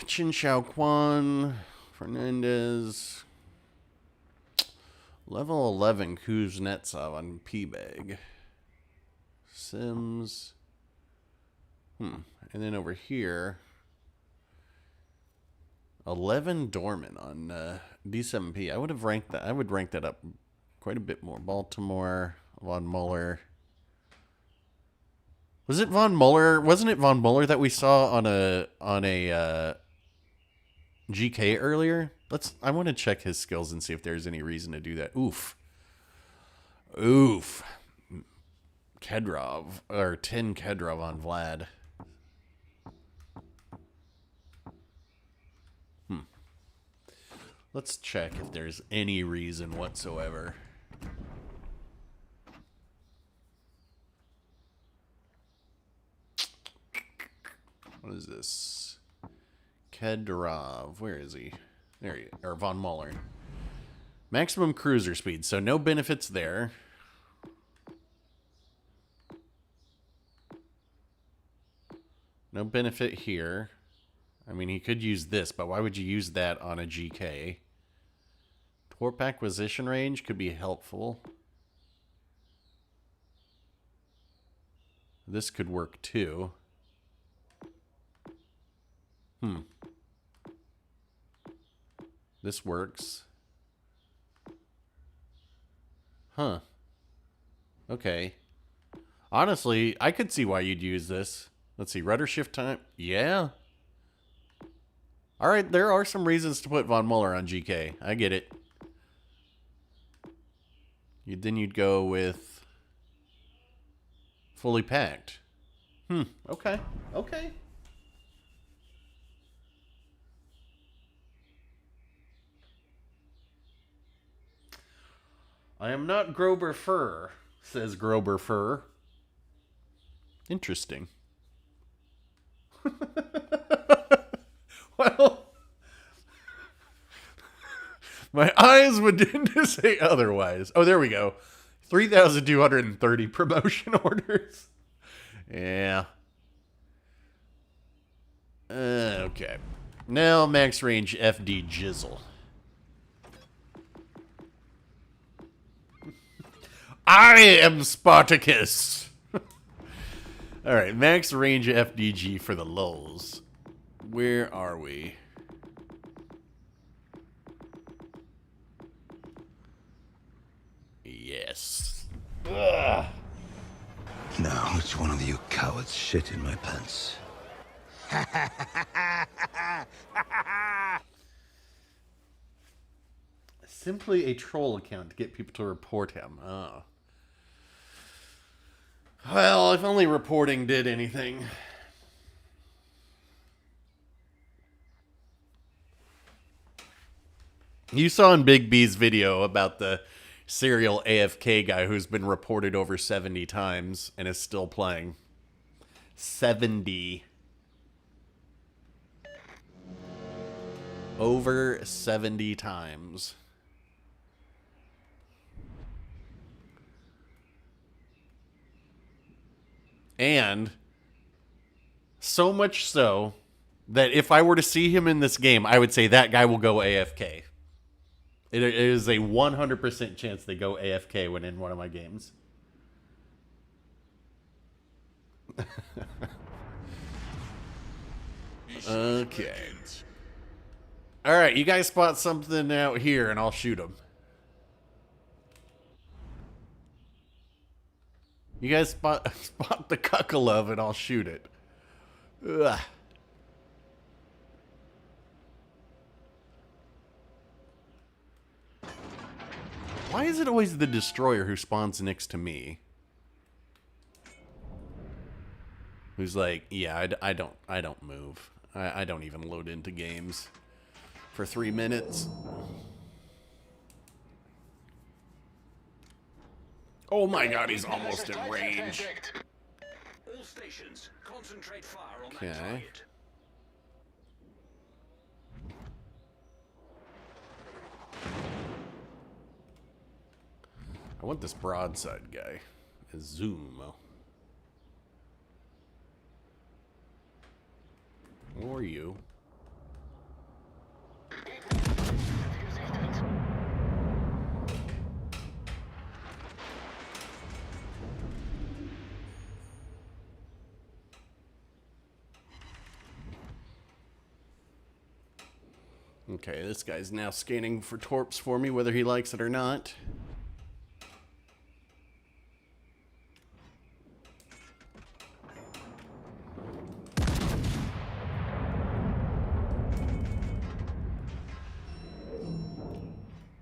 Chin Shao Quan, Fernandez, level 11 Kuznetsov on P-Bag. Sims. And then over here, 11 Dorman on D7P. I would have ranked that. I would rank that up quite a bit more. Baltimore, Von Muller. Was it Von Muller? Wasn't it Von Muller that we saw on a GK earlier? I want to check his skills and see if there's any reason to do that. Oof. Kedrov, or 10 Kedrov on Vlad. Let's check if there's any reason whatsoever. What is this? Kedrov. Where is he? There he is. Or Von Muller. Maximum cruiser speed. So no benefits there. No benefit here. I mean, he could use this, but why would you use that on a GK? Torp acquisition range could be helpful. This could work too. This works. Huh. Okay. Honestly, I could see why you'd use this. Let's see, rudder shift time. Yeah. All right, there are some reasons to put Von Muller on GK. I get it. Then you'd go with fully packed. Okay. Okay. I am not Grober Fur, says Grober Fur. Interesting. Well, my eyes would tend to say otherwise. Oh, there we go. 3,230 promotion orders. Yeah. Okay. Now max range FD Jizzle. I am Spartacus. All right, max range FDG for the lulz. Where are we? Yes. Ugh. Now, which one of you cowards shit in my pants? Simply a troll account to get people to report him. Oh. Well, if only reporting did anything. You saw in Big B's video about the serial AFK guy who's been reported over 70 times and is still playing. 70. Over 70 times. And so much so that if I were to see him in this game, I would say that guy will go AFK. It is a 100% chance they go AFK when in one of my games. Okay. All right, you guys spot something out here and I'll shoot him. You guys spot the cuckolove and I'll shoot it. Ugh. Why is it always the destroyer who spawns next to me? Who's like, yeah, I don't move. I don't even load into games for 3 minutes. Oh my god, he's almost in range. All stations, concentrate fire on that Okay. target. I want this broadside guy. A zoom. Or you. Okay, this guy's now scanning for torps for me, whether he likes it or not.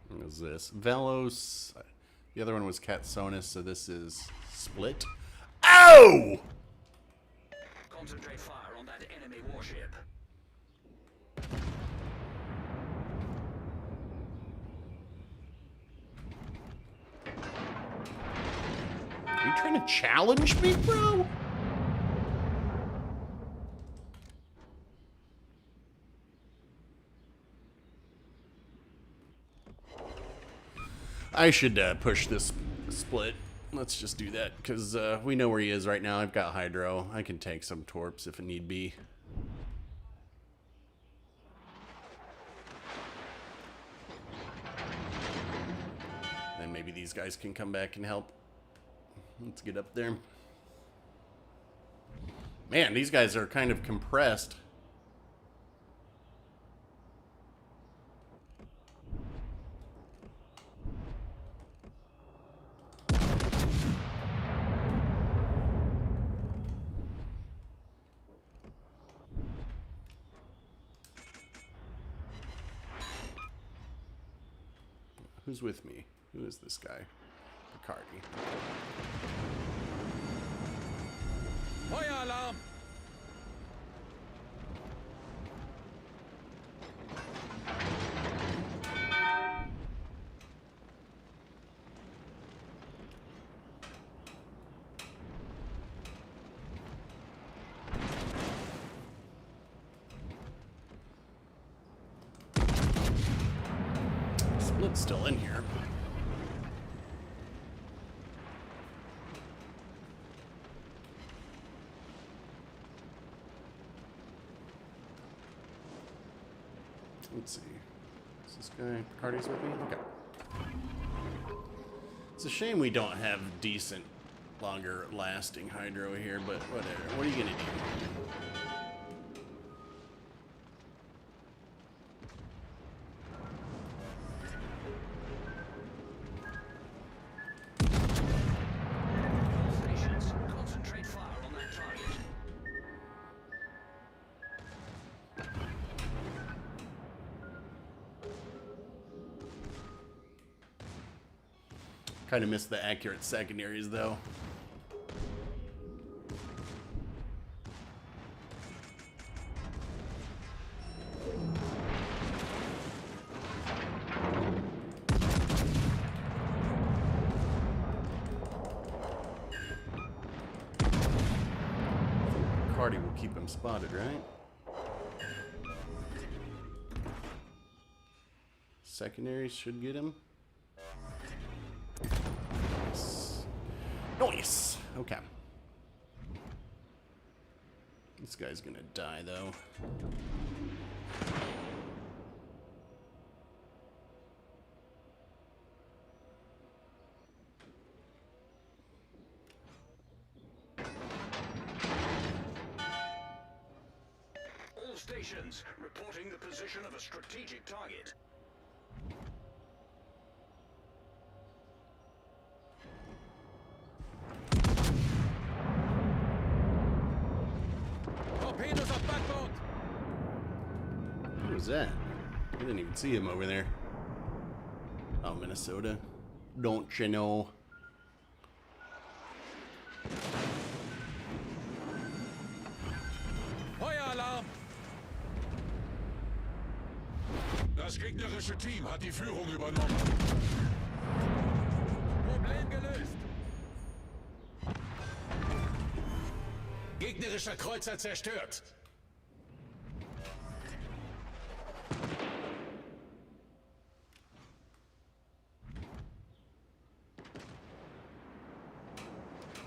What is this? Velos. The other one was Katsonis, so this is Split. Oh! Concentrate fire on that enemy warship. Are you trying to challenge me, bro? I should push this split. Let's just do that, because we know where he is right now. I've got Hydro. I can take some torps if it need be. Then maybe these guys can come back and help. Let's get up there. Man, these guys are kind of compressed. Who's with me? Who is this guy? Bacardi. Feuer alarm! Split's still in here. Let's see. Is this guy Bacardi's with me? Okay. It's a shame we don't have decent, longer lasting Hydro here, but whatever. What are you gonna do? Stations, concentrate fire on that target. Kind of missed the accurate secondaries, though. Cardi will keep him spotted, right? Secondaries should get him. Nice. Okay. This guy's gonna die, though. All stations, reporting the position of a strategic target. Torpedoes are backboard! Who was that? I didn't even see him over there. Oh, Minnesota. Don't you know? Feueralarm! Das gegnerische Team hat die Führung übernommen. Problem gelöst! Gegnerischer Kreuzer zerstört!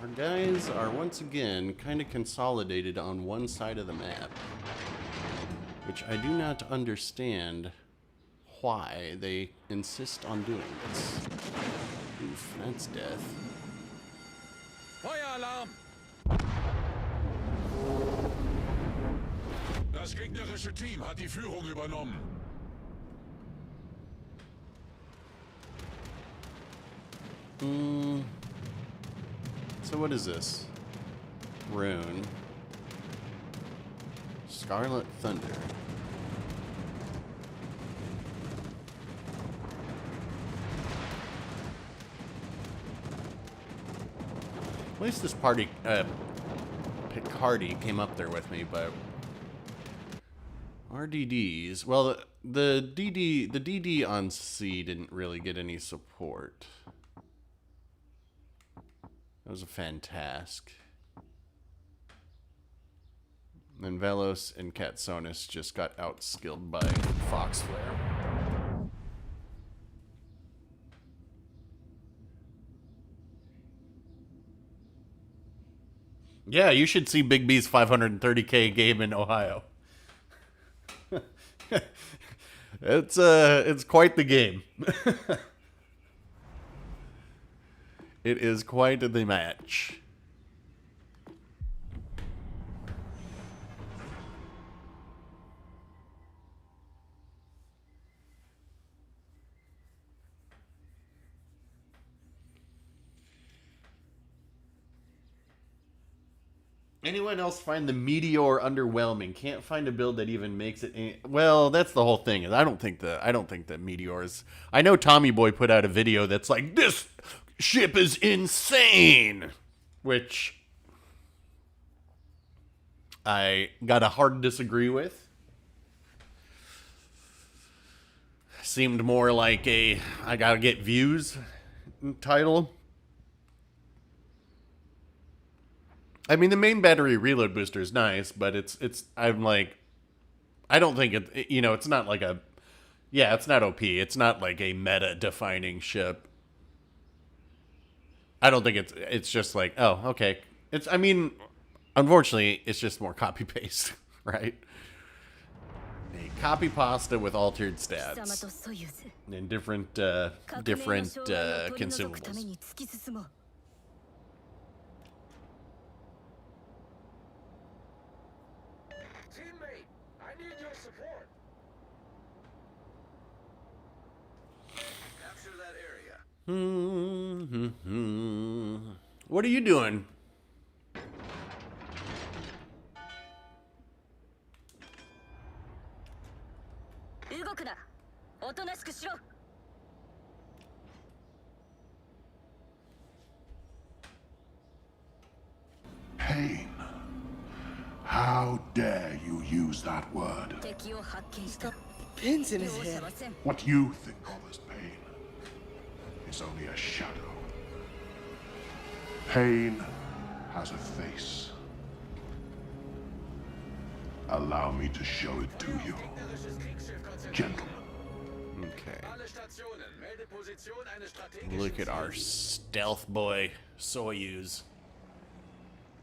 Our guys are once again kind of consolidated on one side of the map, which I do not understand why they insist on doing this. Oof, that's death. Feueralarm! Das gegnerische Team hat die Führung übernommen. So what is this? Rune. Scarlet Thunder. At least this party, Picardi came up there with me, but RDDs. Well, the DD on C didn't really get any support. That was a fantask. And Velos and Katsonis just got outskilled by Foxflare. Yeah, you should see Big B's 530K game in Ohio. It's quite the game. It is quite the match. Anyone else find the Meteor underwhelming? Can't find a build that even makes it any... Well, that's the whole thing. I don't think that Meteor is... I know Tommy Boy put out a video that's like, this ship is insane, which I got a hard disagree with. Seemed more like a I gotta get views title. I mean, the main battery reload booster is nice, but I'm like, I don't think it, you know, it's not like a, yeah, it's not OP. It's not like a meta-defining ship. I don't think it's just like, oh, okay. I mean, unfortunately, it's just more copy-paste, right? A copy pasta with altered stats and different consumables. What are you doing? Pain. How dare you use that word? Pins in his head. What you think of as pain is only a shadow. Pain has a face. Allow me to show it to you. Gentlemen. Okay. Look at our stealth boy, Soyuz.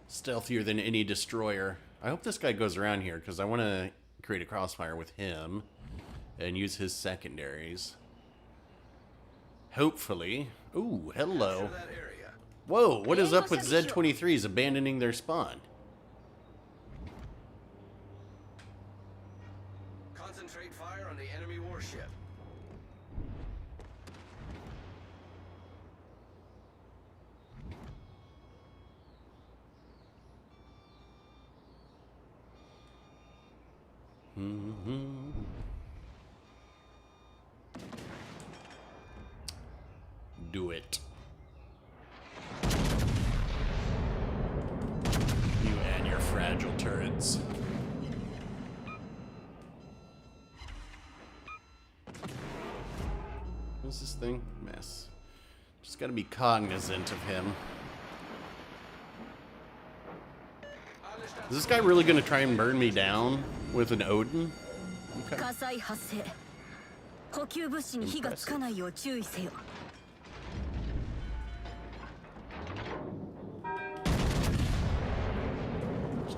Stealthier than any destroyer. I hope this guy goes around here, because I want to create a crossfire with him and use his secondaries. Hopefully. Ooh, hello. Whoa, what is up with Z-23s abandoning their spawn? Concentrate fire on the enemy warship. Do it. You and your fragile turrets. What's this thing? Mess. Just gotta be cognizant of him. Is this guy really gonna try and burn me down with an Odin? Okay. Let's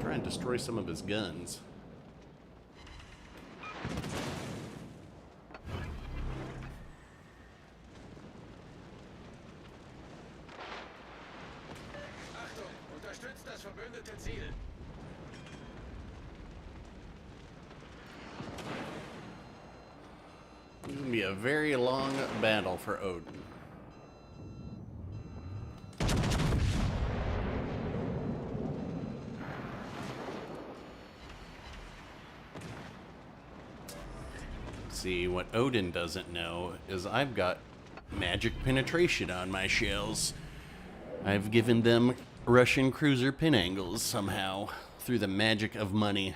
try and destroy some of his guns. It's gonna be a very long battle for Odin. See, what Odin doesn't know is I've got magic penetration on my shells. I've given them Russian cruiser pin angles somehow through the magic of money.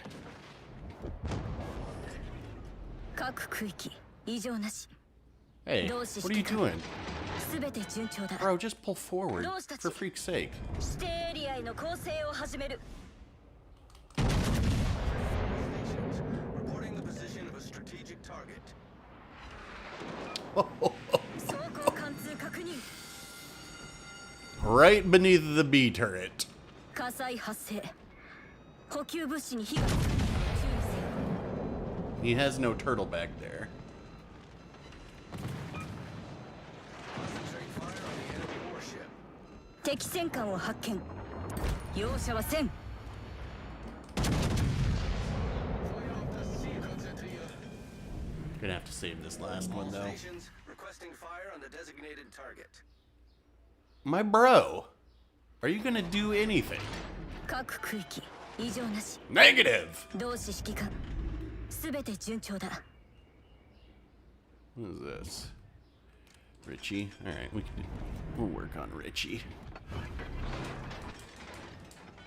Hey, what are you doing? Bro, just pull forward, for freak's sake. Reporting the position of a strategic target. Right beneath the B turret. 火災発生。補給物資に火がつかないよう注意せよ。 He has no turtle back there. Concentrate fire on the enemy warship. 敵戦艦を発見。容赦はせん。 Gonna have to save this last one though. Stations requesting fire on the designated target. My bro, are you gonna do anything? 各区域異常なし。 Negative. 同志指揮官。すべて順調だ。 What is this? Richie. All right, we'll work on Richie.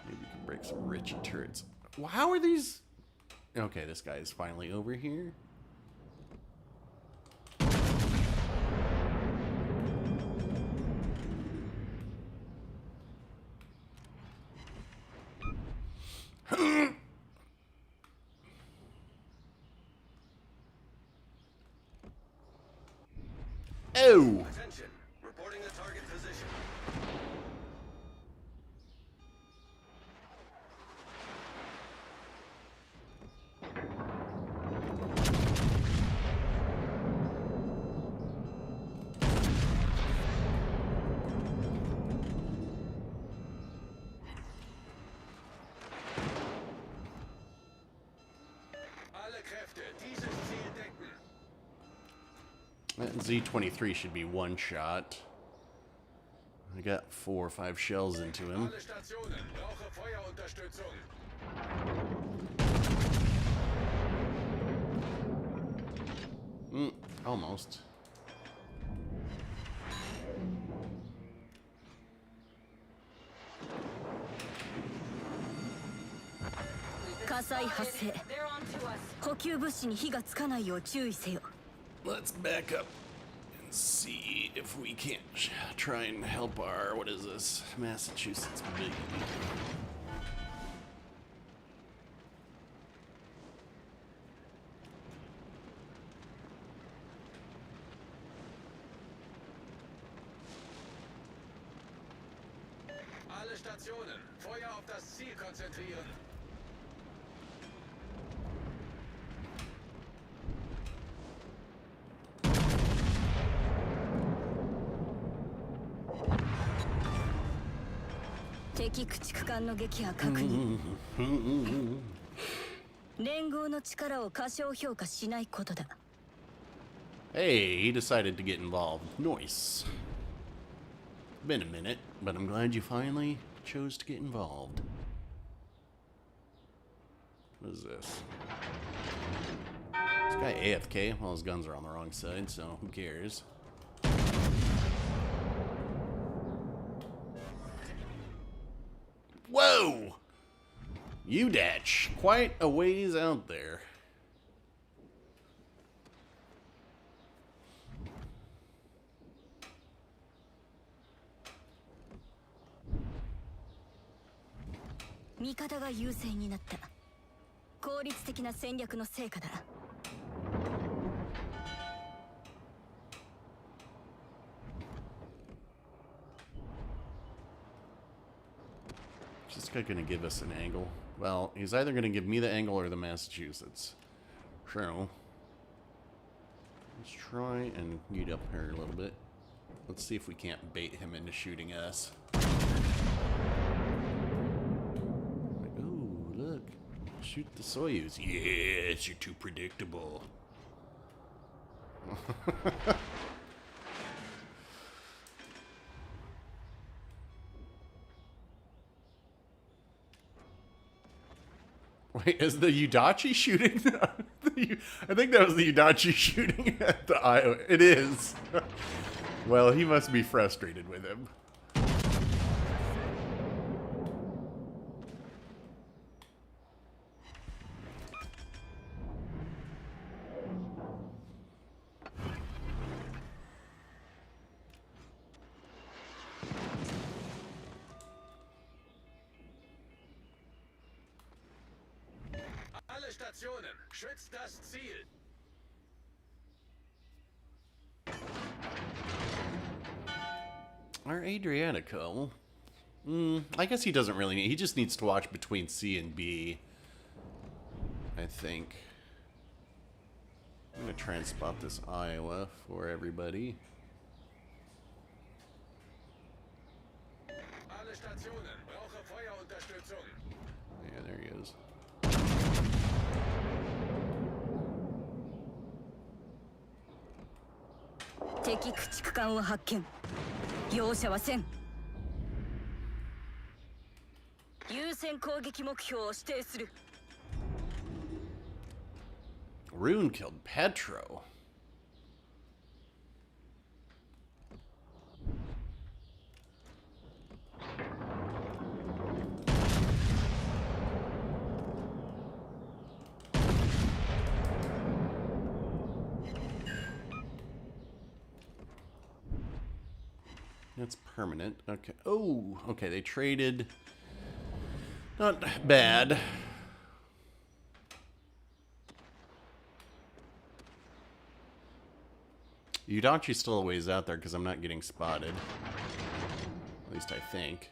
Maybe we can break some Richie turrets. Well, how are these? Okay, this guy is finally over here. Oh! Attention, reporting the target position. Alle Kräfte, dieses Ziel decken. That Z-23 should be one shot. I got 4 or 5 shells into him. Alle Stationen, brauche Feuerunterstützung. Almost. Let's back up and see if we can't try and help our, what is this, Massachusetts baby. Alle Stationen, Feuer auf das Ziel konzentrieren. Hey, he decided to get involved. Nice. Been a minute, but I'm glad you finally chose to get involved. What is this? This guy AFK? Well, his guns are on the wrong side, so who cares? Whoa! Udach, quite a ways out there. Is this guy gonna give us an angle? Well, he's either gonna give me the angle or the Massachusetts. So, let's try and get up here a little bit. Let's see if we can't bait him into shooting us. Ooh, look. Shoot the Soyuz. Yes, you're too predictable. Wait, is the Udachi shooting? I think that was the Udachi shooting at the Iowa. It is. Well, he must be frustrated with him. Stationen, schützt das Ziel. Our Adriatico I guess he doesn't really need... He just needs to watch between C and B, I think. I'm going to try and spot this Iowa for everybody. Yeah, there he is. 敵駆逐艦を発見。容赦はせん。優先攻撃目標を指定する。Rune killed Petro. That's permanent. Okay. Oh, okay. They traded. Not bad. Yudachi's still a ways out there because I'm not getting spotted. At least I think.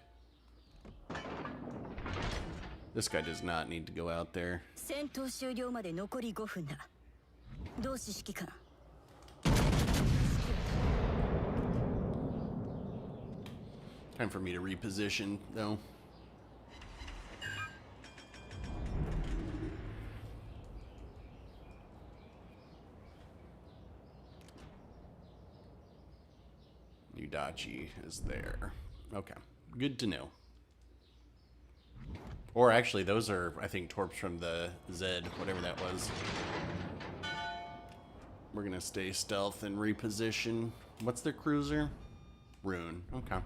This guy does not need to go out there. 戦闘終了まで残り5分だ。同志指揮官。 Time for me to reposition, though. Yudachi is there. Okay, good to know. Or actually, those are, I think, torps from the Z, whatever that was. We're gonna stay stealth and reposition. What's their cruiser? Rune. Okay.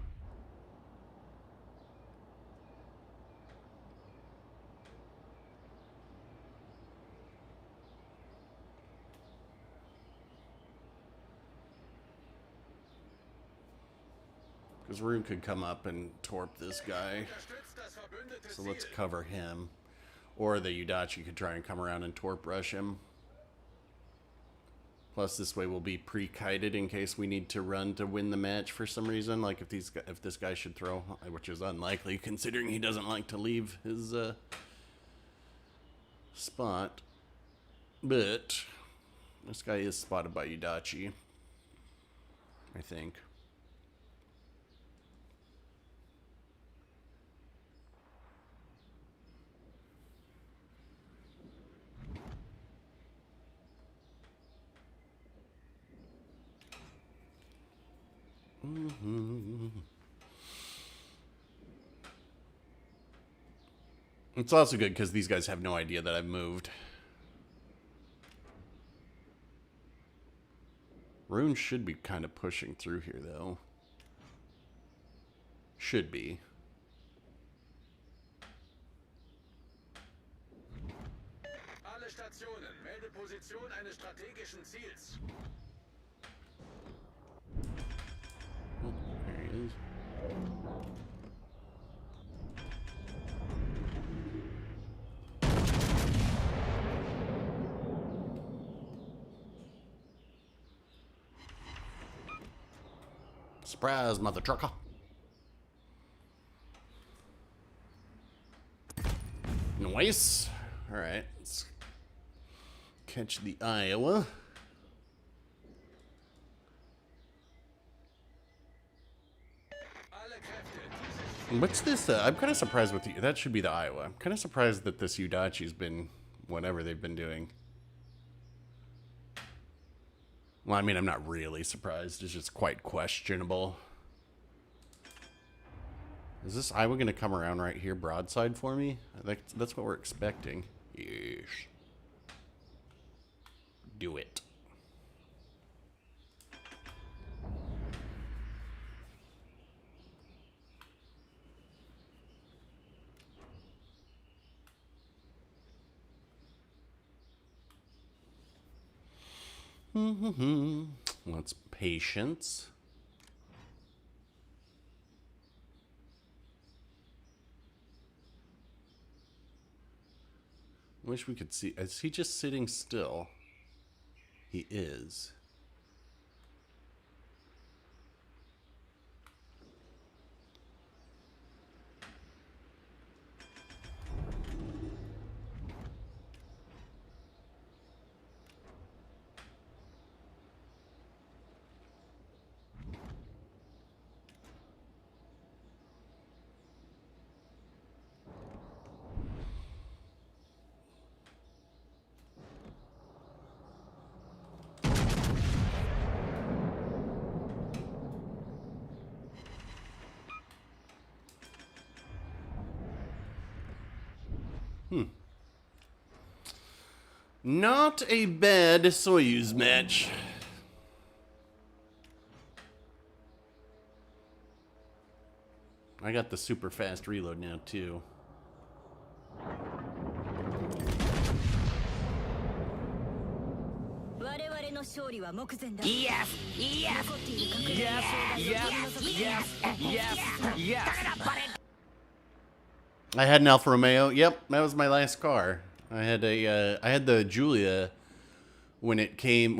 Because Rune could come up and torp this guy. So let's cover him. Or the Yudachi could try and come around and torp rush him. Plus this way we'll be pre-kited in case we need to run to win the match for some reason. Like if this guy should throw, which is unlikely considering he doesn't like to leave his spot. But this guy is spotted by Yudachi, I think. It's also good because these guys have no idea that I've moved. Rune should be kind of pushing through here, though. Should be. Alle Stationen, melde Position eines strategischen Ziels. There he is. Surprise, mother trucker. Nice. All right, let's catch the Iowa. What's this? I'm kind of surprised with you. That should be the Iowa. I'm kind of surprised that this Yudachi's been whatever they've been doing. Well, I mean, I'm not really surprised. It's just quite questionable. Is this Iowa going to come around right here broadside for me? That's what we're expecting. Yes. Do it. Let's patience. Wish we could see. Is he just sitting still? He is. Not a bad Soyuz match. I got the super fast reload now, too. Yes! Yes! Yes! I had an Alfa Romeo. Yep, that was my last car. I had the Giulia when it came,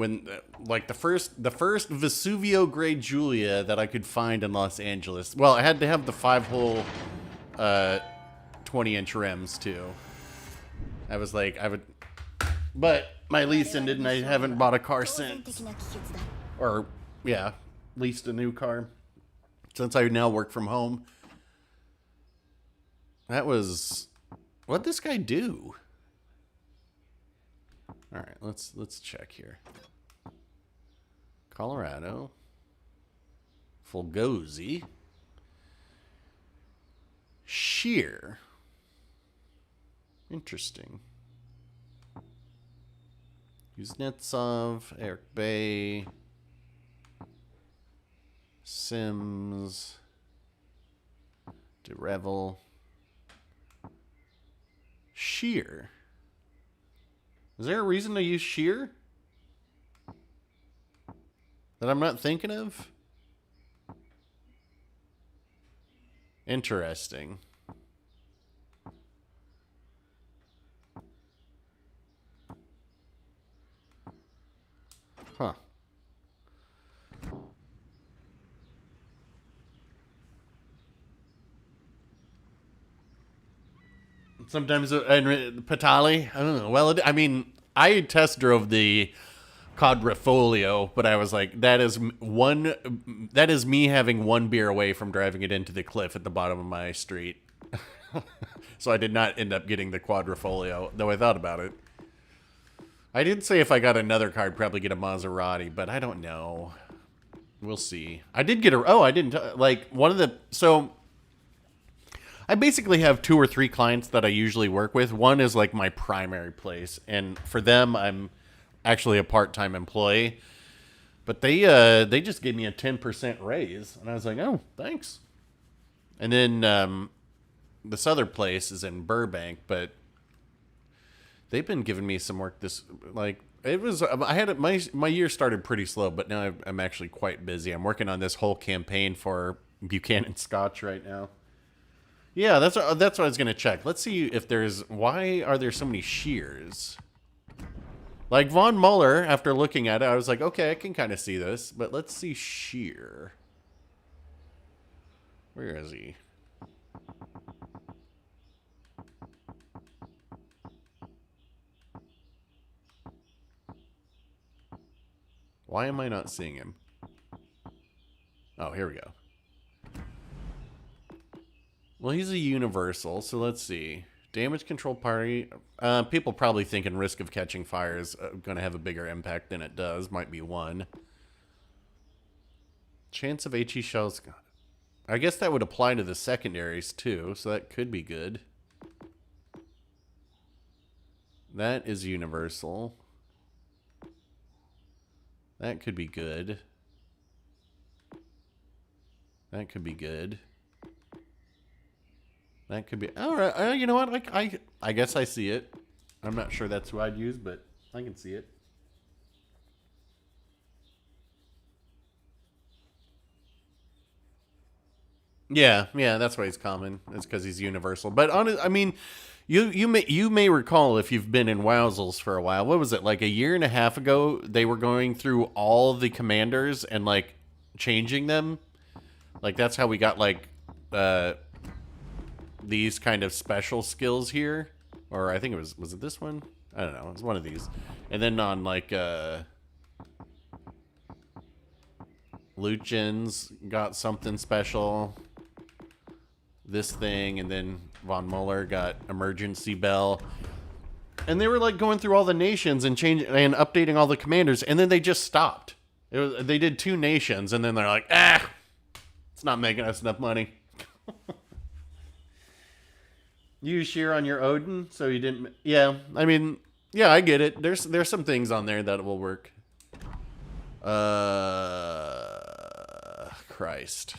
like the first Vesuvio grade Giulia that I could find in Los Angeles. Well, I had to have the 5-hole 20-inch rims too. I was like, but my lease ended and I haven't bought a car since. Or, yeah, leased a new car since I now work from home. That was, what'd this guy do? All right, let's check here. Colorado, Fulgozi, Sheer. Interesting. Kuznetsov, Eric Bay, Sims, DeRevel, Sheer. Is there a reason to use Sheer that I'm not thinking of? Interesting. Huh. Sometimes, Patali, I don't know. Well, I mean, I test drove the Quadrifoglio, but I was like, that is me having one beer away from driving it into the cliff at the bottom of my street. So I did not end up getting the Quadrifoglio, though I thought about it. I did say if I got another car, I'd probably get a Maserati, but I don't know. We'll see. I did get I didn't, like, so I basically have 2 or 3 clients that I usually work with. One is like my primary place, and for them, I'm actually a part-time employee. But they just gave me a 10% raise, and I was like, oh, thanks. And then this other place is in Burbank, but they've been giving me some work. My year started pretty slow, but now I'm actually quite busy. I'm working on this whole campaign for Buchanan Scotch right now. Yeah, that's what I was gonna check. Let's see if why are there so many Sheers? Like Von Muller, after looking at it, I was like, okay, I can kind of see this, but let's see Sheer. Where is he? Why am I not seeing him? Oh, here we go. Well, he's a universal, so let's see. Damage control party. People probably thinking risk of catching fire is going to have a bigger impact than it does. Might be 1. Chance of HE shells. I guess that would apply to the secondaries too, so that could be good. That is universal. That could be good. That could be good. That could be... All right, you know what? I guess I see it. I'm not sure that's who I'd use, but I can see it. Yeah, that's why he's common. It's because he's universal. But I mean, you may recall if you've been in WoWsL for a while. What was it, like a year and a half ago? They were going through all the commanders and like changing them. Like that's how we got like these kind of special skills here. Or I think it was it this one? I don't know. It was one of these. And then on like Lucian's got something special. This thing, and then Von Muller got Emergency Bell. And they were like going through all the nations and changing and updating all the commanders, and then they just stopped. They did 2 nations, and then they're like, it's not making us enough money. Use shear on your Odin, so you didn't. Yeah, I mean, yeah, I get it. There's some things on there that will work. Christ.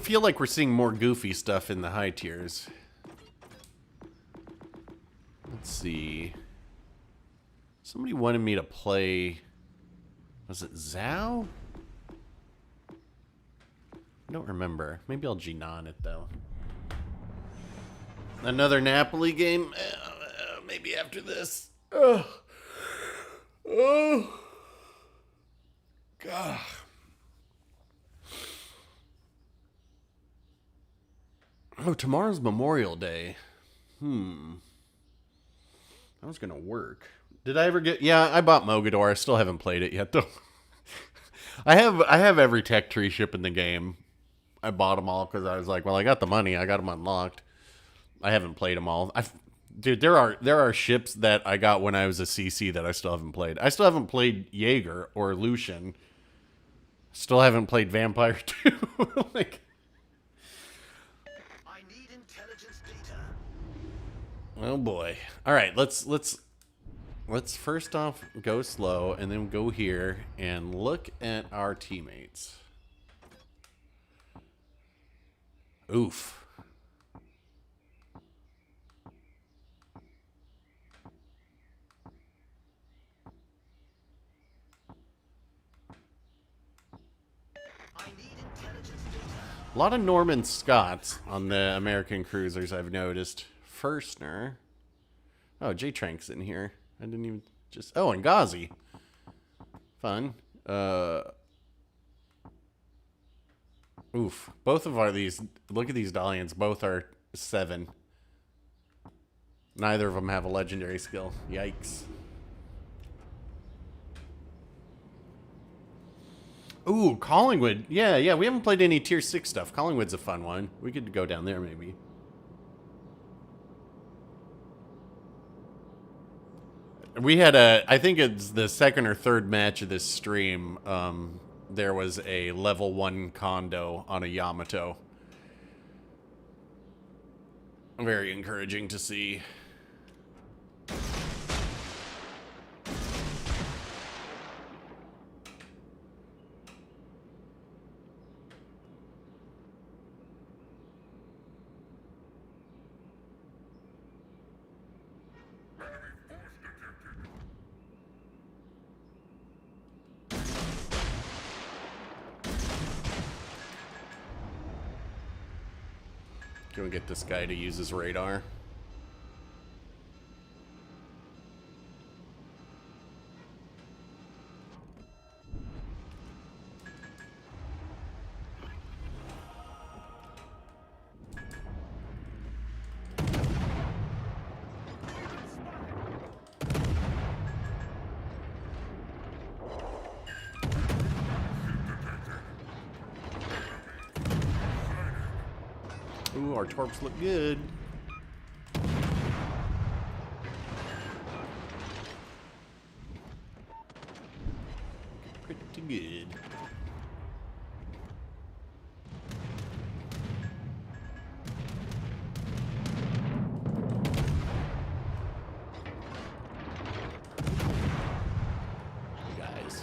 Feel like we're seeing more goofy stuff in the high tiers. Let's see. Somebody wanted me to play. Was it Zhao? I don't remember. Maybe I'll G-non it though. Another Napoli game? Maybe after this. Oh. God. Oh, tomorrow's Memorial Day. That was gonna work. Did I ever get... Yeah, I bought Mogador. I still haven't played it yet, though. I have every tech tree ship in the game. I bought them all because I was like, well, I got the money. I got them unlocked. I haven't played them all. Dude, there are ships that I got when I was a CC that I still haven't played. I still haven't played Jaeger or Lucian. Still haven't played Vampire 2. Like... Oh boy. All right, let's first off go slow and then go here and look at our teammates. Oof. A lot of Norman Scots on the American cruisers, I've noticed. Firstner. Oh, J-Trank's in here. I didn't even just... Oh, and Ghazi. Fun. Oof. Both of these... Look at these Dalians. Both are 7. Neither of them have a legendary skill. Yikes. Ooh, Collingwood. Yeah, we haven't played any tier 6 stuff. Collingwood's a fun one. We could go down there maybe. We had I think it's the second or third match of this stream. There was a level 1 condo on a Yamato. Very encouraging to see. Can we get this guy to use his radar? Ooh, our torps look good. Pretty good. Guys.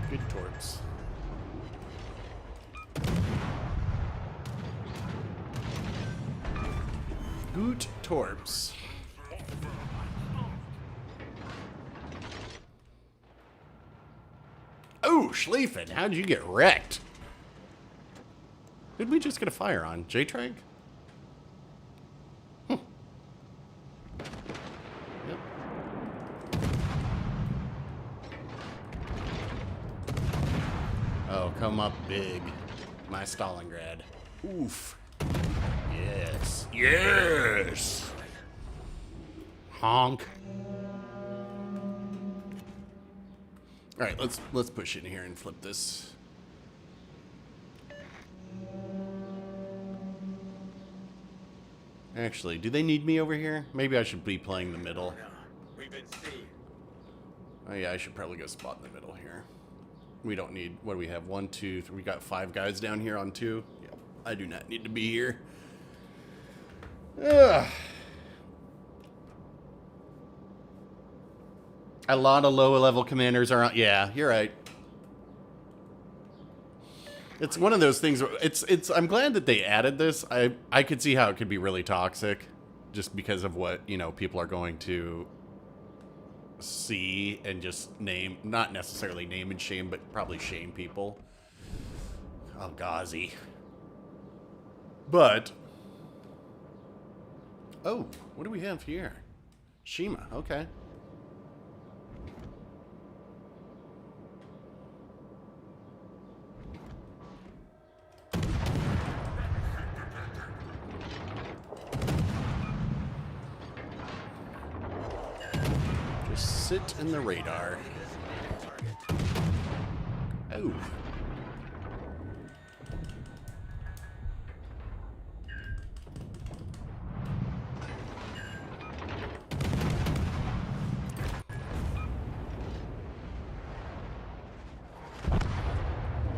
Good torps. Good torps. Oh, Schlieffen, how'd you get wrecked? Who'd we just get a fire on? J-Trank? Yep. Oh, come up big. My Stalingrad. Oof. Yes. Yes! Honk. Alright, let's push in here and flip this. Actually, do they need me over here? Maybe I should be playing the middle. We've been seen. Oh yeah, I should probably go spot in the middle here. We don't need, what do we have? 1, 2, 3. We got 5 guys down here on 2. Yeah, I do not need to be here. Ugh. A lot of lower level commanders are on. Yeah, you're right. It's one of those things where it's I'm glad that they added this. I could see how it could be really toxic just because of what, you know, people are going to see and just name, not necessarily name and shame, but probably shame people. Oh, Ghazi. But oh, what do we have here? Shima, okay. Just sit in the radar. Oh.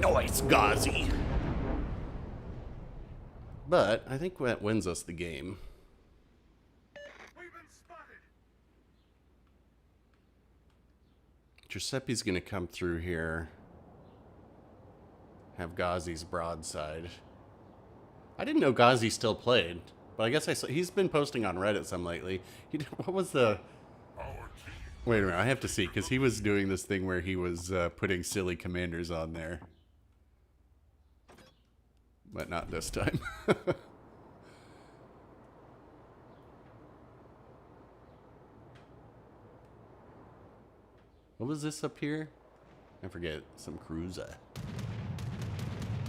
Nice, Ghazi. But I think that wins us the game. Giuseppe's gonna come through here. Have Ghazi's broadside. I didn't know Ghazi still played, but I guess I saw he's been posting on Reddit some lately. What was the? Wait a minute, I have to see because he was doing this thing where he was putting silly commanders on there, but not this time. What was this up here? I forget. Some cruiser.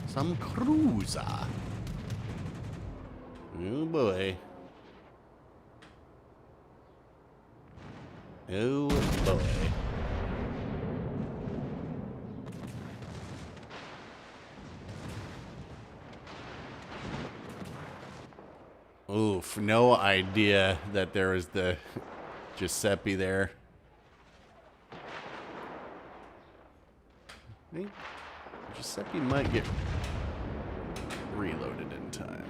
Some cruiser. Oh boy. Oh boy. Oof, no idea that there was the Giuseppe there. I think Giuseppe might get reloaded in time.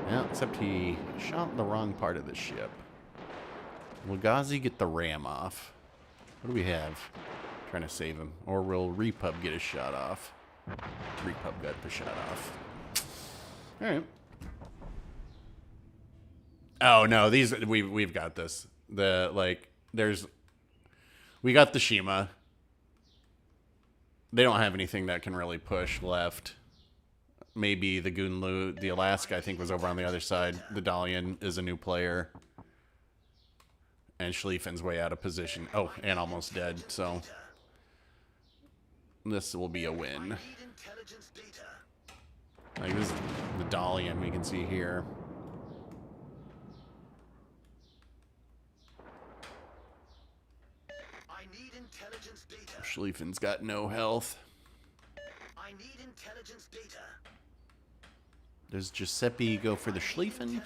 Yeah, except he shot the wrong part of the ship. Will Ghazi get the ram off? What do we have? Trying to save him. Or will Repub get a shot off? Repub got the shot off. Alright. Oh no, these we've got this. The we got the Shima. They don't have anything that can really push left. Maybe the Gunlu, the Alaska, I think, was over on the other side. The Dalian is a new player. And Schlieffen's way out of position. Oh, and almost dead, so this will be a win. Like, this is the Dalian we can see here. Schlieffen's got no health. I need intelligence data. Does Giuseppe go for the Schlieffen?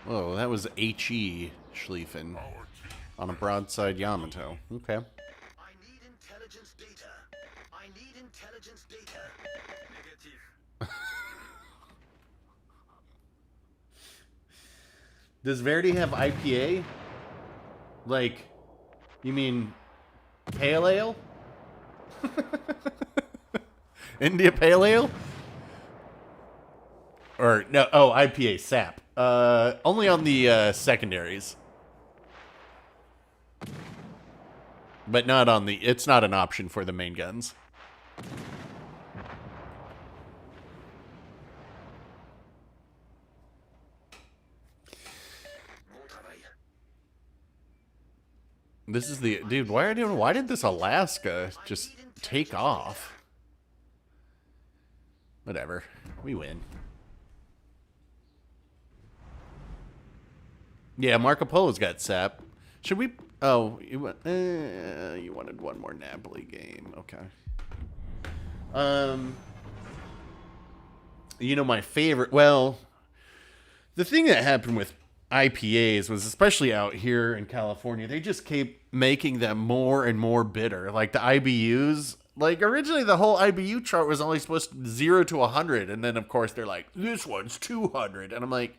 Whoa, that was H.E. Schlieffen on a broadside Yamato. Okay. I need intelligence data. I need intelligence data. Negative. Does Verdi have IPA? Like, you mean pale ale? India pale ale? Or no? Oh, IPA sap. Only on the secondaries, but not on the. It's not an option for the main guns. This is the dude. Why did this Alaska just take off? Whatever, we win. Yeah, Marco Polo's got sap. Should we? Oh, you wanted one more Napoli game. Okay. You know, my favorite. Well, the thing that happened with IPAs was, especially out here in California, they just keep making them more and more bitter. Like the IBUs. Like originally, the whole IBU chart was only supposed to 0 to 100, and then of course they're like, this one's 200, and I'm like,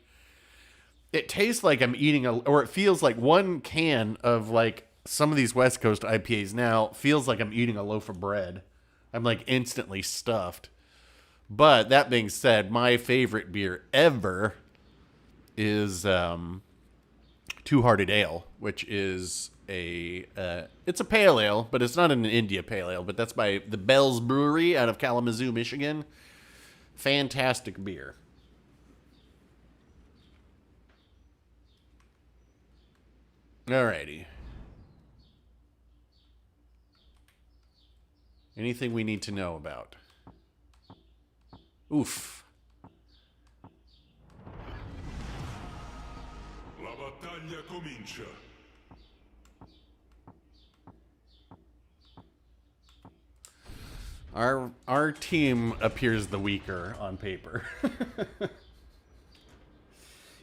it tastes like I'm eating or it feels like one can of like some of these West Coast IPAs now feels like I'm eating a loaf of bread. I'm like instantly stuffed. But that being said, my favorite beer ever is Two Hearted Ale, which is it's a pale ale, but it's not an India pale ale. But that's by the Bell's Brewery out of Kalamazoo, Michigan. Fantastic beer. Alrighty. Anything we need to know about? Oof. La battaglia comincia. Our team appears the weaker on paper.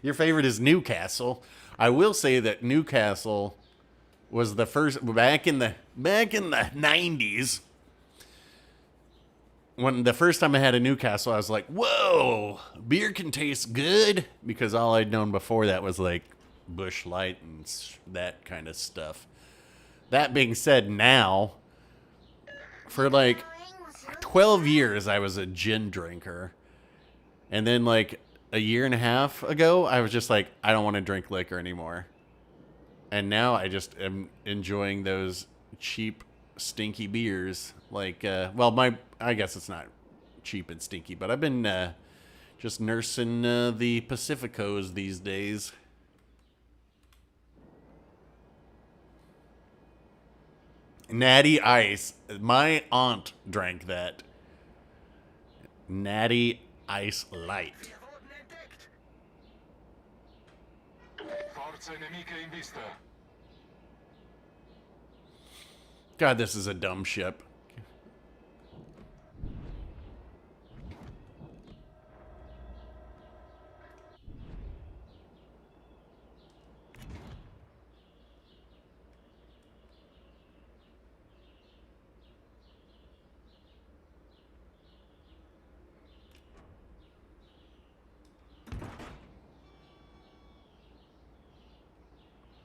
Your favorite is Newcastle. I will say that Newcastle was the first back in the 90s. When the first time I had a Newcastle, I was like, "Whoa, beer can taste good," because all I'd known before that was like Busch Light and that kind of stuff. That being said, now for like 12 years I was a gin drinker. And then like a year and a half ago, I was just like, I don't want to drink liquor anymore. And now I just am enjoying those cheap, stinky beers. Like, I guess it's not cheap and stinky, but I've been just nursing the Pacificos these days. Natty Ice. My aunt drank that. Natty Ice Light. Forze nemiche in vista. God, this is a dumb ship.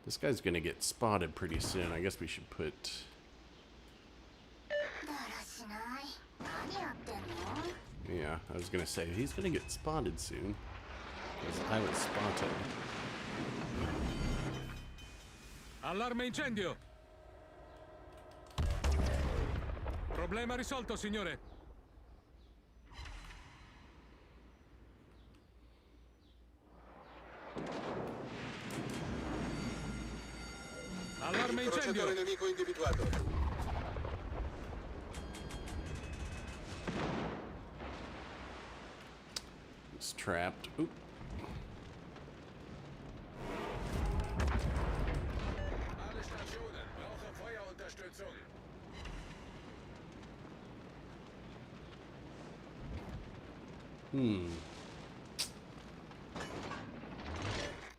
This guy's gonna get spotted pretty soon. I guess we should put... Yeah, I was gonna say, he's gonna get spotted soon. Because I was spotted. Allarme incendio! Problema risolto, signore. Allarme incendio! Nemico individuato. He's trapped. Oop. Alle Stationen brauchen Feuerunterstützung.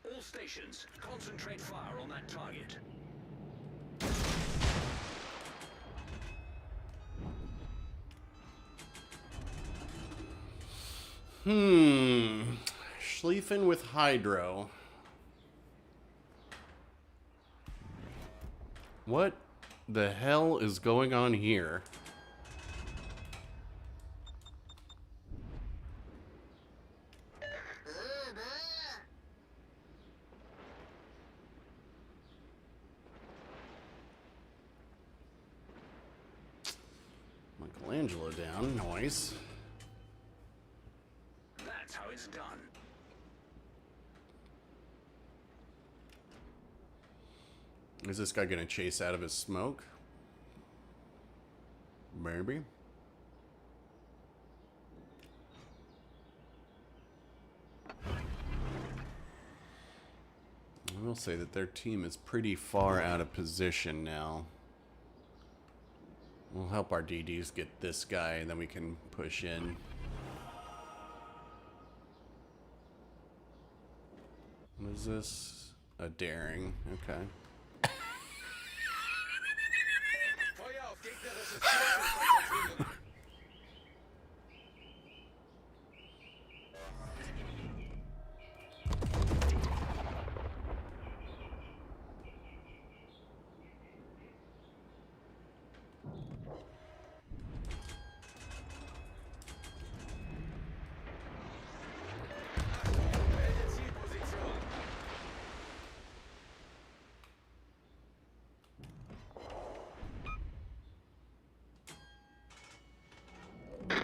All stations, concentrate fire on that target. Schlieffen with Hydro. What the hell is going on here? Michelangelo down, nice. That's how it's done. Is this guy gonna chase out of his smoke? Maybe. will say that their team is pretty far out of position now. We'll help our DDs get this guy, and then we can push in. What is this? A daring. Okay.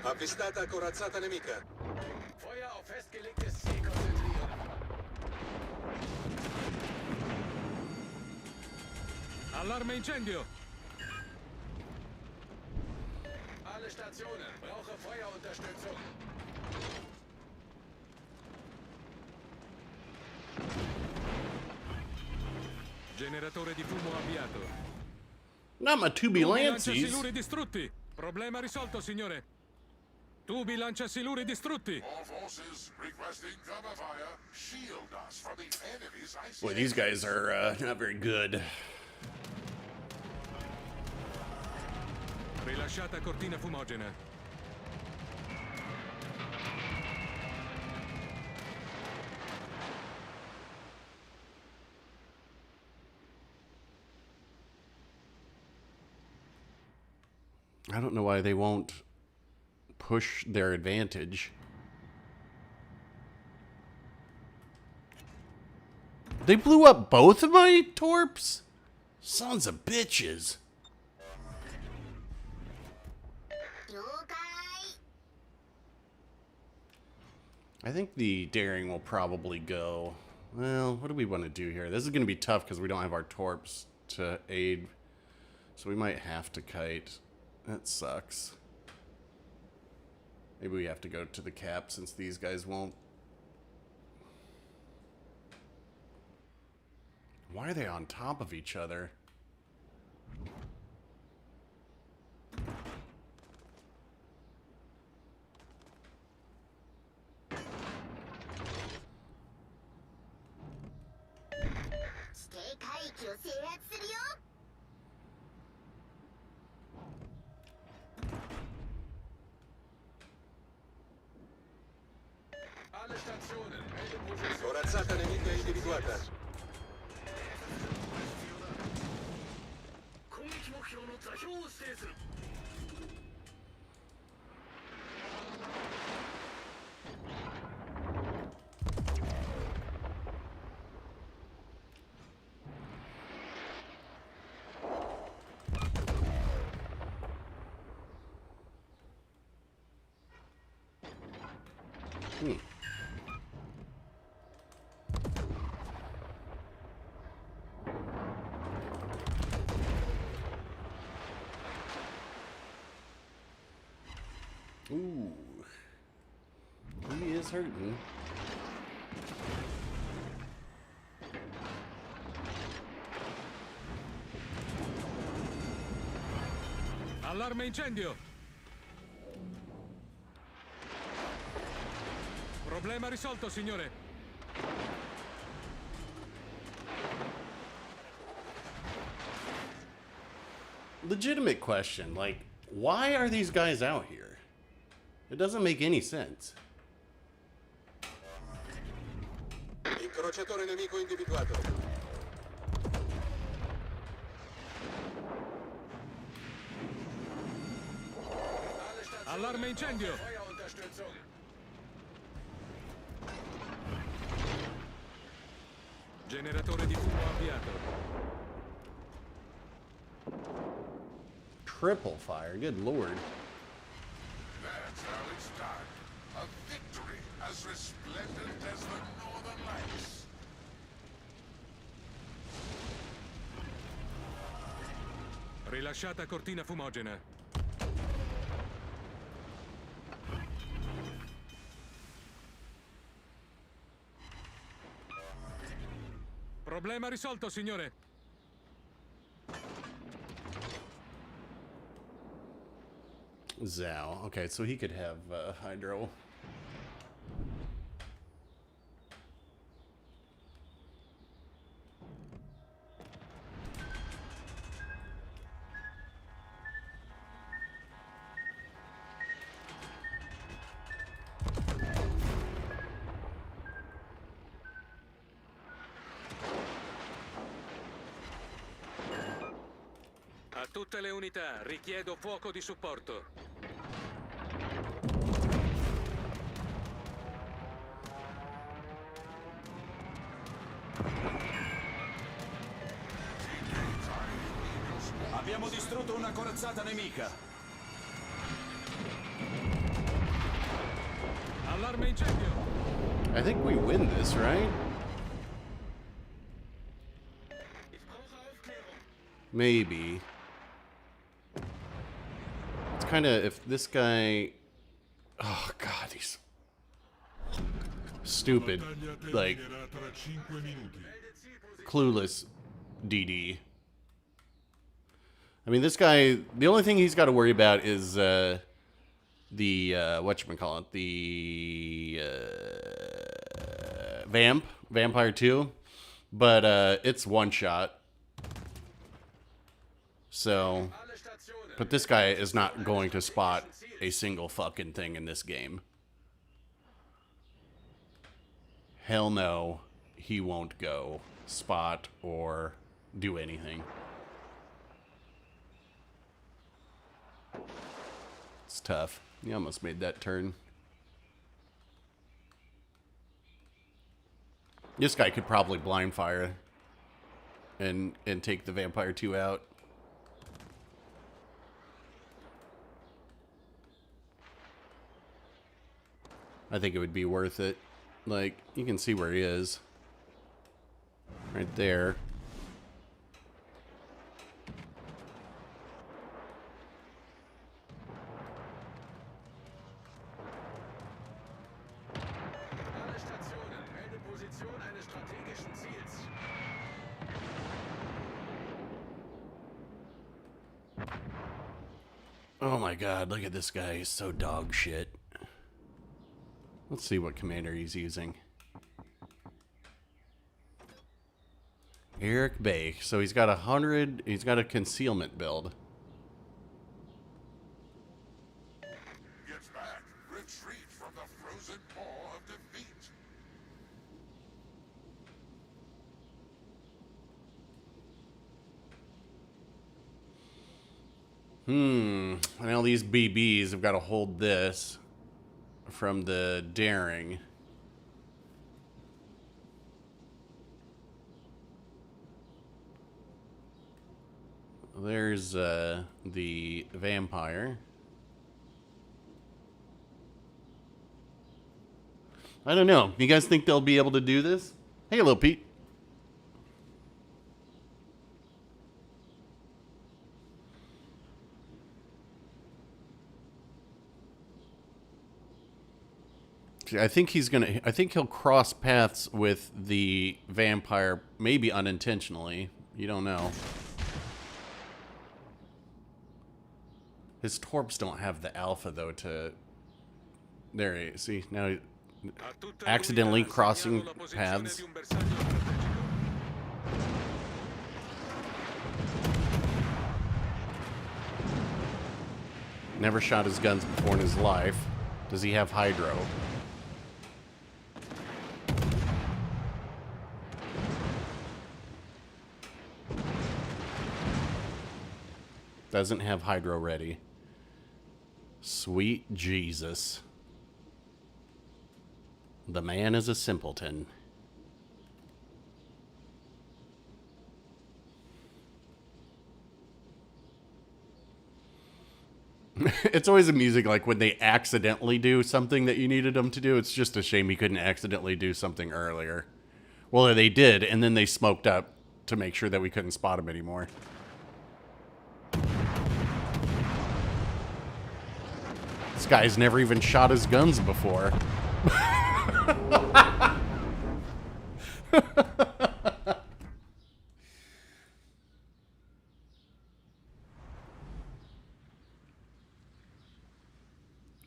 Avvistata corazzata nemica. Feuer auf festgelegtes Ziel konzentrieren. Allarme incendio! Alle Stationen, brauche Feuerunterstützung. Generatore di fumo avviato. Not my tubi Lancies. Siluri distrutti. Problema risolto, signore. Tubi lancia siluri distrutti. All forces requesting cover fire. Shield us from the enemy's ice. Boy, these guys are not very good. Rilasciata cortina fumogena. I don't know why they won't push their advantage. They blew up both of my torps? Sons of bitches. I think the daring will probably go. Well, what do we want to do here? This is going to be tough because we don't have our torps to aid. So we might have to kite. That sucks. Maybe we have to go to the cap since these guys won't. Why are they on top of each other? Alle Stationen, corazzata nemica individuata. Ooh. He is hurting. Allarme incendio! Problema risolto, signore. Legitimate question, like, why are these guys out here? It doesn't make any sense. Incrociatore nemico individuato. Allarme incendio! Generatore di fumo avviato. Triple fire, good lord. That's how it's done. A victory as resplendent as the Northern Lights. Rilasciata cortina fumogena. Problema risolto, signore. Zhao. Okay, so he could have hydro. A tutte le unità, richiedo fuoco di supporto. Abbiamo distrutto una corazzata nemica. Allarme incendio. I think we win this, right? Maybe. It's kind of, if this guy... Oh, God, he's... stupid. Like... clueless DD. I mean, this guy... the only thing he's got to worry about is, the... whatchamacallit? The... Vampire 2. But, it's one shot. So, but this guy is not going to spot a single fucking thing in this game. Hell no, he won't go spot or do anything. It's tough. He almost made that turn. This guy could probably blind fire and take the Vampire 2 out. I think it would be worth it. Like, you can see where he is. Right there. Oh my god, look at this guy. He's so dog shit. Let's see what commander he's using. Eric Bay. So he's got 100. He's got a concealment build. Get back. Retreat from the frozen maw of defeat. Now these BBs have got to hold this from the daring. There's the vampire. I don't know. You guys think they'll be able to do this? Hey, little Pete. I think he'll cross paths with the vampire, maybe unintentionally. You don't know. His torps don't have the alpha, though, to... There he is. See, now he's accidentally crossing paths. Never shot his guns before in his life. Does he have hydro? Doesn't have hydro ready. Sweet Jesus. The man is a simpleton. It's always amusing, like, when they accidentally do something that you needed them to do. It's just a shame he couldn't accidentally do something earlier. Well, they did, and then they smoked up to make sure that we couldn't spot him anymore. This guy's never even shot his guns before.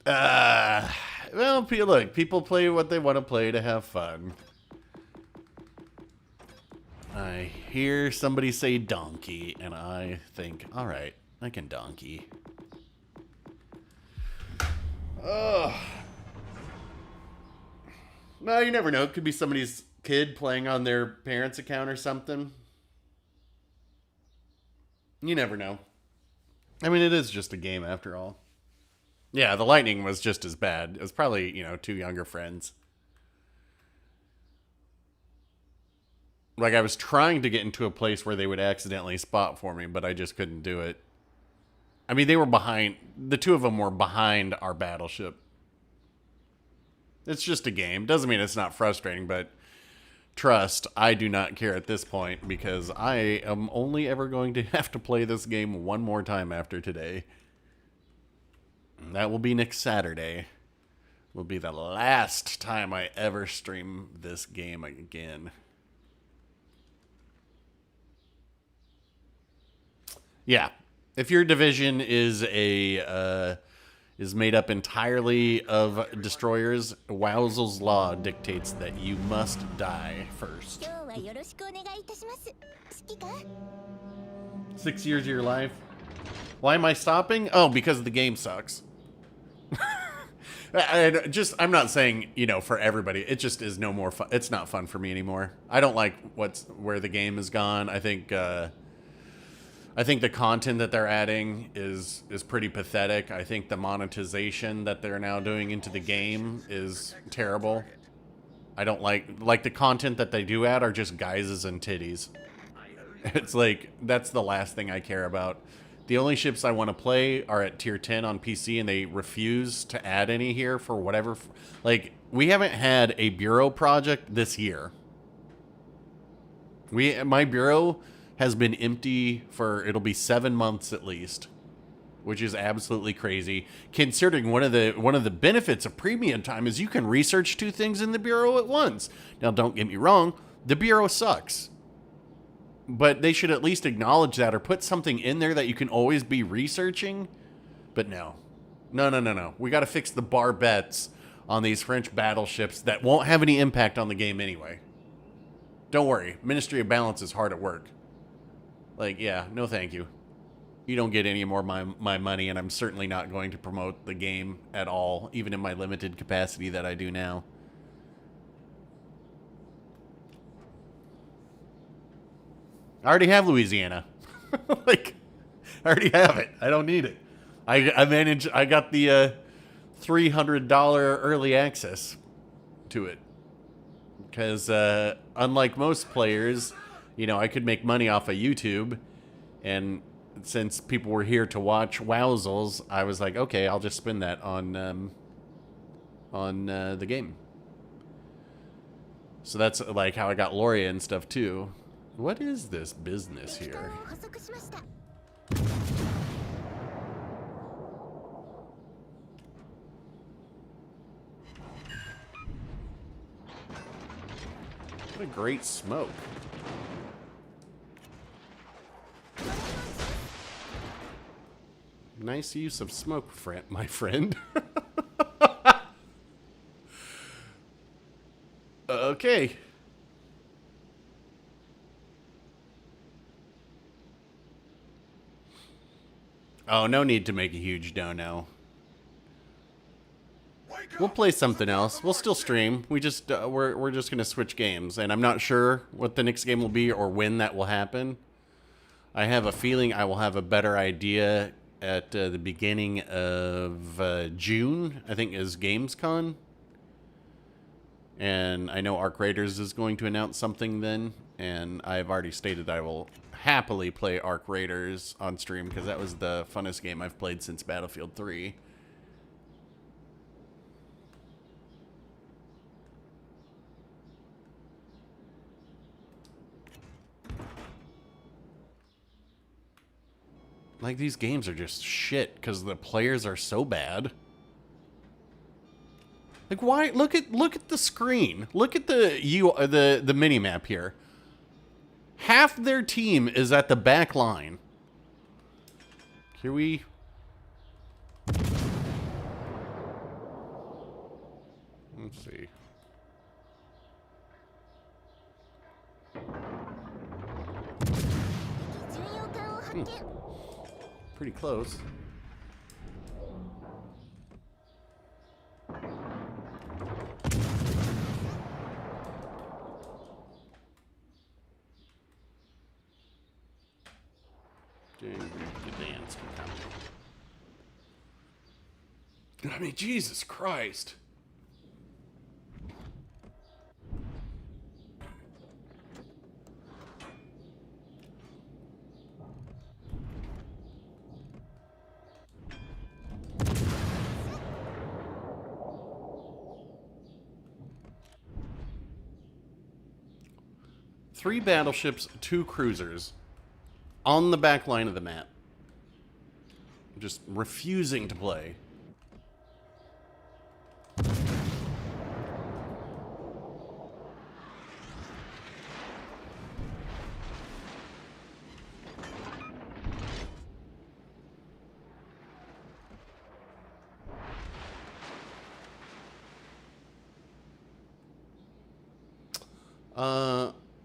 Well, look, people play what they want to play to have fun. I hear somebody say donkey, and I think, all right, I can donkey. Ugh. Well, you never know. It could be somebody's kid playing on their parents' account or something. You never know. I mean, it is just a game after all. Yeah, the lightning was just as bad. It was probably, you know, two younger friends. Like, I was trying to get into a place where they would accidentally spot for me, but I just couldn't do it. I mean, they were behind. The two of them were behind our battleship. It's just a game. Doesn't mean it's not frustrating, but trust, I do not care at this point because I am only ever going to have to play this game one more time after today. And that will be next Saturday. Will be the last time I ever stream this game again. Yeah, if your division is made up entirely of destroyers, WoWsL's law dictates that you must die first. 6 years of your life. Why am I stopping? Oh, because the game sucks. I'm not saying, you know, for everybody. It just is no more fun. It's not fun for me anymore. I don't like where the game has gone. I think the content that they're adding is pretty pathetic. I think the monetization that they're now doing into the game is terrible. I don't like the content that they do add are just guises and titties. It's like, that's the last thing I care about. The only ships I want to play are at tier 10 on PC, and they refuse to add any here for whatever. Like, we haven't had a bureau project this year. My bureau has been empty for, it'll be 7 months at least, which is absolutely crazy. Considering one of the benefits of premium time is you can research 2 things in the bureau at once. Now, don't get me wrong, the bureau sucks. But they should at least acknowledge that or put something in there that you can always be researching. But no. No. We got to fix the barbettes on these French battleships that won't have any impact on the game anyway. Don't worry. Ministry of Balance is hard at work. Like, yeah, no thank you. You don't get any more my money, and I'm certainly not going to promote the game at all, even in my limited capacity that I do now. I already have Louisiana. Like, I already have it. I don't need it. I got the $300 early access to it. Because unlike most players, you know, I could make money off of YouTube. And since people were here to watch WoWsL's, I was like, okay, I'll just spend that on the game. So that's like how I got Loria and stuff too. What is this business here? What a great smoke. Nice use of smoke, my friend. Okay. Oh, no need to make a huge dono. We'll play something else. We'll still stream. We're just gonna switch games, and I'm not sure what the next game will be or when that will happen. I have a feeling I will have a better idea at the beginning of June. I think is Gamescom, and I know Arc Raiders is going to announce something then, and I've already stated that I will happily play Arc Raiders on stream because that was the funnest game I've played since Battlefield 3. Like, these games are just shit because the players are so bad. Like, why? Look at the screen. Look at the mini map here. Half their team is at the back line. Here we... Let's see. Pretty close. I mean, Jesus Christ. Three battleships, 2 cruisers on the back line of the map. Just refusing to play.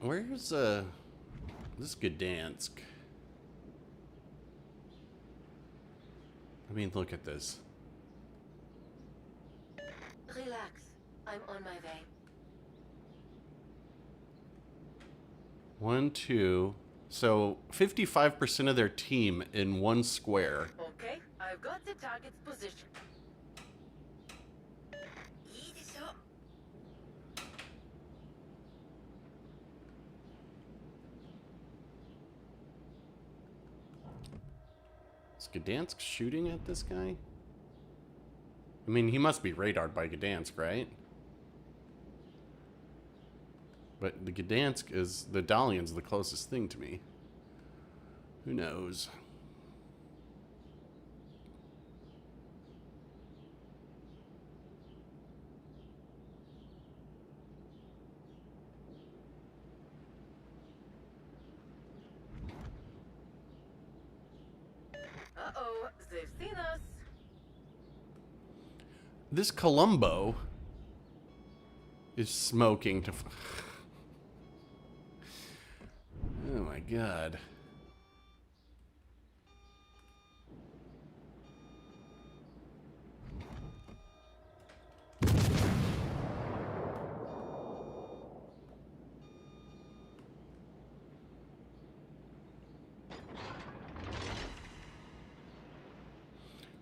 Where's this Gdansk? I mean, look at this. Relax. I'm on my way. 1, 2. So 55% of their team in 1 square. Okay, I've got the target's position. Is Gdansk shooting at this guy? I mean, he must be radared by Gdansk, right? But the Gdansk is... the Dalian's the closest thing to me. Who knows? Uh-oh, they've seen us. This Columbo is smoking to... Oh my god.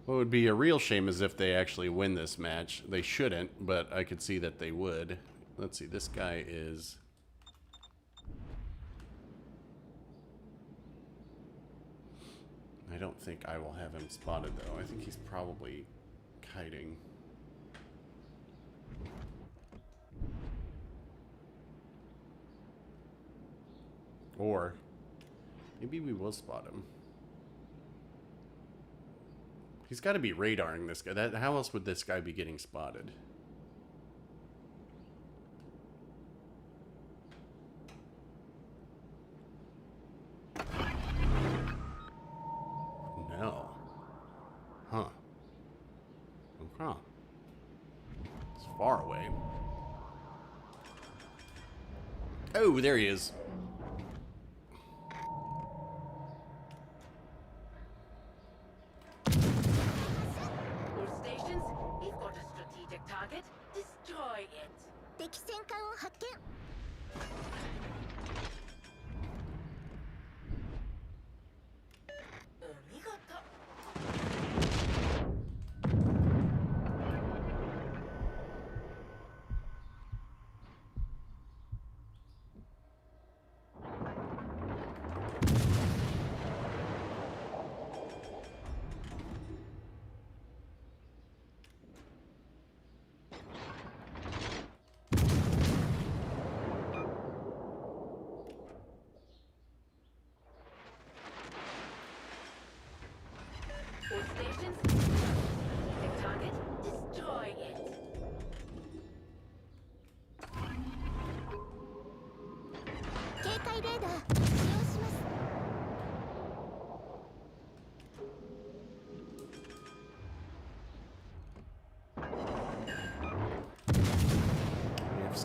What would be a real shame is if they actually win this match. They shouldn't, but I could see that they would. Let's see, this guy is... I don't think I will have him spotted, though. I think he's probably kiting. Or maybe we will spot him. He's got to be radaring this guy. How else would this guy be getting spotted? No. Huh. Huh. It's far away. Oh, there he is.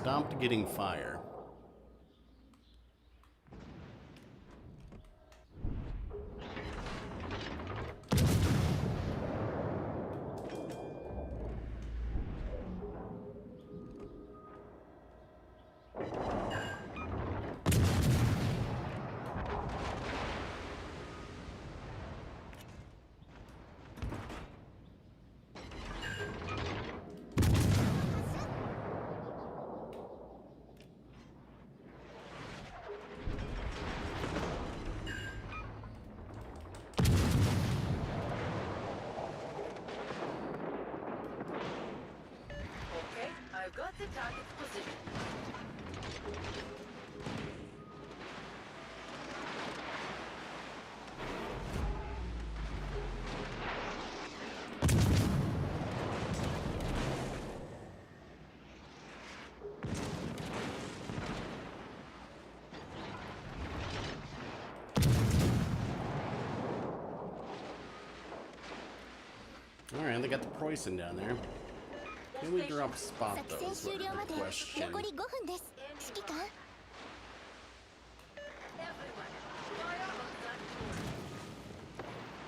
stopped getting fire. Okay, I've got the target's position. All right, they got the Preußen down there. Can we drop spot those? What the question?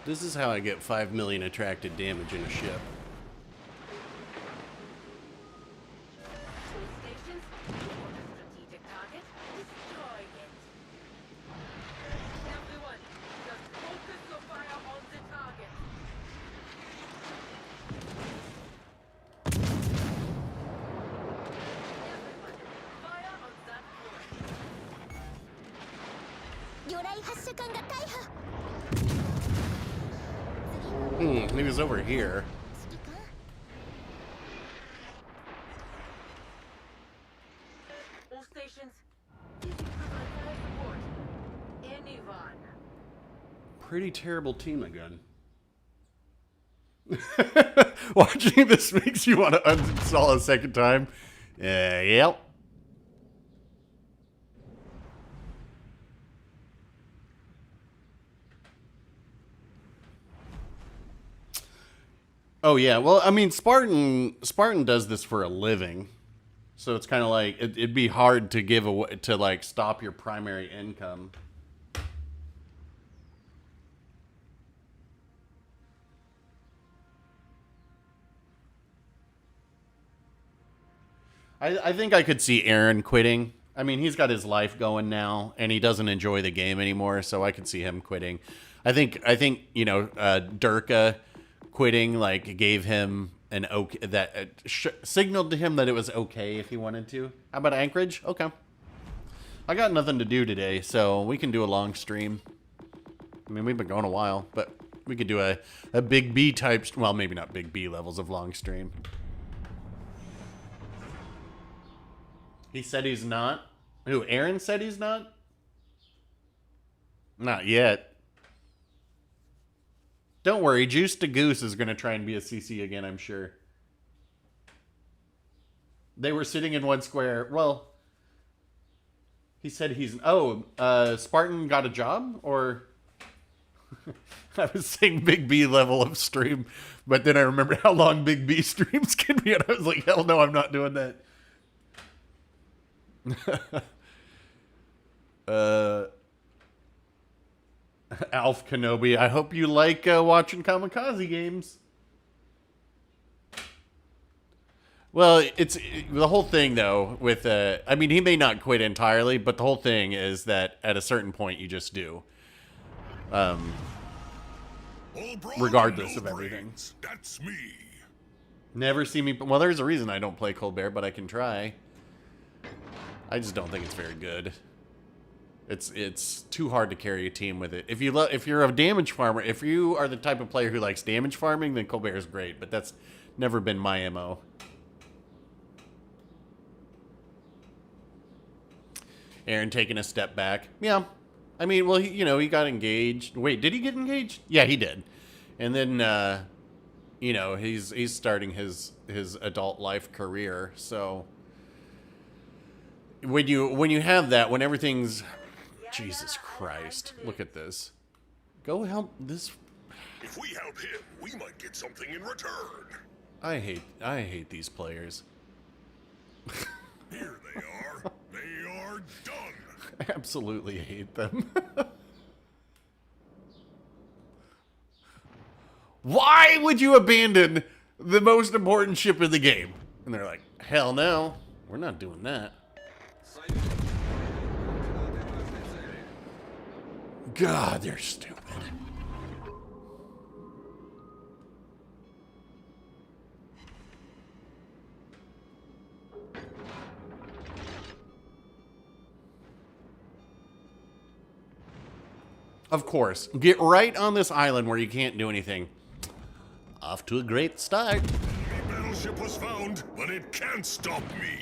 This is how I get 5 million attracted damage in a ship. Stations, strategic target, destroy it. Everyone, just focus your fire on the target. Everyone, fire on that He was over here. All stations, this is fire support. Anyone. Pretty terrible team again. Watching this makes you want to uninstall a second time. Yep. Oh yeah, well, I mean, Spartan does this for a living, so it's kind of like it'd be hard to give away to like stop your primary income. I think I could see Aaron quitting. I mean, he's got his life going now, and he doesn't enjoy the game anymore, so I could see him quitting. I think you know, Durka quitting like gave him an okay that signaled to him that it was okay if he wanted to. How about Anchorage? Okay. I got nothing to do today, so we can do a long stream. I mean, we've been going a while, but we could do a big B type, well, maybe not big B levels of long stream. He said he's not. Who, Aaron said he's not? Not yet. Don't worry, Juice to Goose is going to try and be a CC again, I'm sure. They were sitting in one square. Well, he said he's... Oh, Spartan got a job? Or... I was saying Big B level of stream, but then I remembered how long Big B streams can be, and I was like, hell no, I'm not doing that. Alf Kenobi, I hope you like watching kamikaze games. Well, it's the whole thing though with I mean, he may not quit entirely, but the whole thing is that at a certain point you just do. Regardless of everything. That's me. Never see me. Well, there's a reason I don't play Colbert, but I can try. I just don't think it's very good. It's too hard to carry a team with it. If you're a damage farmer, if you are the type of player who likes damage farming, then Colbert is great. But that's never been my MO. Aaron taking a step back. Yeah. I mean, well, he got engaged. Wait, did he get engaged? Yeah, he did. And then, he's starting his adult life career. So when you have that, when everything's, Jesus Christ, look at this. Go help this. If we help him, we might get something in return. I hate these players. Here they done. Absolutely hate them. Why would you abandon the most important ship in the game? And they're like, hell no, we're not doing that. God, they're stupid. Of course, get right on this island where you can't do anything. Off to a great start. Enemy battleship was found, but it can't stop me.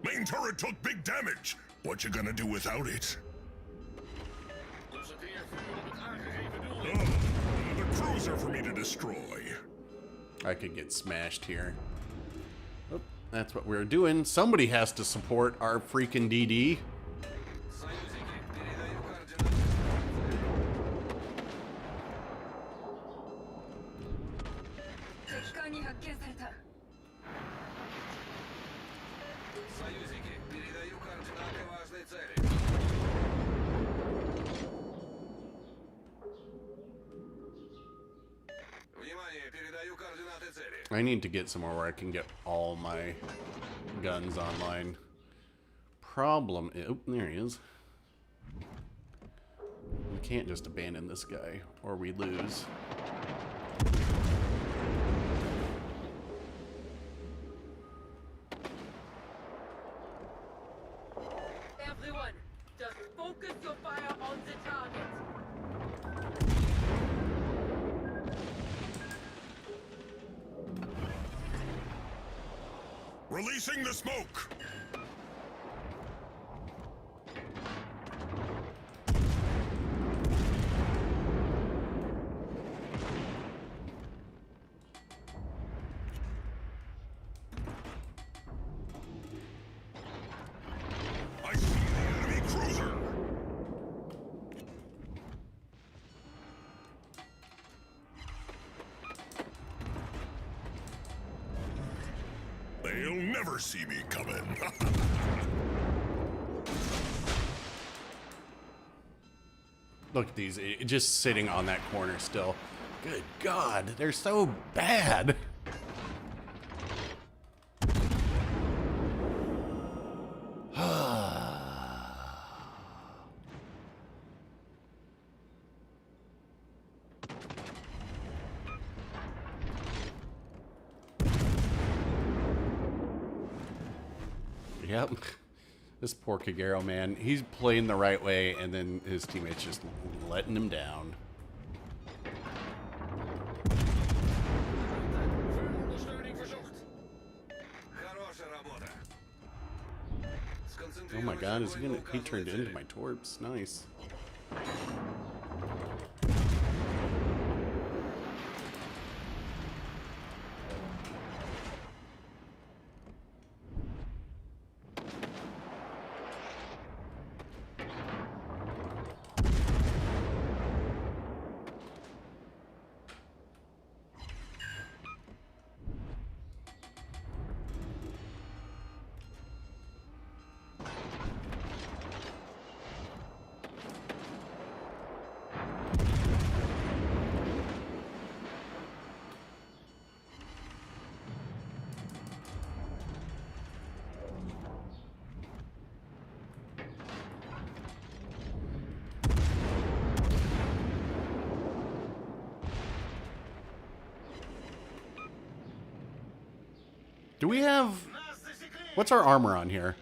Main turret took big damage. What you gonna do without it? Oh, another cruiser for me to destroy. I could get smashed here. Oh, that's what we're doing. Somebody has to support our freaking DD. I need to get somewhere where I can get all my guns online. Problem is, oh, there he is. We can't just abandon this guy or we lose. Everyone, just focus your fire on the target. Releasing the smoke. I see the enemy cruiser. They'll never see me coming. Look at these, just sitting on that corner still. Good God, they're so bad. Yep. This poor Kagero, man. He's playing the right way, and then his teammates just letting him down. Oh my God, he turned into my torps. Nice. Do we have... What's our armor on here?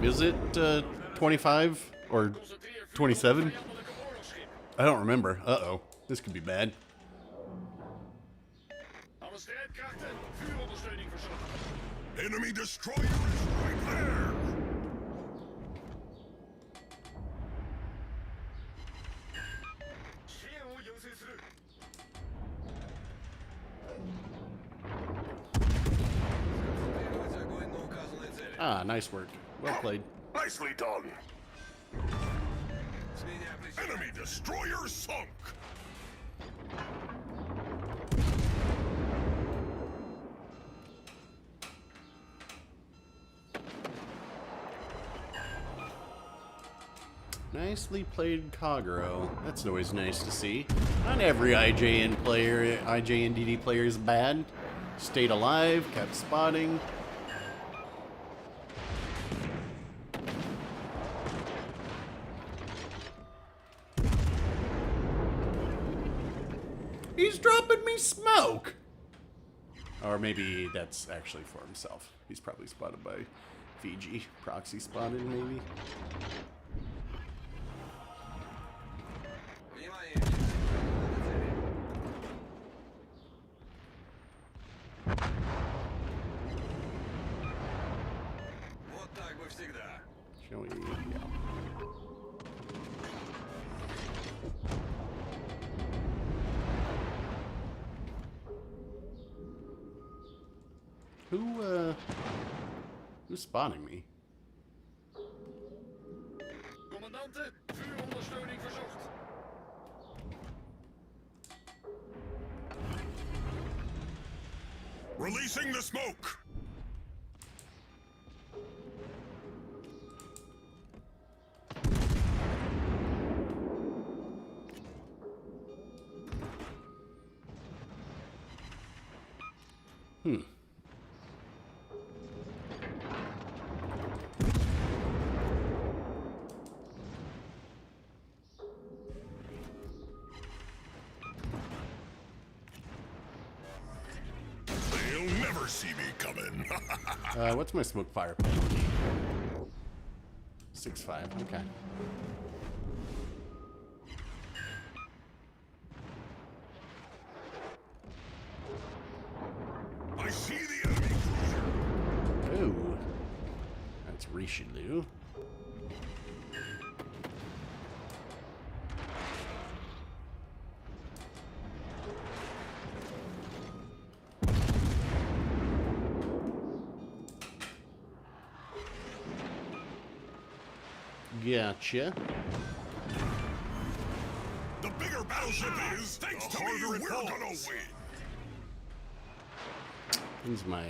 Is it 25 or 27? I don't remember. Uh-oh. This could be bad. Enemy destroyer is right there. Ah, nice work. Well played. Nicely done. Enemy destroyer sunk. Nicely played, Kagero. That's always nice to see. Not every IJNDD player is bad. Stayed alive, kept spotting. He's dropping me smoke! Or maybe that's actually for himself. He's probably spotted by Fiji. Proxy spotted, maybe. Shall we? Yeah. Who's spotting me? Commandante, vuurondersteuning verzocht. Releasing the smoke! They'll never see me coming. What's my smoke fire penalty? 6-5, okay. I see the enemy cruiser. Ooh. That's Richelieu. Gotcha. The bigger battleship is, thanks to me, we're gonna win. Here's my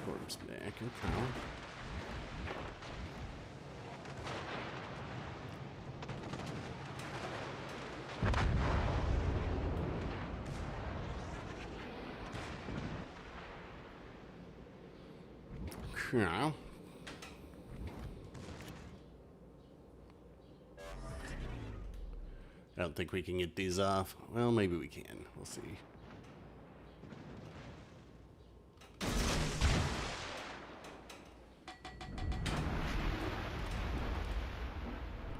corpse back. Okay. Okay. I don't think we can get these off. Well, maybe we can. We'll see.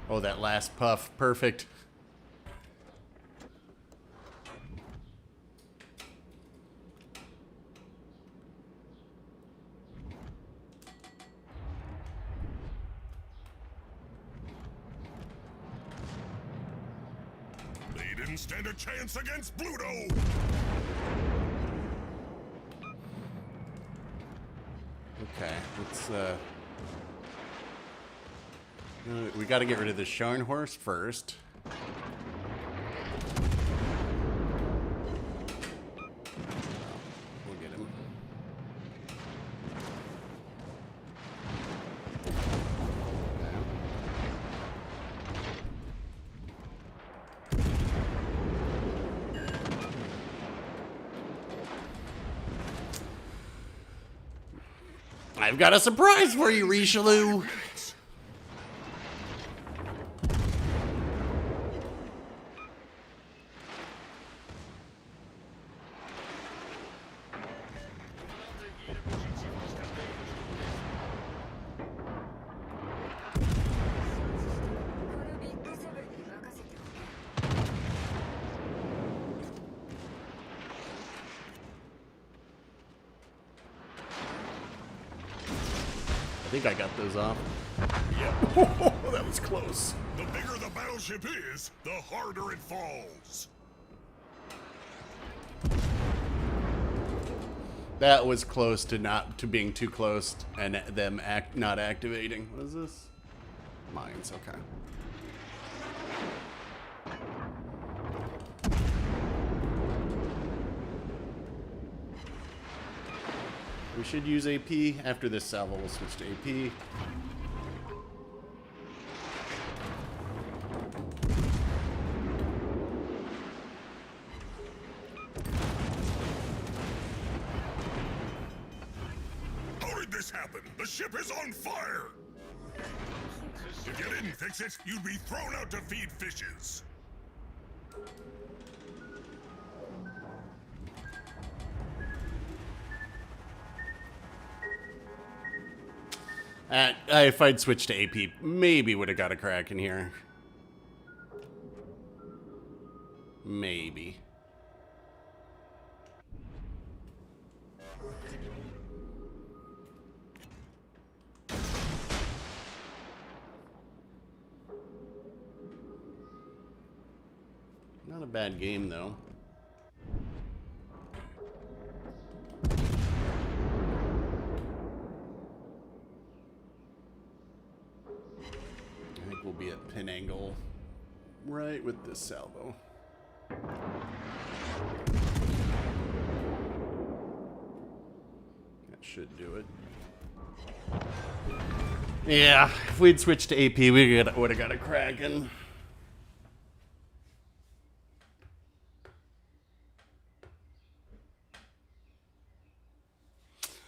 Oh, that last puff. Perfect. They didn't stand a chance against Bluto. Okay, let's we got to get rid of the Sharn horse first. We'll get him. I've got a surprise for you, Richelieu. I think I got those off. Yep. That was close. The bigger the battleship is, the harder it falls. That was close to being too close and them not activating. What is this? Mines, okay. We should use AP. After this salvo, we'll switch to AP. happen? The ship is on fire! If you didn't fix it, you'd be thrown out to feed fishes. If I'd switched to AP, maybe would have got a crack in here. Maybe. Not a bad game, though. I think we'll be at pin angle right with this salvo. That should do it. Yeah, if we'd switched to AP, we would have got a Kraken.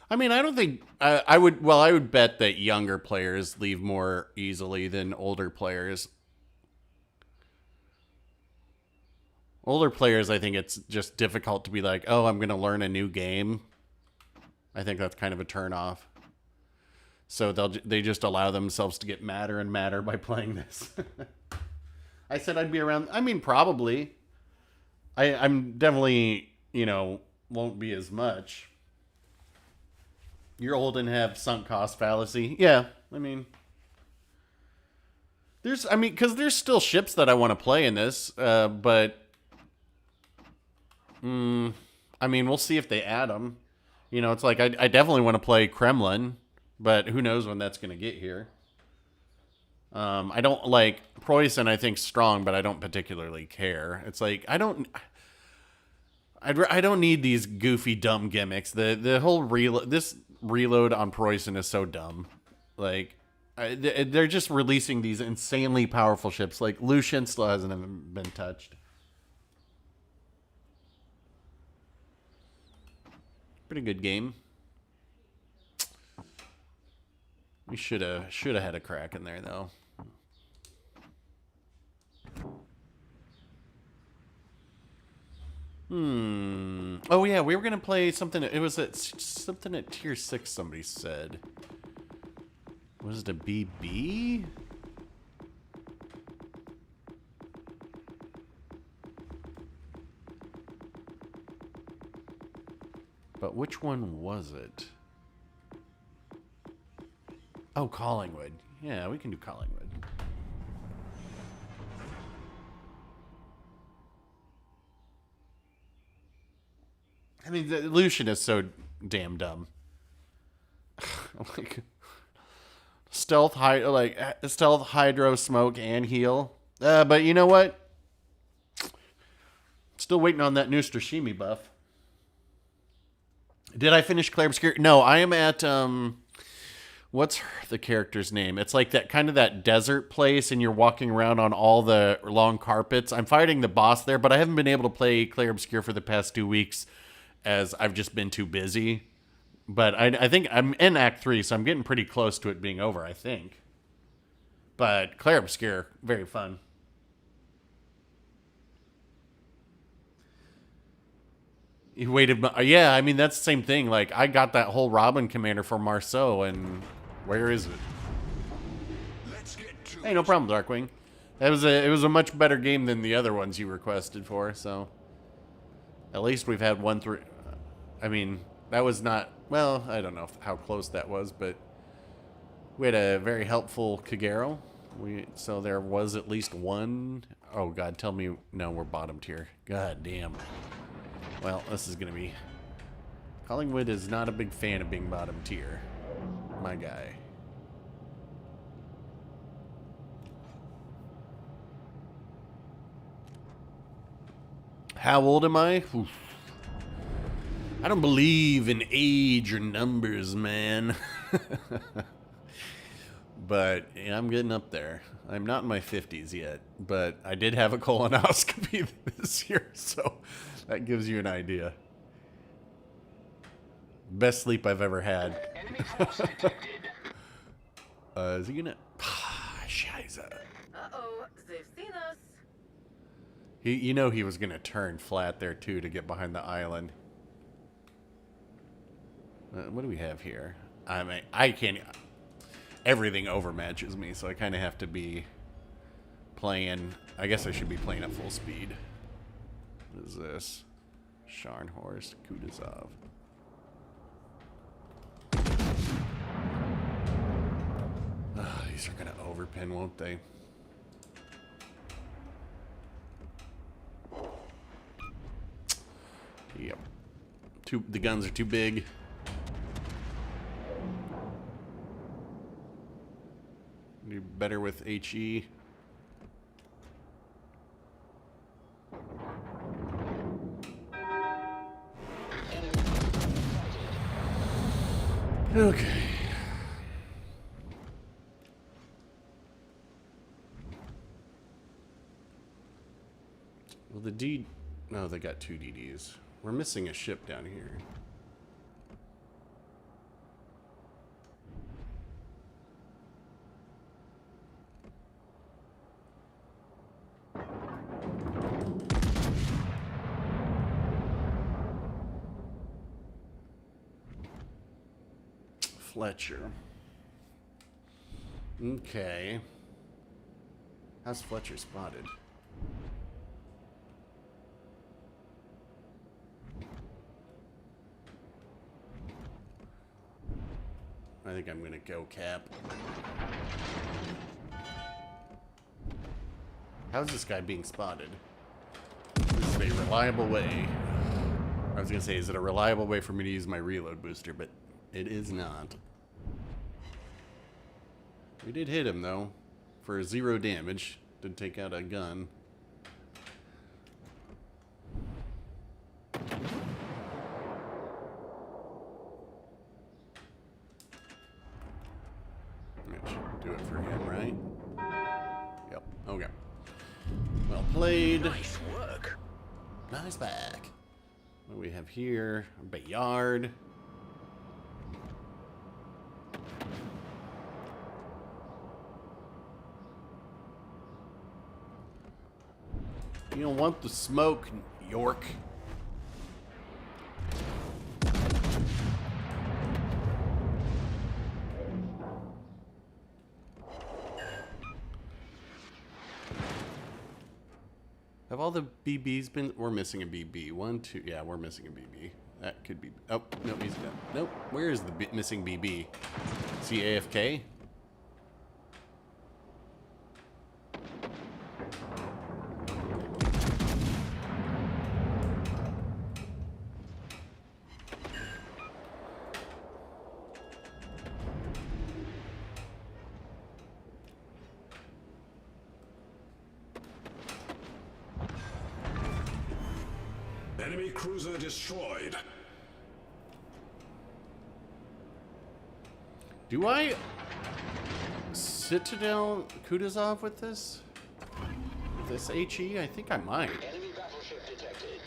I mean, I don't think I would. Well, I would bet that younger players leave more easily than older players. Older players, I think it's just difficult to be like, oh, I'm going to learn a new game. I think that's kind of a turnoff. So they just allow themselves to get madder and madder by playing this. I said I'd be around. I mean, probably. I'm definitely, you know, won't be as much. You're old and have sunk cost fallacy. Yeah, I mean, because there's still ships that I want to play in this, but, I mean, we'll see if they add them. You know, it's like, I definitely want to play Kremlin, but who knows when that's going to get here. I don't like, Preußen I think strong, but I don't particularly care. It's like, I don't need these goofy, dumb gimmicks. The whole reload on Preußen is so dumb. Like, they're just releasing these insanely powerful ships. Like, Lucian still hasn't been touched. Pretty good game. We should have had a crack in there, though. Oh yeah, we were gonna play something. It was something at tier 6. Somebody said. Was it a BB? But which one was it? Oh, Collingwood. Yeah, we can do Collingwood. I mean, Lucian is so damn dumb. Like, stealth, hydro, smoke, and heal. But you know what? Still waiting on that new Strashimi buff. Did I finish Claire Obscure? No, I am at, what's the character's name? It's like that kind of that desert place, and you're walking around on all the long carpets. I'm fighting the boss there, but I haven't been able to play Claire Obscure for the past 2 weeks, as I've just been too busy. But I think I'm in Act 3, so I'm getting pretty close to it being over, I think. But Claire Obscure, very fun. You waited, yeah, I mean, that's the same thing. Like, I got that whole Robin commander for Marceau, and where is it? Hey, no problem, Darkwing. It was a much better game than the other ones you requested for, so... At least we've had 1 through... I mean, that was not... Well, I don't know how close that was, but... We had a very helpful Kagero. So there was at least 1... Oh, God, tell me... No, we're bottom tier. God damn. Well, this is going to be... Collingwood is not a big fan of being bottom tier. My guy. How old am I? Oof. I don't believe in age or numbers, man. But yeah, I'm getting up there. I'm not in my 50s yet, but I did have a colonoscopy this year, so that gives you an idea. Best sleep I've ever had. Is he gonna... Scheiße. Uh-oh, they've seen us. You know he was gonna turn flat there too to get behind the island. What do we have here? I mean, I can't... Everything overmatches me, so I kind of have to be playing... I guess I should be playing at full speed. What is this? Scharnhorst, Kutuzov. These are gonna overpin, won't they? Yep. The guns are too big. Do better with HE. Okay. Well, the D... No, they got 2 DDs. We're missing a ship down here. Fletcher. Okay. How's Fletcher spotted? I think I'm gonna go Cap. How's this guy being spotted? This is a reliable way. I was gonna say, is it a reliable way for me to use my reload booster, but it is not. We did hit him though, for 0 damage. Did take out a gun. That should do it for him, right? Yep. Okay. Well played. Nice work. Nice back. What do we have here? A Bayard. You don't want the smoke, York. Have all the BBs been... We're missing a BB. 1, 2... Yeah, we're missing a BB. That could be... Oh, no, he's done. Nope. Where is the missing BB? Is he AFK? Enemy cruiser destroyed. Do I Citadel Kutuzov with this? With this HE? I think I might. Enemy battleship detected.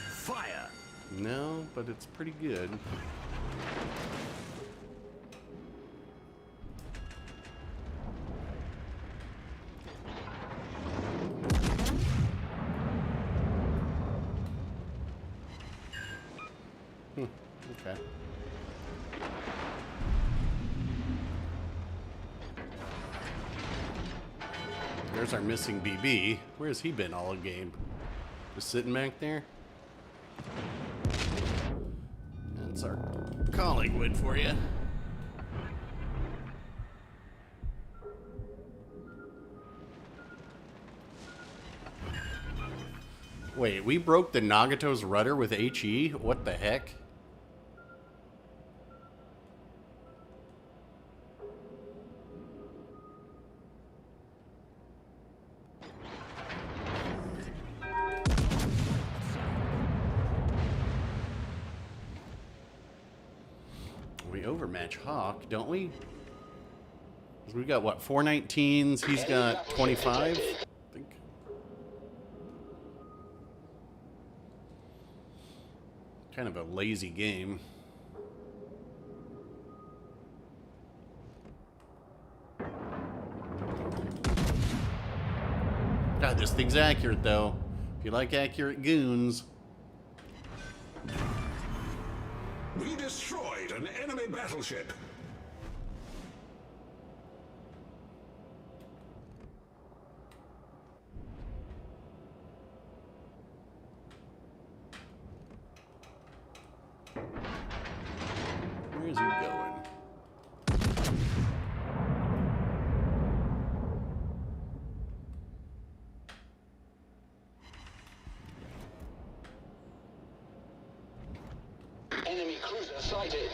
Fire. No, but it's pretty good. Okay. There's our missing BB. Where's he been all game? Just sitting back there? That's our Collingwood for you. Wait, we broke the Nagato's rudder with HE? What the heck? We overmatch Hawk, don't we? 'Cause we got what, 419s? He's got 25? I think. Kind of a lazy game. God, this thing's accurate, though. If you like accurate goons. We destroyed an enemy battleship. Where's he going? Enemy cruiser sighted.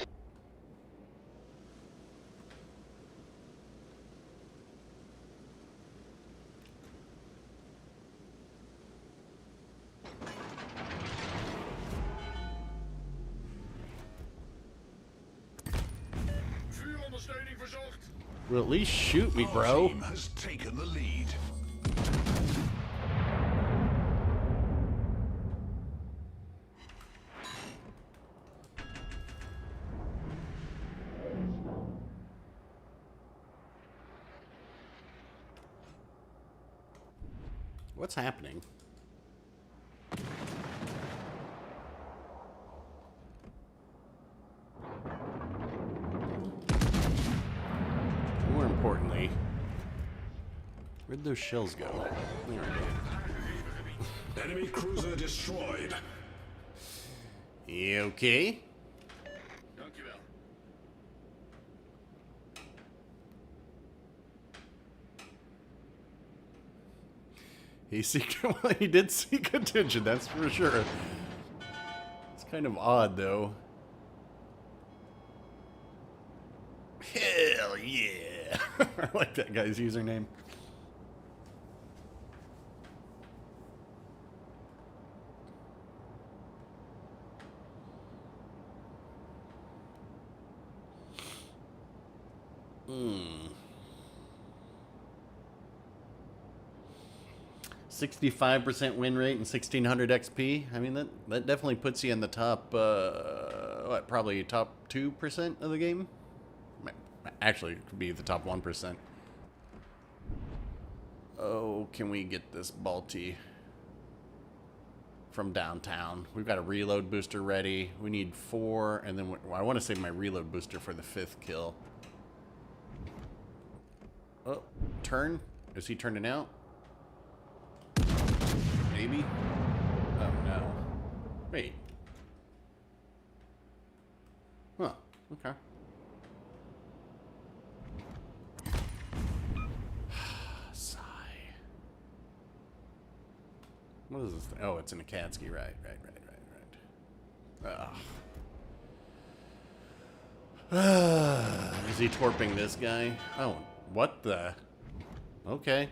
Well, at least shoot me, Our bro. team has taken the lead. What's happening? More importantly, where'd those shells go? There we go. Enemy cruiser destroyed. You okay? He did seek attention, that's for sure. It's kind of odd, though. Hell yeah! I like that guy's username. Hmm. 65% win rate and 1600 XP. I mean, that definitely puts you in the top, what, probably top 2% of the game? Actually, it could be the top 1%. Oh, can we get this Balti from downtown? We've got a reload booster ready. We need 4, and then I want to save my reload booster for the 5th kill. Oh, turn? Is he turning out? Maybe? Oh, no. Wait. Huh. Okay. Sigh. What is this thing? Oh, it's an Akatsuki. Right. Is he torping this guy? Oh, what the? Okay.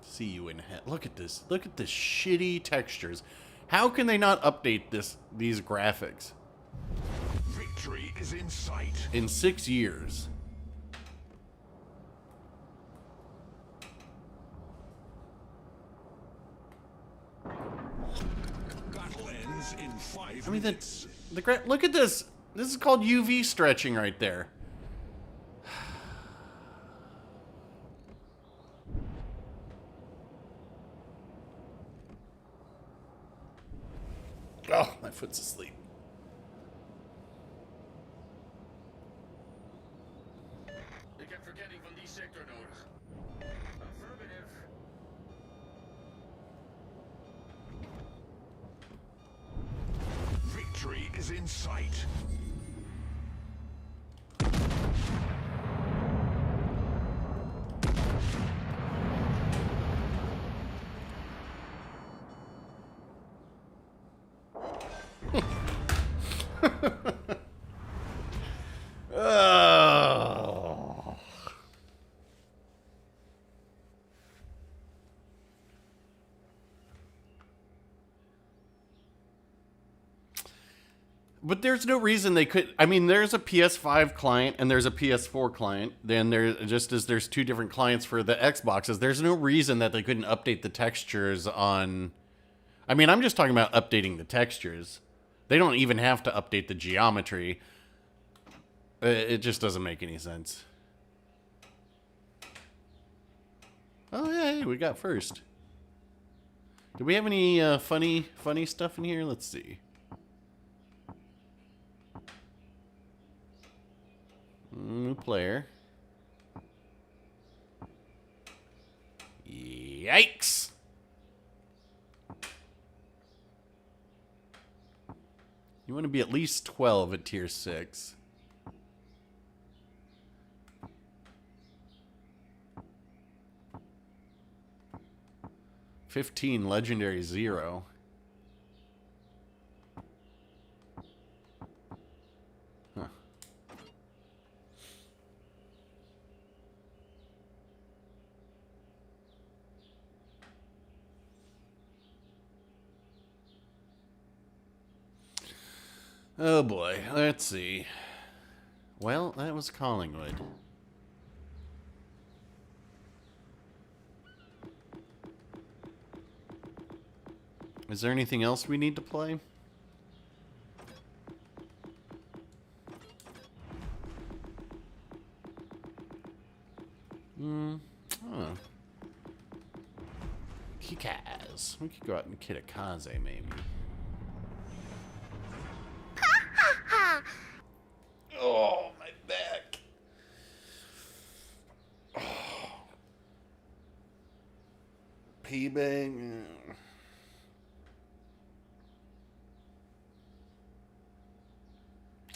See you in hell. Look at this. Look at the shitty textures. How can they not update these graphics? Victory is in sight. In 6 years. Battle ends in 5 I mean, minutes. look at this. This is called UV stretching right there. Oh, my foot's asleep. Ik heb verkenning van die sector nodig. Affirmative. Victory is in sight. Oh. But there's no reason they could. I mean, there's a PS5 client and there's a PS4 client. Then there's just as there's two different clients for the Xboxes. There's no reason that they couldn't update the textures on. I mean, I'm just talking about updating the textures. They don't even have to update the geometry. It just doesn't make any sense. Oh yeah, hey, we got first. Do we have any funny stuff in here? Let's see. New player. Yikes! You want to be at least 12 at tier 6. $15 legendary 0. Huh. Oh boy, let's see. Well, that was Collingwood. Is there anything else we need to play? Oh. Kikaz. We could go out and Kitakaze, maybe. Oh, my back. Oh. P-bang.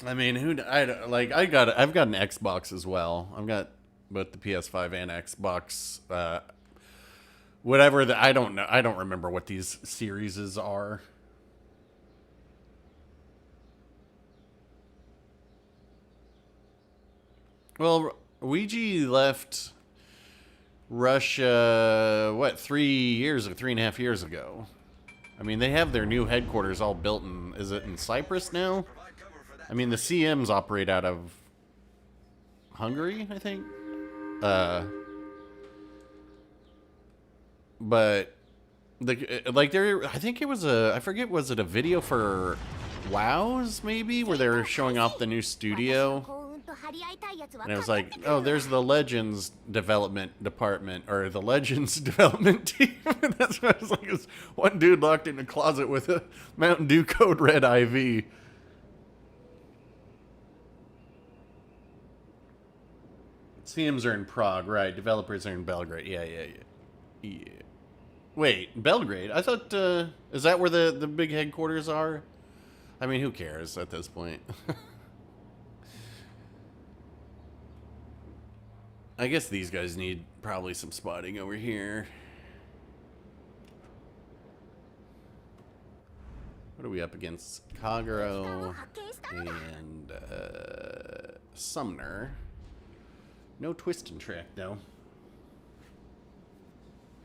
I mean, I've got an Xbox as well. I've got both the PS5 and Xbox. Whatever I don't know. I don't remember what these series are. Well, Ouija left Russia, what, 3.5 years ago? I mean, they have their new headquarters all built in, is it in Cyprus now? I mean, the CMs operate out of Hungary, I think. But I think it was I forget, was it a video for WoWs maybe, where they were showing off the new studio? And it was like, oh, there's the Legends development department, or the Legends development team. And that's what I was like, it was one dude locked in a closet with a Mountain Dew Code Red IV. CMs are in Prague, right? Developers are in Belgrade. Yeah. Wait, Belgrade? I thought, is that where the big headquarters are? I mean, who cares at this point? I guess these guys need probably some spotting over here. What are we up against? Kagero and Sumner. No twist and track, though.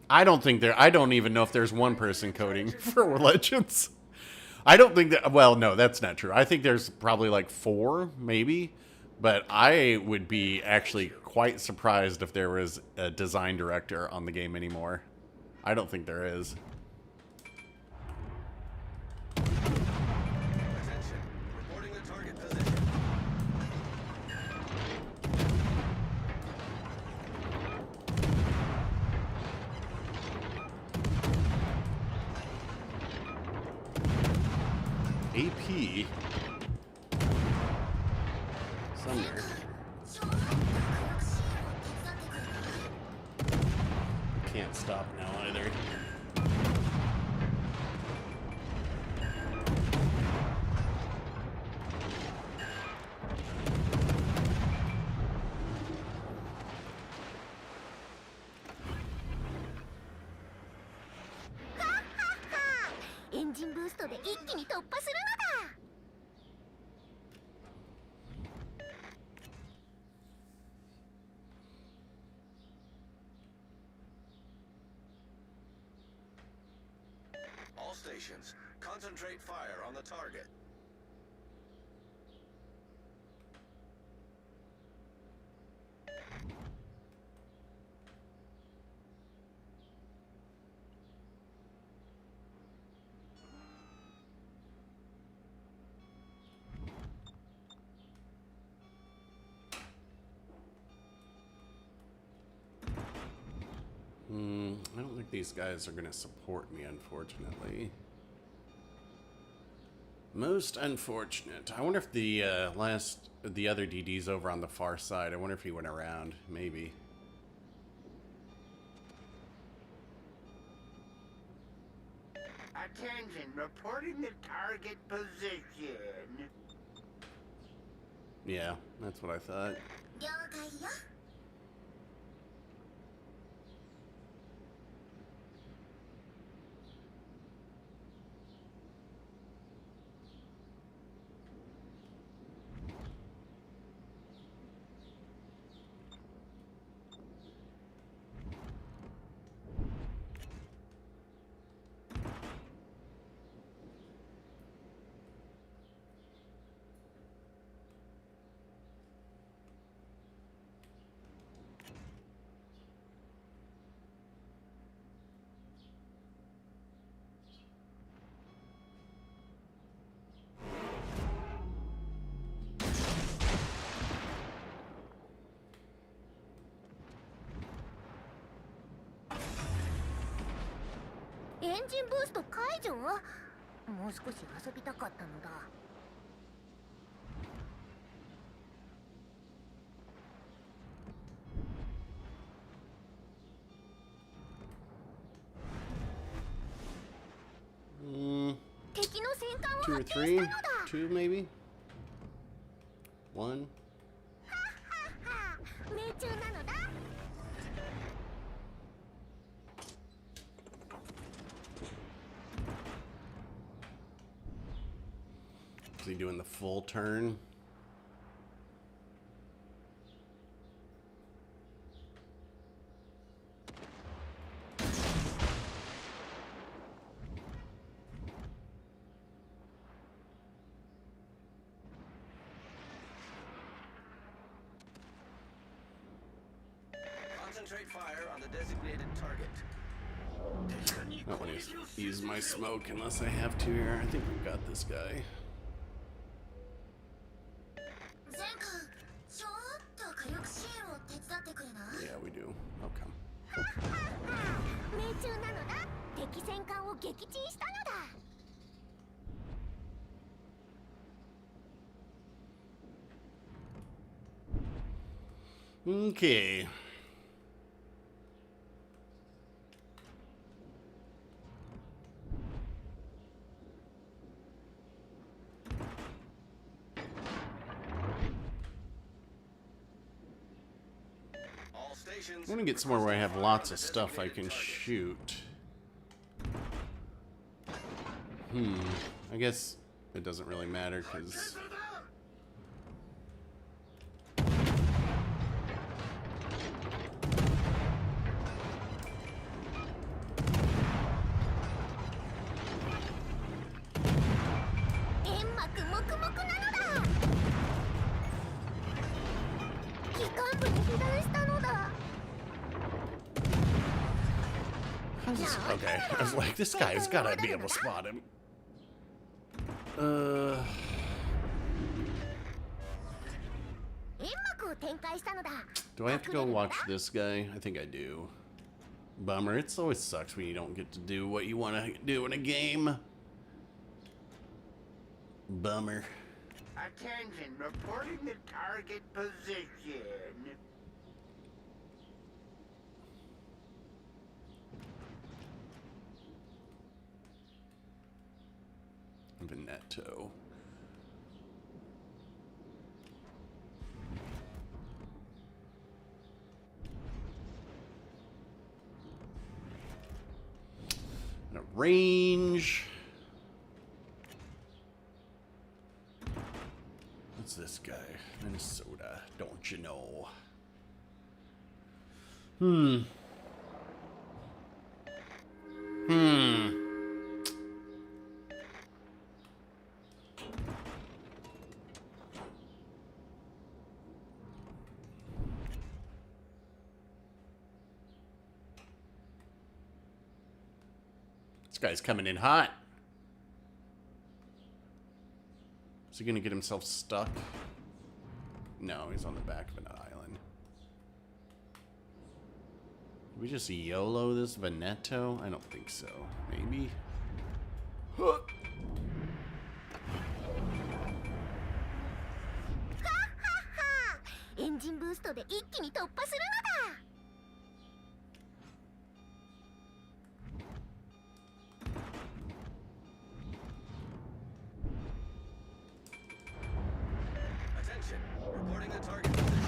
I don't even know if there's one person coding for Legends. I don't think that, well, no, that's not true. I think there's probably like 4, maybe. But I would be actually quite surprised if there was a design director on the game anymore. I don't think there is. Attention. Reporting the target position. AP. Sumner. Can't stop now either. Engine boost で一気に突破するのだ。All stations, concentrate fire on the target. I don't think these guys are going to support me, unfortunately. Most unfortunate. I wonder if the other DD's over on the far side. I wonder if he went around. Maybe. Attention, reporting the target position. Yeah, that's what I thought. Two or three? Two, maybe? One? Is he doing the full turn? Concentrate fire on the designated target. I don't want to use my smoke unless I have to here. I think we've got this guy. Yeah, we do. Okay. Okay. I want to get somewhere where I have lots of stuff I can shoot. I guess it doesn't really matter because... Okay, I was like, this guy's gotta be able to spot him. Do I have to go watch this guy? I think I do. Bummer. It always sucks when you don't get to do what you want to do in a game. Bummer. Attention, reporting the target position. Veneto. And a range. What's this guy? Minnesota, don't you know? This guy's coming in hot. Is he gonna get himself stuck? No, he's on the back of an island. we just YOLO this Veneto? I don't think so. Maybe? エンジンブーストで一気に突破するのだ。Attention. Reporting the target position.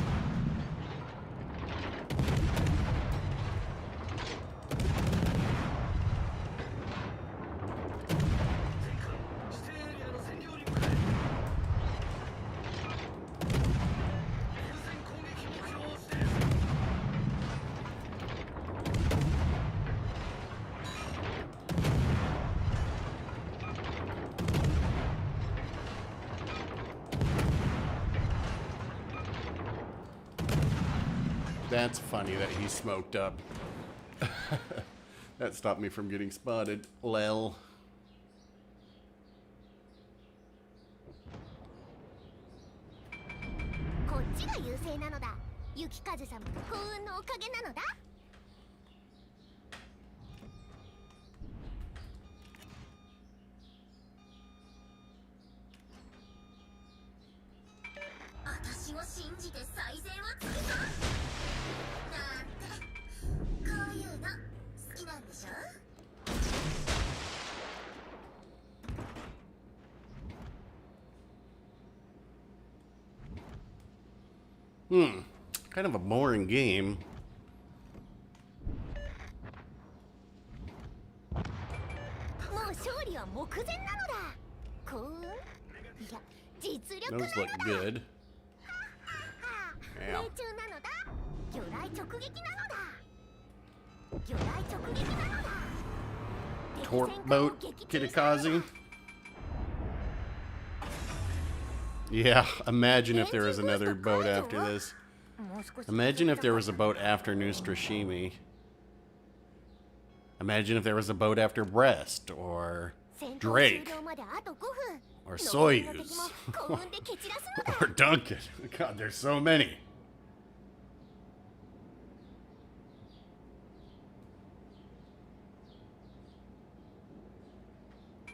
That's funny that he smoked up. That stopped me from getting spotted. Lel. こっちが優勢なのだ。雪風様の幸運のおかげなのだ。私を信じて最善を尽くそうなんて、こういうの好きなんでしょ。 Kind of a boring game. もう勝利は目前なのだ。幸運？いや、実力なの Those だ。 look good. 命中なのだ。魚雷直撃なのだ。魚雷直撃なのだ。 Torque boat, Kitakazi. Yeah, imagine if there was another boat after this. Imagine if there was a boat after Nustrashimi. Imagine if there was a boat after Brest, or Drake, or Soyuz, or Duncan. God, there's so many.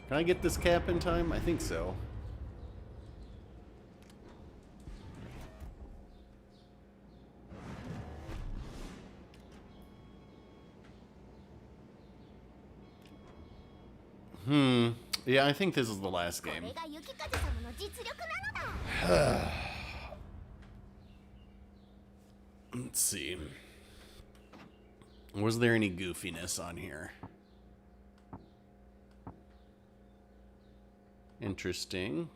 Can I get this cap in time? I think so. Yeah, I think this is the last game. Let's see. Was there any goofiness on here? Interesting.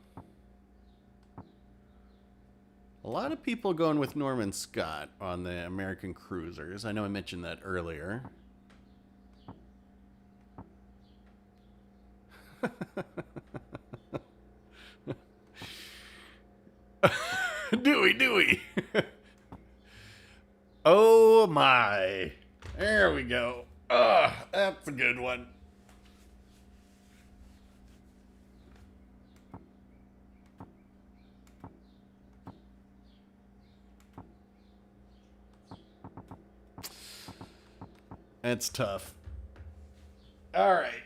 A lot of people going with Norman Scott on the American cruisers. I know I mentioned that earlier. Dewey. Oh my. There we go. That's a good one. That's tough. All right.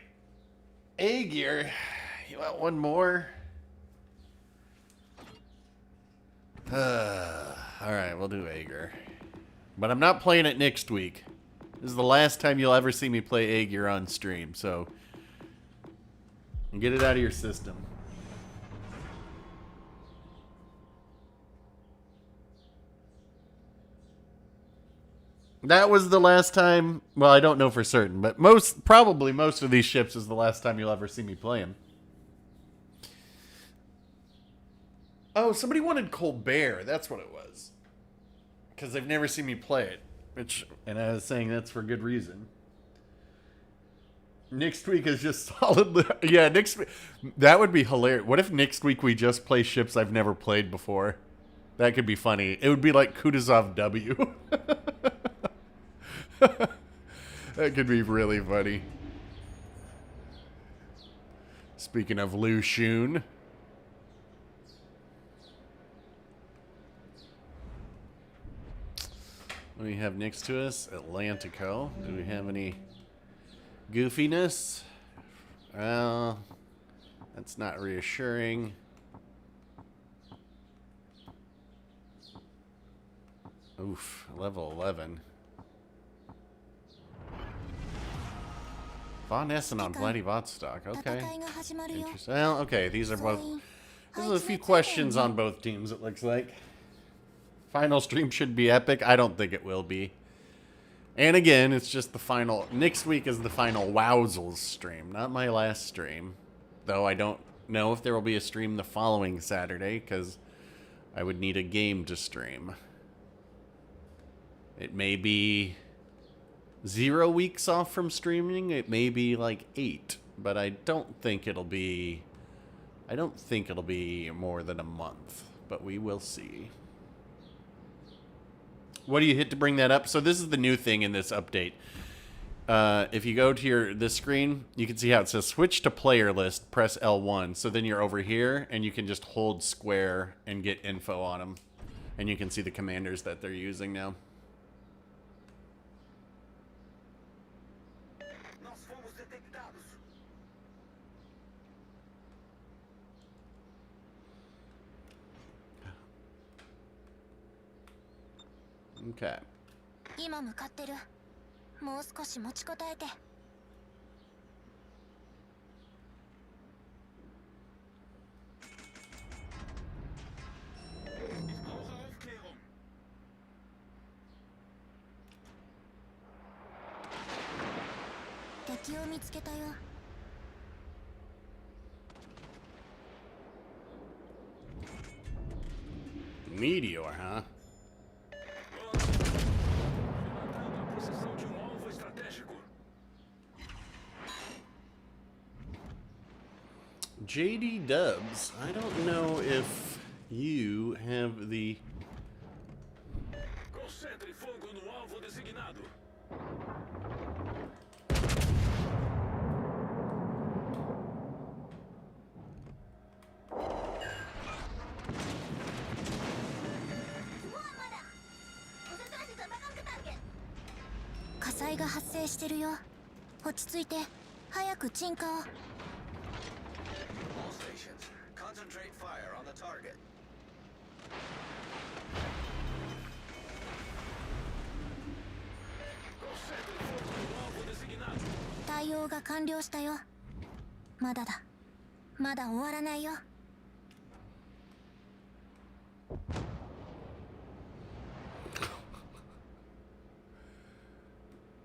A gear. You want one more? All right, we'll do Aegir. But I'm not playing it next week. This is the last time you'll ever see me play Aegir on stream, so get it out of your system. That was the last time. Well, I don't know for certain, but probably most of these ships is the last time you'll ever see me play them. Oh, somebody wanted Colbert. That's what it was. Because they've never seen me play it. And I was saying that's for good reason. Next week is just solid. Yeah, next week. That would be hilarious. What if next week we just play ships I've never played before? That could be funny. It would be like Kutuzov W. That could be really funny. Speaking of Lu Xun. What do we have next to us? Atlantico. Do we have any goofiness? Well, that's not reassuring. Oof, level 11. Von Essen on Vladivostok. Okay. Interesting. Well, okay, these are both. There's a few questions on both teams, it looks like. Final stream should be epic. I don't think it will be. And again, it's just the final. Next week is the final WoWsL stream, not my last stream. Though I don't know if there will be a stream the following Saturday, because I would need a game to stream. It may be 0 weeks off from streaming. It may be like 8, but I don't think it'll be. I don't think it'll be more than a month, but we will see. What do you hit to bring that up? So this is the new thing in this update. If you go to this screen, you can see how it says switch to player list. Press L1. So then you're over here, and you can just hold square and get info on them, and you can see the commanders that they're using now. Okay. 今向かってる。もう少し持ちこたえて。敵を見つけたよ。Meteor, huh? JD Dubs, I don't know if you have the... Concentre fogo no alvo designado. Kasaiが発生してるよ。落ち着いて、早く鎮火を。All stations, concentrate fire on the target. 対応が完了したよ。まだだ。まだ終わらないよ。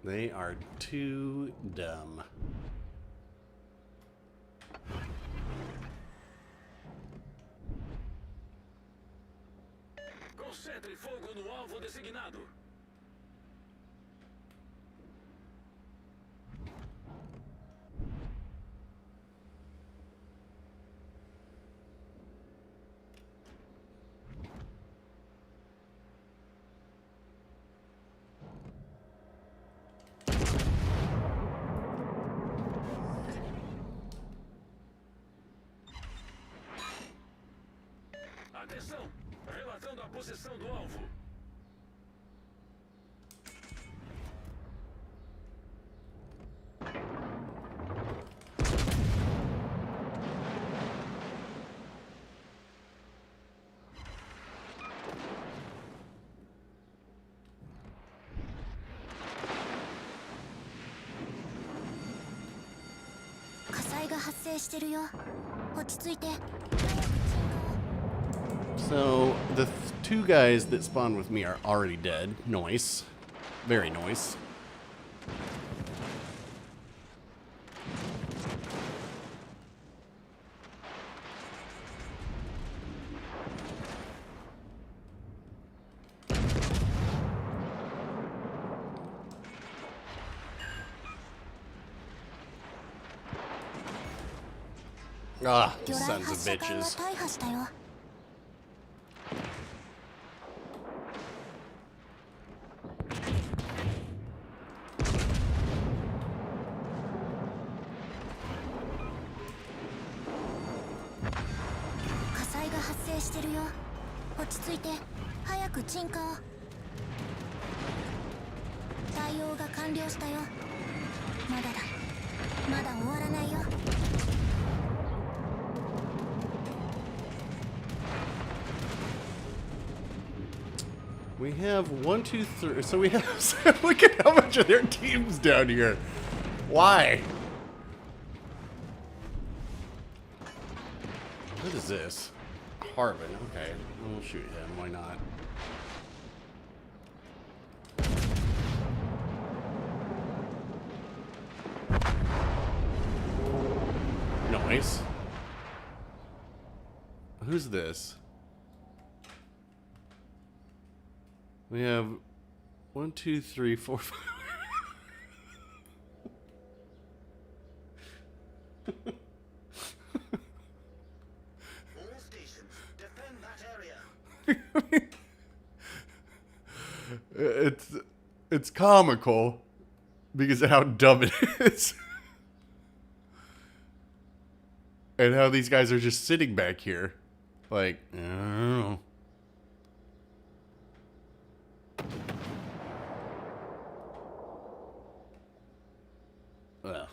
They are too dumb. Concentre fogo no alvo designado. Atenção! Relatando a posição do alvo. Kasaiが発生してるよ。落ち着いて。 So, the two guys that spawned with me are already dead. Nice. Very nice. Ah, the sons of bitches. してるよ。落ち着いて、早く鎮火を。対応が完了したよ。まだだ。まだ終わらないよ。We have 1, 2, 3. So we have. Look at how much of their teams down here. Why? What is this? Harvin. Okay, we'll shoot him. Why not? Nice. Who's this? We have 1, 2, 3, 4, 5. All stations, defend that area. It's comical because of how dumb it is. And how these guys are just sitting back here. Like, I don't know. Well.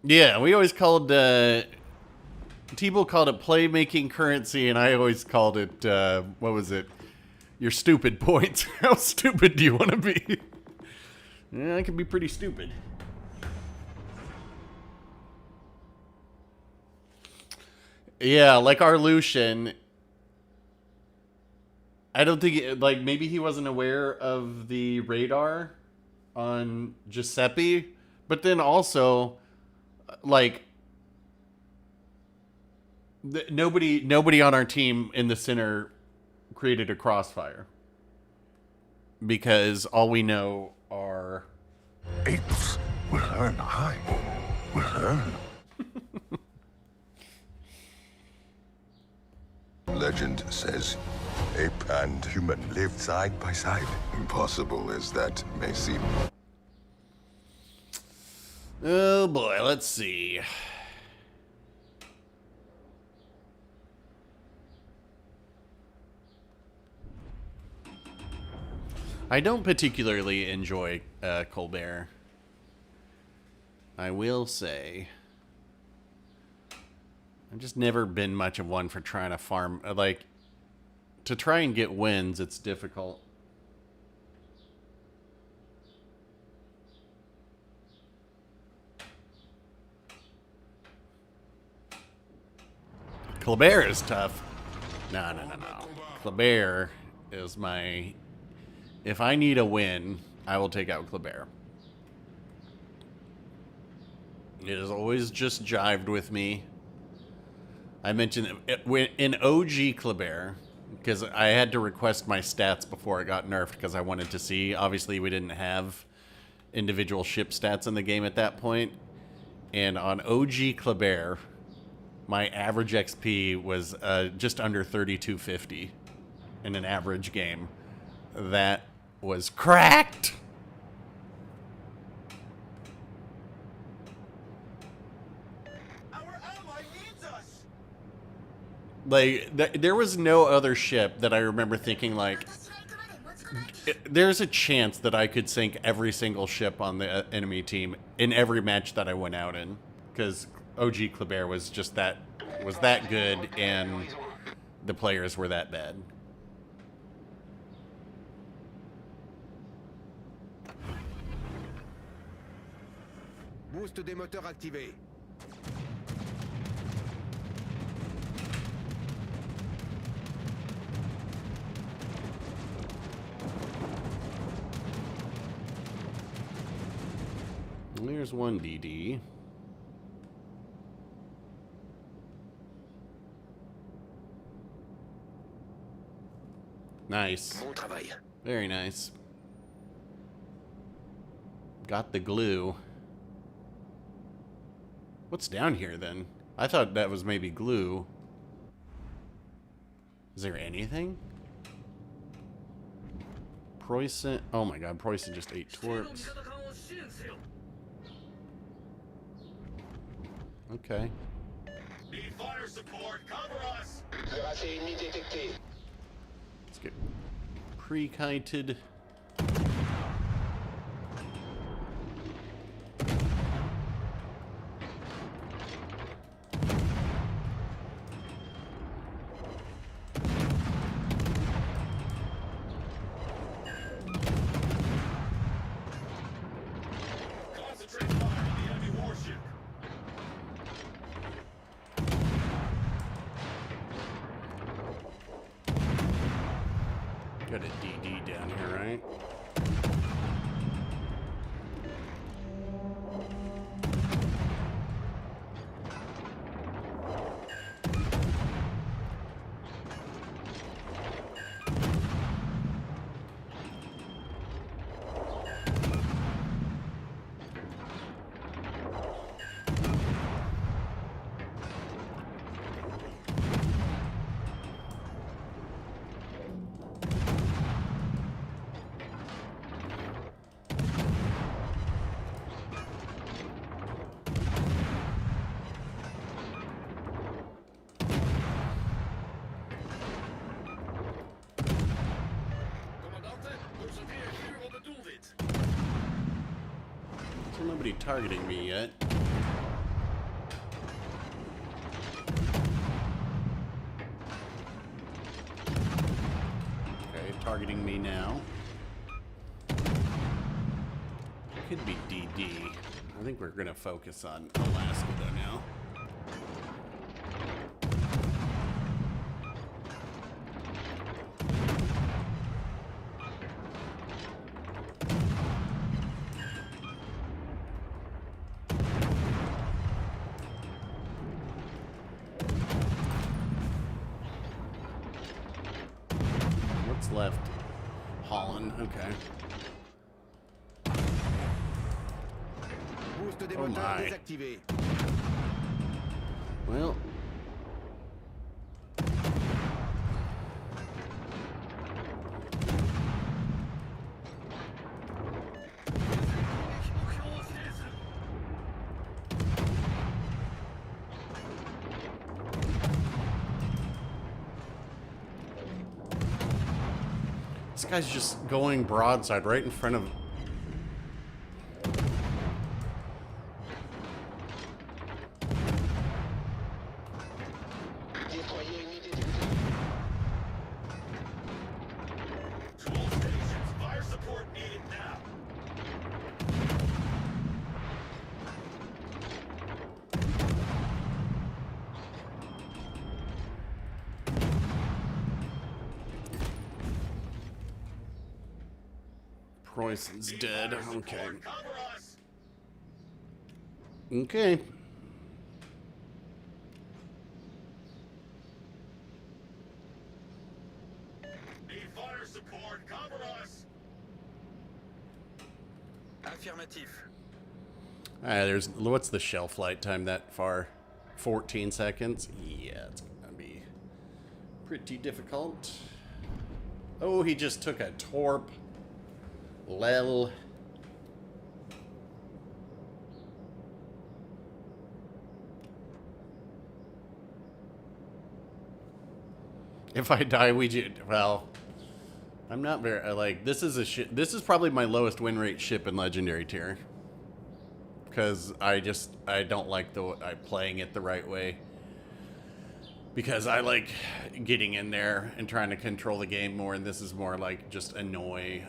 Yeah, we always called, T-Bull called it playmaking currency, and I always called it, what was it? Your stupid points. How stupid do you want to be? Yeah, I can be pretty stupid. Yeah, like our Lucian. I don't think, like, maybe he wasn't aware of the radar on Giuseppe, but then also, like, nobody on our team in the center created a crossfire. Because all we know are... Apes will learn. I will learn. Legend says ape and human lived side by side. Impossible as that may seem. Oh boy, let's see. I don't particularly enjoy Colbert. I will say. I've just never been much of one for trying to farm. Like, to try and get wins, it's difficult. Colbert is tough. No. Colbert is my... If I need a win, I will take out Colbert. It has always just jived with me. I mentioned in OG Colbert, because I had to request my stats before it got nerfed because I wanted to see. Obviously, we didn't have individual ship stats in the game at that point. And on OG Colbert, my average XP was just under 3250 in an average game. That was cracked. Like, there was no other ship that I remember thinking, like, there's a chance that I could sink every single ship on the enemy team in every match that I went out in. Because OG Colbert was just that good, and the players were that bad. Boost des moteurs activé. There's one DD. Nice. Bon travail. Very nice. Got the glue. What's down here then? I thought that was maybe glue. Is there anything? Preussen. Oh my god, Preussen just ate twerps. Okay. Need fire support. Cover us. Cuirassé ennemi détecté. get pre-kited. Concentrate fire on the enemy warship. Got a DD down here, right? So nobody targeting me yet. Okay, targeting me now. Could be DD. I think we're gonna focus on Alaska though now. Left. Holland, okay. Oh my. Well. This guy's just going broadside right in front of... Fire support needed now. Preußen's dead. Okay. Okay. Need fire support. Cover us. Affirmative. There's... What's the shelf light time that far? 14 seconds? Yeah, it's gonna be pretty difficult. Oh, he just took a torp. Lel. If I die, we do... Well, I'm not very... Like, this is a shit... This is probably my lowest win rate ship in Legendary tier. Because I don't like playing it the right way. Because I like getting in there and trying to control the game more, and this is more like just annoy.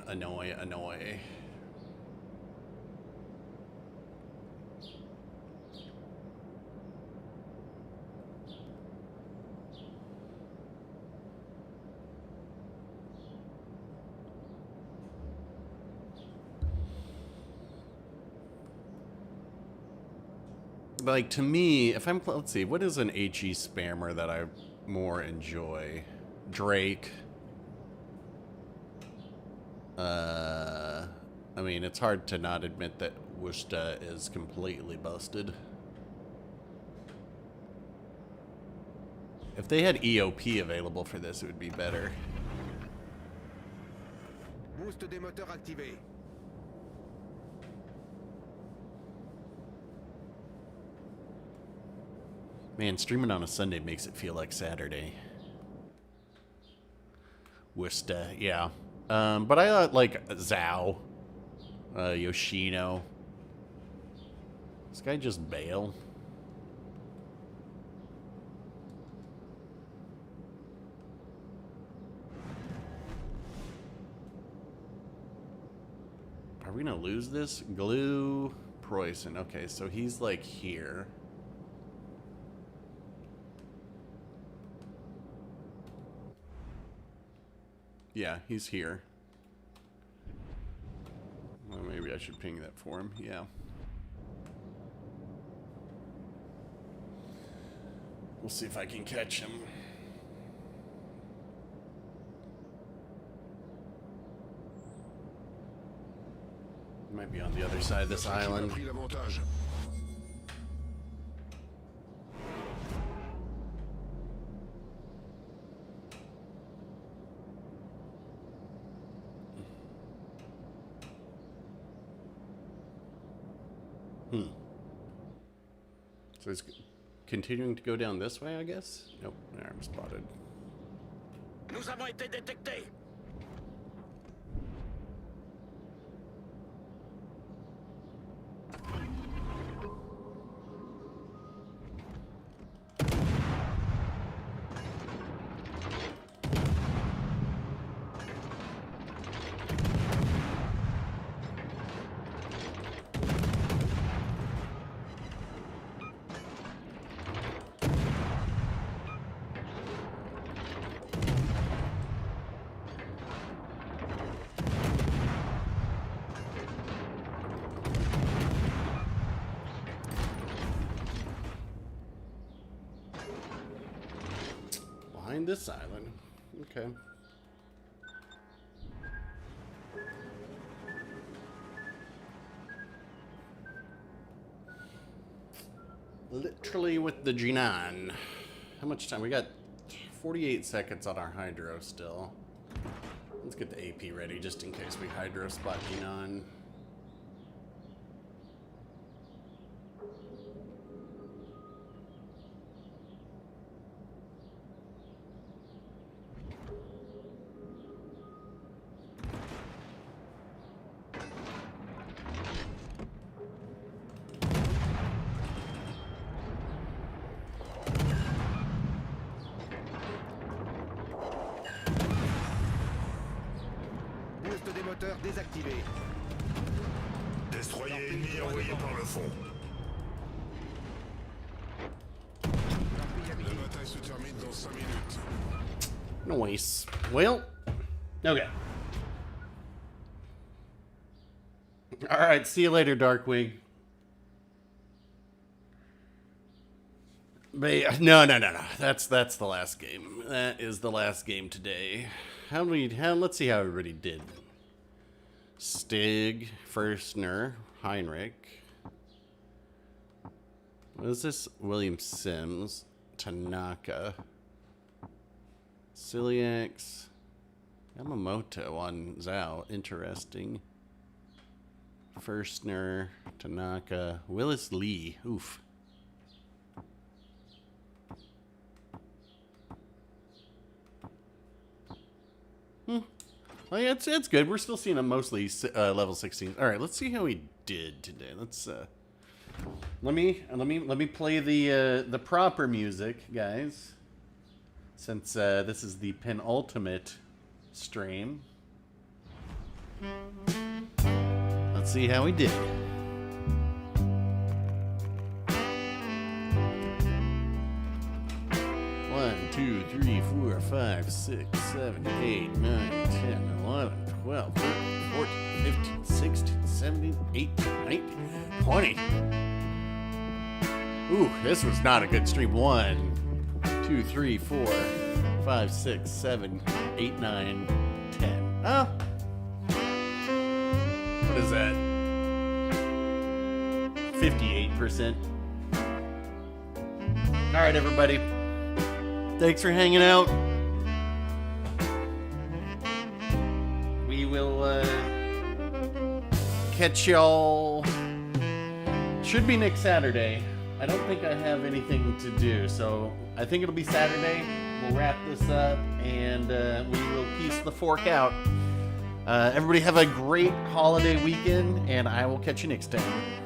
Like, to me, if I'm... Let's see, what is an HE spammer that I more enjoy? Drake. I mean, it's hard to not admit that Wushta is completely busted. If they had EOP available for this, it would be better. Boost des moteurs activé. Man, streaming on a Sunday makes it feel like Saturday. Worcester, yeah. But I like Zhao, Yoshino. This guy just bail. Are we gonna lose this? Glue Preußen. Okay, so he's like here. Yeah, he's here. Well, maybe I should ping that for him. Yeah. We'll see if I can catch him. Might be on the other side of this island. So he's continuing to go down this way, I guess? Nope, there, I'm spotted. Nous avons été détectés. Behind this island. Okay. Literally with the Jinan. How much time? We got 48 seconds on our Hydro still. Let's get the AP ready just in case we Hydro spot Jinan. Boost des moteurs désactivé. Destroyer ennemi envoyé par le fond. La bataille se termine dans 5 minutes. Nice. Well, okay. Alright, see you later, Darkwing. But no. That's the last game. That is the last game today. Let's see how everybody did. Stig, Firstner, Heinrich. What is this? William Sims, Tanaka, Ciliax, Yamamoto on Zhao. Interesting. Firstner, Tanaka, Willis Lee. Oof. Well, yeah, it's good. We're still seeing a mostly level 16. All right, let's see how we did today. Let's let me play the proper music, guys. Since this is the penultimate stream. Let's see how we did. 1, 2, 3, 4, 5, 6, 7, 8, 9, 10, 11, 12, 13, 14, 15, 16, 17, 18, 19, 20. Ooh, this was not a good stream. 1, 2, 3, 4, 5, 6, 7, 8, 9, 10. Oh. What is that? 58%. All right, everybody. Thanks for hanging out. We will catch y'all. Should be next Saturday. I don't think I have anything to do, so I think it'll be Saturday. we'll wrap this up, and we will piece the fork out. Everybody have a great holiday weekend, and I will catch you next time.